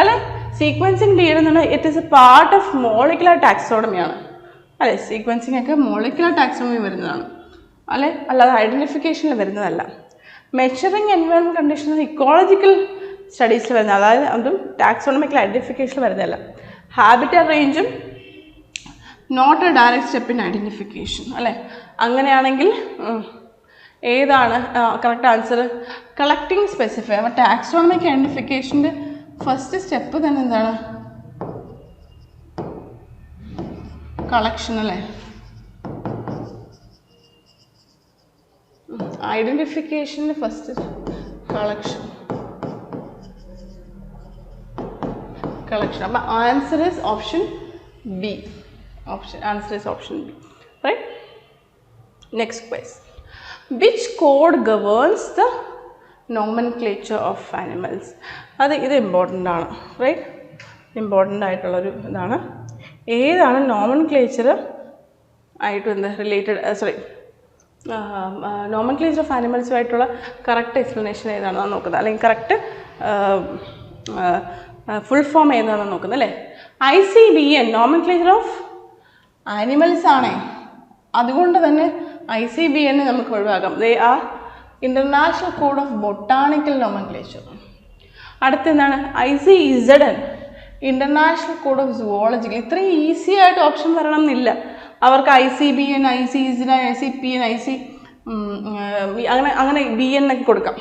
അല്ലെ? സീക്വൻസിങ് DNA എന്ന് പറഞ്ഞാൽ it is a part of molecular ടാക്സോണമിയാണ് അല്ലെ? സീക്വൻസിങ് ഒക്കെ മോളിക്കുലർ ടാക്സോണമി വരുന്നതാണ് അല്ലെ? അല്ലാതെ ഐഡൻറ്റിഫിക്കേഷനിൽ വരുന്നതല്ല. മെഷറിങ് എൻവയോൺമെൻറ്റ് കണ്ടീഷൻ ഇക്കോളജിക്കൽ സ്റ്റഡീസിൽ വരുന്നത്, അതായത് അതും ടാക്സോണമിക്കൽ ഐഡൻറ്റിഫിക്കേഷനിൽ വരുന്നതല്ല. ഹാബിറ്റാറ്റ് റേഞ്ചും not a direct step in identification അല്ലേ? അങ്ങനെയാണെങ്കിൽ ഏതാണ് കറക്റ്റ് ആൻസർ? Collecting specify. അപ്പോൾ ടാക്സോണമിക് ഐഡൻറ്റിഫിക്കേഷൻ്റെ ഫസ്റ്റ് സ്റ്റെപ്പ് തന്നെ എന്താണ്? കളക്ഷൻ അല്ലേ? ഐഡൻറ്റിഫിക്കേഷൻ്റെ ഫസ്റ്റ് കളക്ഷൻ. അപ്പോൾ answer is option B. Answer is option B. Right? Next question. Which code governs the nomenclature of animals? ഇത് ഇമ്പോർട്ടൻ്റ് ആണ്. റൈറ്റ്? ഇമ്പോർട്ടൻ്റ് ആയിട്ടുള്ളൊരു ഇതാണ്. ഏതാണ് നോമൻക്ലേച്ചർ ആയിട്ട് റിലേറ്റഡ് നോമൻക്ലേച്ചർ ഓഫ് ആനിമൽസുമായിട്ടുള്ള കറക്റ്റ് എക്സ്പ്ലനേഷൻ ഏതാണെന്നാണ് നോക്കുന്നത്, അല്ലെങ്കിൽ കറക്റ്റ് ഫുൾ ഫോം ഏതാണെന്ന് നോക്കുന്നത് അല്ലേ? ICBN നോമൻക്ലേച്ചർ ഓഫ് ആനിമൽസ് ആണേ, അതുകൊണ്ട് തന്നെ ICBN നമുക്ക് ഒഴിവാക്കാം. They are international code of botanical nomenclature. അടുത്തെന്താണ്? ICZN international code of zoological. ഇത്രയും ഈസി ആയിട്ട് ഓപ്ഷൻ വരണം എന്നില്ല. അവർക്ക് ICBN, ICZN, ICPN, അങ്ങനെ BN ഒക്കെ കൊടുക്കാം.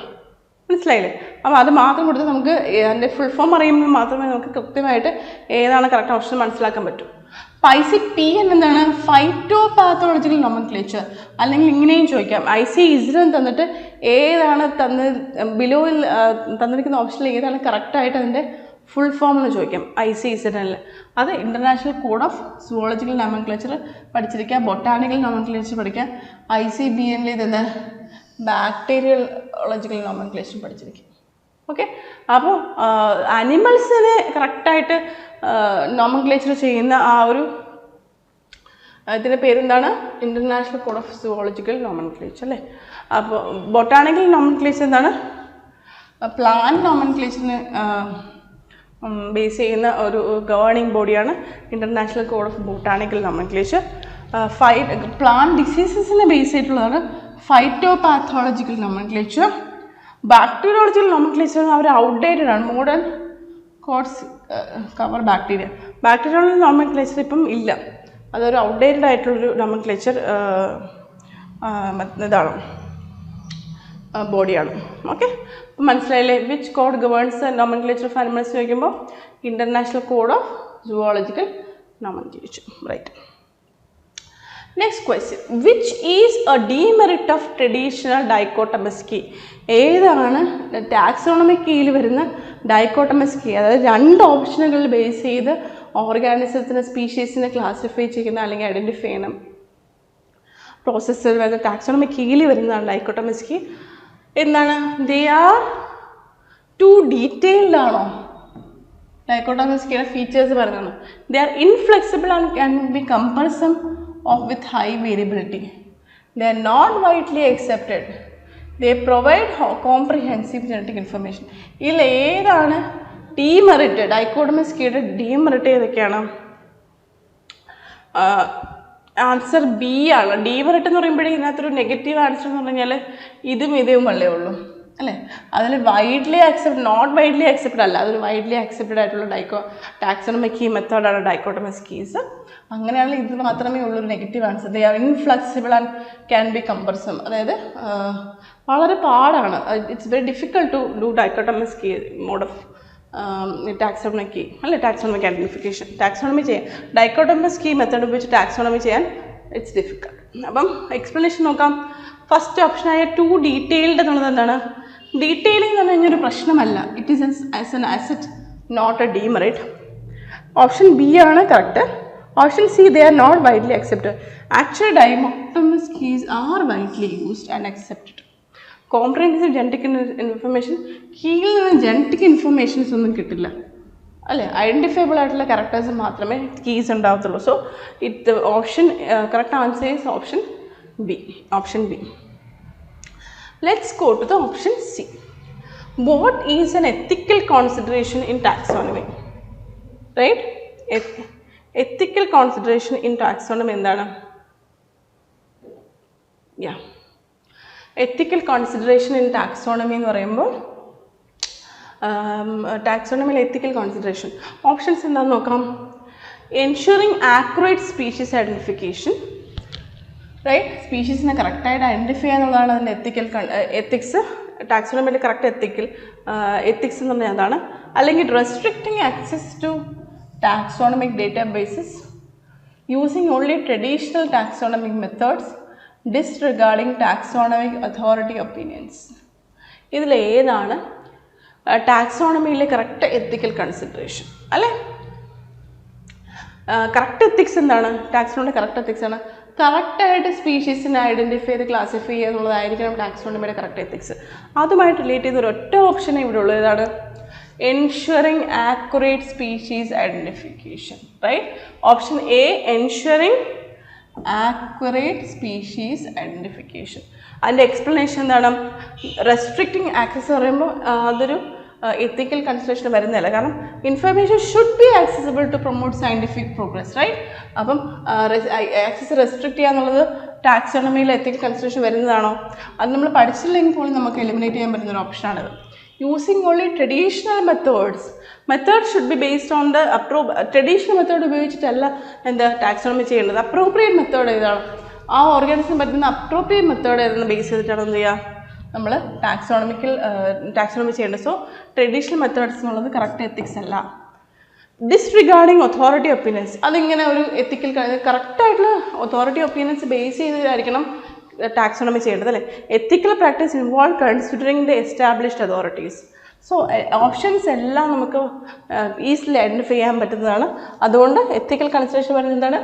മനസ്സിലായില്ലേ? അപ്പോൾ അത് മാത്രം കൊടുത്ത് നമുക്ക് അതിൻ്റെ ഫുൾ ഫോം അറിയുമ്പോൾ മാത്രമേ നമുക്ക് കൃത്യമായിട്ട് ഏതാണ് കറക്റ്റ് ഓപ്ഷൻ മനസ്സിലാക്കാൻ പറ്റൂ. അപ്പോൾ ICPN എന്താണ്? Phyto pathological nomenclature. അല്ലെങ്കിൽ ഇങ്ങനെയും ചോദിക്കാം, ICZN തന്നിട്ട് ഏതാണ് ബിലോയിൽ തന്നിരിക്കുന്ന ഓപ്ഷനിൽ ഏതാണ് കറക്റ്റായിട്ട് അതിൻ്റെ ഫുൾ ഫോം എന്ന് ചോദിക്കാം. ICZN അത് international code of zoological nomenclature പഠിച്ചിരിക്കുക, ബൊട്ടാണിക്കൽ നോമൻക്ലേച്ചർ പഠിക്കുക. ICBN ഇതെന്താ? ബാക്ടീരിയോളജിക്കൽ നോമൻക്ലേച്ചർ പഠിച്ചിരിക്കും. ഓക്കെ. അപ്പോൾ അനിമൽസിനെ കറക്റ്റായിട്ട് നോമൻക്ലേച്ചർ ചെയ്യുന്ന ആ ഒരു ഇതിൻ്റെ പേരെന്താണ്? International code of zoological nomenclature അല്ലേ? അപ്പോൾ ബൊട്ടാണിക്കൽ നോമൻക്ലേച്ചർ എന്താണ്? പ്ലാന്റ് നോമൻക്ലേച്ചറിന് ബേസ് ചെയ്യുന്ന ഒരു ഗവേണിംഗ് ബോഡിയാണ് international code of botanical nomenclature. Plant ഡിസീസസിനെ ബേസ് ചെയ്തിട്ടുള്ളതാണ് phytopathological nomenclature. Bacteriological nomenclature അവർ ഔട്ട്ഡേറ്റഡ് ആണ്. Modern codes cover bacteriological nomenclature ഇപ്പം ഇല്ല, അതൊരു ഔട്ട്ഡേറ്റഡ് ആയിട്ടുള്ളൊരു നോമൻക്ലേച്ചർ ഇതാണ്, ബോഡിയാണ്. ഓക്കെ. അപ്പം മനസ്സിലായില്ലേ? Which code governs nomenclature of animals ചോദിക്കുമ്പോൾ international code of zoological nomenclature. Right. Next question. Which is a demerit of traditional dichotomous key? ഏതാണ് ടാക്സോണമിക് കീയിൽ വരുന്ന ഡൈക്കോട്ടമസ് കീ? അതായത് രണ്ട് ഓപ്ഷനുകളിൽ ബേസ് ചെയ്ത് ഓർഗാനിസത്തിന് സ്പീഷീസിനെ ക്ലാസിഫൈ ചെയ്യുന്ന അല്ലെങ്കിൽ ഐഡൻറ്റിഫൈ ചെയ്യണം. പ്രോസസ്സർ വരുന്ന ടാക്സോണമി കീഴിൽ വരുന്നതാണ് ഡൈക്കോട്ടോമിക്സ് കീ. എന്താണ്, ദേ ആർ ടു ഡീറ്റെയിൽഡ് ആണോ? ഡൈക്കോട്ടോമിക്സ് കീയുടെ ഫീച്ചേഴ്സ് പറയുന്നതാണ്. They are inflexible and can be cumbersome of with high variability. They are not widely accepted. They provide comprehensive genetic information. ഇതിൽ ഏതാണ് ഡീമെറിറ്റ്? ഡൈക്കോട്ടോമിക്സ് കീയുടെ ഡീമെറിറ്റ് ഏതൊക്കെയാണ്? ആൻസർ ബി ആണ്. Demerit എന്ന് പറയുമ്പോഴേ ഇതിനകത്തൊരു നെഗറ്റീവ് ആൻസർ എന്ന് പറഞ്ഞാൽ ഇതും വള്ളേ ഉള്ളൂ അല്ലേ. അതിൽ widely accept, not widely accepted അല്ല, അതൊരു വൈഡ്ലി അക്സെപ്റ്റഡ് ആയിട്ടുള്ള ടാക്സോണമി കീ മെത്തേഡാണ് ഡൈക്കോട്ടോമിക്സ് കീസ്. അങ്ങനെയാണെങ്കിൽ ഇത് മാത്രമേ ഉള്ളൂ negative answer. They are inflexible and can be cumbersome. അതായത് വളരെ പാടാണ്. It's very difficult to do dichotomics key mode of taxonomy key അല്ലേ, ടാക്സോണമിക് ഐഡൻറ്റിഫിക്കേഷൻ. ടാക്സോണമി ചെയ്യാൻ ഡൈക്കോട്ടോമിക്സ് കീ മെത്തേഡ് ഉപയോഗിച്ച് ടാക്സോണമി ചെയ്യാൻ ഇറ്റ്സ് ഡിഫിക്കൽട്ട്. അപ്പം എക്സ്പ്ലനേഷൻ നോക്കാം. ഫസ്റ്റ് ഓപ്ഷനായ ടു ഡീറ്റെയിൽഡ് എന്നുള്ളത് എന്താണ്? ഡീറ്റെയിലിംഗ് എന്ന് പറഞ്ഞാൽ ഒരു പ്രശ്നമല്ല. It is as an asset, not a demerit. Option B ആണ് correct. Option C, they are not widely accepted. Actually dichotomics keys are widely used and accepted. Comprehensive genetic information കീഴിൽ നിന്ന് genetic informations ഒന്നും കിട്ടില്ല അല്ലേ. Identifiable ആയിട്ടുള്ള characters മാത്രമേ keys ഉണ്ടാകത്തുള്ളൂ. So it option correct answer is option B. Option B. Let's go to the option C. What is an ethical consideration in taxonomy? Right, ethical consideration in taxonomy എന്താണ്? Yeah, ethical consideration in taxonomy എന്ന് പറയുമ്പോൾ ടാക്സോണമിയിൽ ethical consideration options എന്താണെന്ന് നോക്കാം. Ensuring accurate species identification, right. സ്പീഷീസിനെ കറക്റ്റായിട്ട് identify ചെയ്യാന്നുള്ളതാണ് അതിൻ്റെ ethics. ടാക്സോണമിയിൽ correct ethics എന്ന് പറഞ്ഞാൽ അതാണ്. അല്ലെങ്കിൽ restricting access to taxonomic databases, using only traditional taxonomic methods, disregarding taxonomic authority opinions. ഇതിലേതാണ് ടാക്സോണമിയിലെ കറക്റ്റ് എത്തിക്കൽ കൺസിഡറേഷൻ അല്ലേ? കറക്റ്റ് എത്തിക്സ് എന്താണ്? ടാക്സോണമിയുടെ കറക്റ്റ് എത്തിക്സ് ആണ് കറക്റ്റായിട്ട് സ്പീഷീസിനെ ഐഡൻറ്റിഫൈ ചെയ്ത് ക്ലാസിഫൈ ചെയ്യുക എന്നുള്ളതായിരിക്കണം ടാക്സോണമിയുടെ കറക്റ്റ് എത്തിക്സ്. അതുമായിട്ട് റിലേറ്റ് ചെയ്ത ഒരൊറ്റ ഓപ്ഷനെ ഇവിടെ ഉള്ളത്. ഏതാണ്? Ensuring accurate species identification, right. Option A, ensuring accurate species identification. അതിൻ്റെ എക്സ്പ്ലനേഷൻ എന്താണ്? റെസ്ട്രിക്റ്റിംഗ് ആക്സസ് പറയുമ്പോൾ അതൊരു എത്തിക്കൽ കൺസിഡറേഷൻ വരുന്നില്ല. കാരണം information should be accessible to promote scientific progress, right. അപ്പം ആക്സസ് റെസ്ട്രിക്റ്റ് ചെയ്യുക എന്നുള്ളത് ടാക്സോണമിയിൽ എത്തിക്കൽ കൺസിഡറേഷൻ വരുന്നതാണോ? അത് നമ്മൾ പഠിച്ചില്ലെങ്കിൽ പോലും നമുക്ക് എലിമിനേറ്റ് ചെയ്യാൻ പറ്റുന്ന ഒരു ഓപ്ഷനാണിത്. Using only traditional method should be based on the traditional method ഉപയോഗിച്ചിട്ടല്ല എന്താ ടാക്സോണമി ചെയ്യേണ്ടത്. അപ്രോപ്രിയേറ്റ് മെത്തേഡ് ഏതാണ്? ആ ഓർഗാനിസം പറ്റുന്ന അപ്രോപ്രിയേറ്റ് മെത്തേഡ് ഏതെന്ന് ബേസ് ചെയ്തിട്ടാണ് എന്ത് ചെയ്യുക നമ്മൾ ടാക്സോണമി ചെയ്യേണ്ടത്. സോ ട്രഡീഷണൽ മെത്തേഡ്സ് എന്നുള്ളത് കറക്റ്റ് എത്തിക്സ് അല്ല. ഡിസ്റിഗാർഡിങ് അതോറിറ്റി ഒപ്പീനിയൻസ്, അതിങ്ങനെ ഒരു എത്തിക്കൽ കറക്റ്റായിട്ടുള്ള അതോറിറ്റി ഒപ്പീനിയൻസ് ബേസ് ചെയ്തിട്ടായിരിക്കണം ടാക്സോണമി ചെയ്യേണ്ടത് അല്ലേ. Ethical practice involve considering the established authorities. So options എല്ലാം നമുക്ക് ഈസിലി ഐഡൻറ്റിഫൈ ചെയ്യാൻ പറ്റുന്നതാണ്. അതുകൊണ്ട് എത്തിക്കൽ കൺസിഡറേഷൻ പറയുന്നത് എന്താണ്?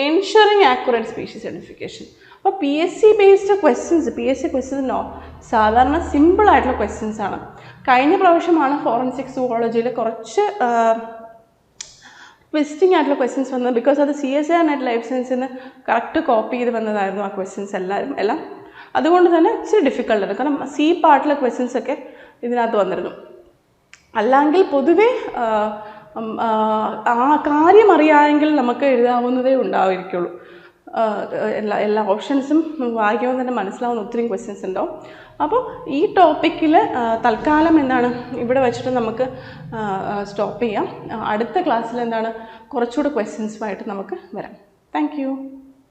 Ensuring accurate species identification. അപ്പോൾ P S C based questions സാധാരണ സിമ്പിളായിട്ടുള്ള ക്വസ്റ്റ്യൻസ് ആണ്. കഴിഞ്ഞ പ്രാവശ്യമാണ് ഫോറൻസിക് സുവോളജിയിൽ കുറച്ച് ട്വിസ്റ്റിംഗ് ആയിട്ടുള്ള ക്വസ്റ്റ്യൻസ് വന്നത്. ബിക്കോസ് അത് CSIR നെറ്റ് ലൈഫ് സയൻസിന് കറക്റ്റ് കോപ്പി ചെയ്ത് വന്നതായിരുന്നു ആ ക്വസ്റ്റ്യൻസ് എല്ലാം. അതുകൊണ്ട് തന്നെ ഇച്ചിരി ഡിഫിക്കൽട്ടാണ്. കാരണം സി പാർട്ടിലെ ക്വസ്റ്റ്യൻസ് ഒക്കെ ഇതിനകത്ത് വന്നിരുന്നു. അല്ലെങ്കിൽ പൊതുവേ ആ കാര്യം അറിയാമെങ്കിൽ നമുക്ക് എഴുതാവുന്നതേ ഉണ്ടായിരിക്കുള്ളൂ. എല്ലാ ഓപ്ഷൻസും വായിക്കുമ്പോൾ തന്നെ മനസ്സിലാവുന്ന ഒത്തിരി ക്വസ്റ്റ്യൻസ് ഉണ്ടാവും. അപ്പോൾ ഈ ടോപ്പിക്കിൽ തൽക്കാലം എന്താണ് ഇവിടെ വെച്ചിട്ട് നമുക്ക് സ്റ്റോപ്പ് ചെയ്യാം. അടുത്ത ക്ലാസ്സിൽ എന്താണ് കുറച്ചുകൂടെ ക്വസ്റ്റ്യൻസുമായിട്ട് നമുക്ക് വരാം. Thank you.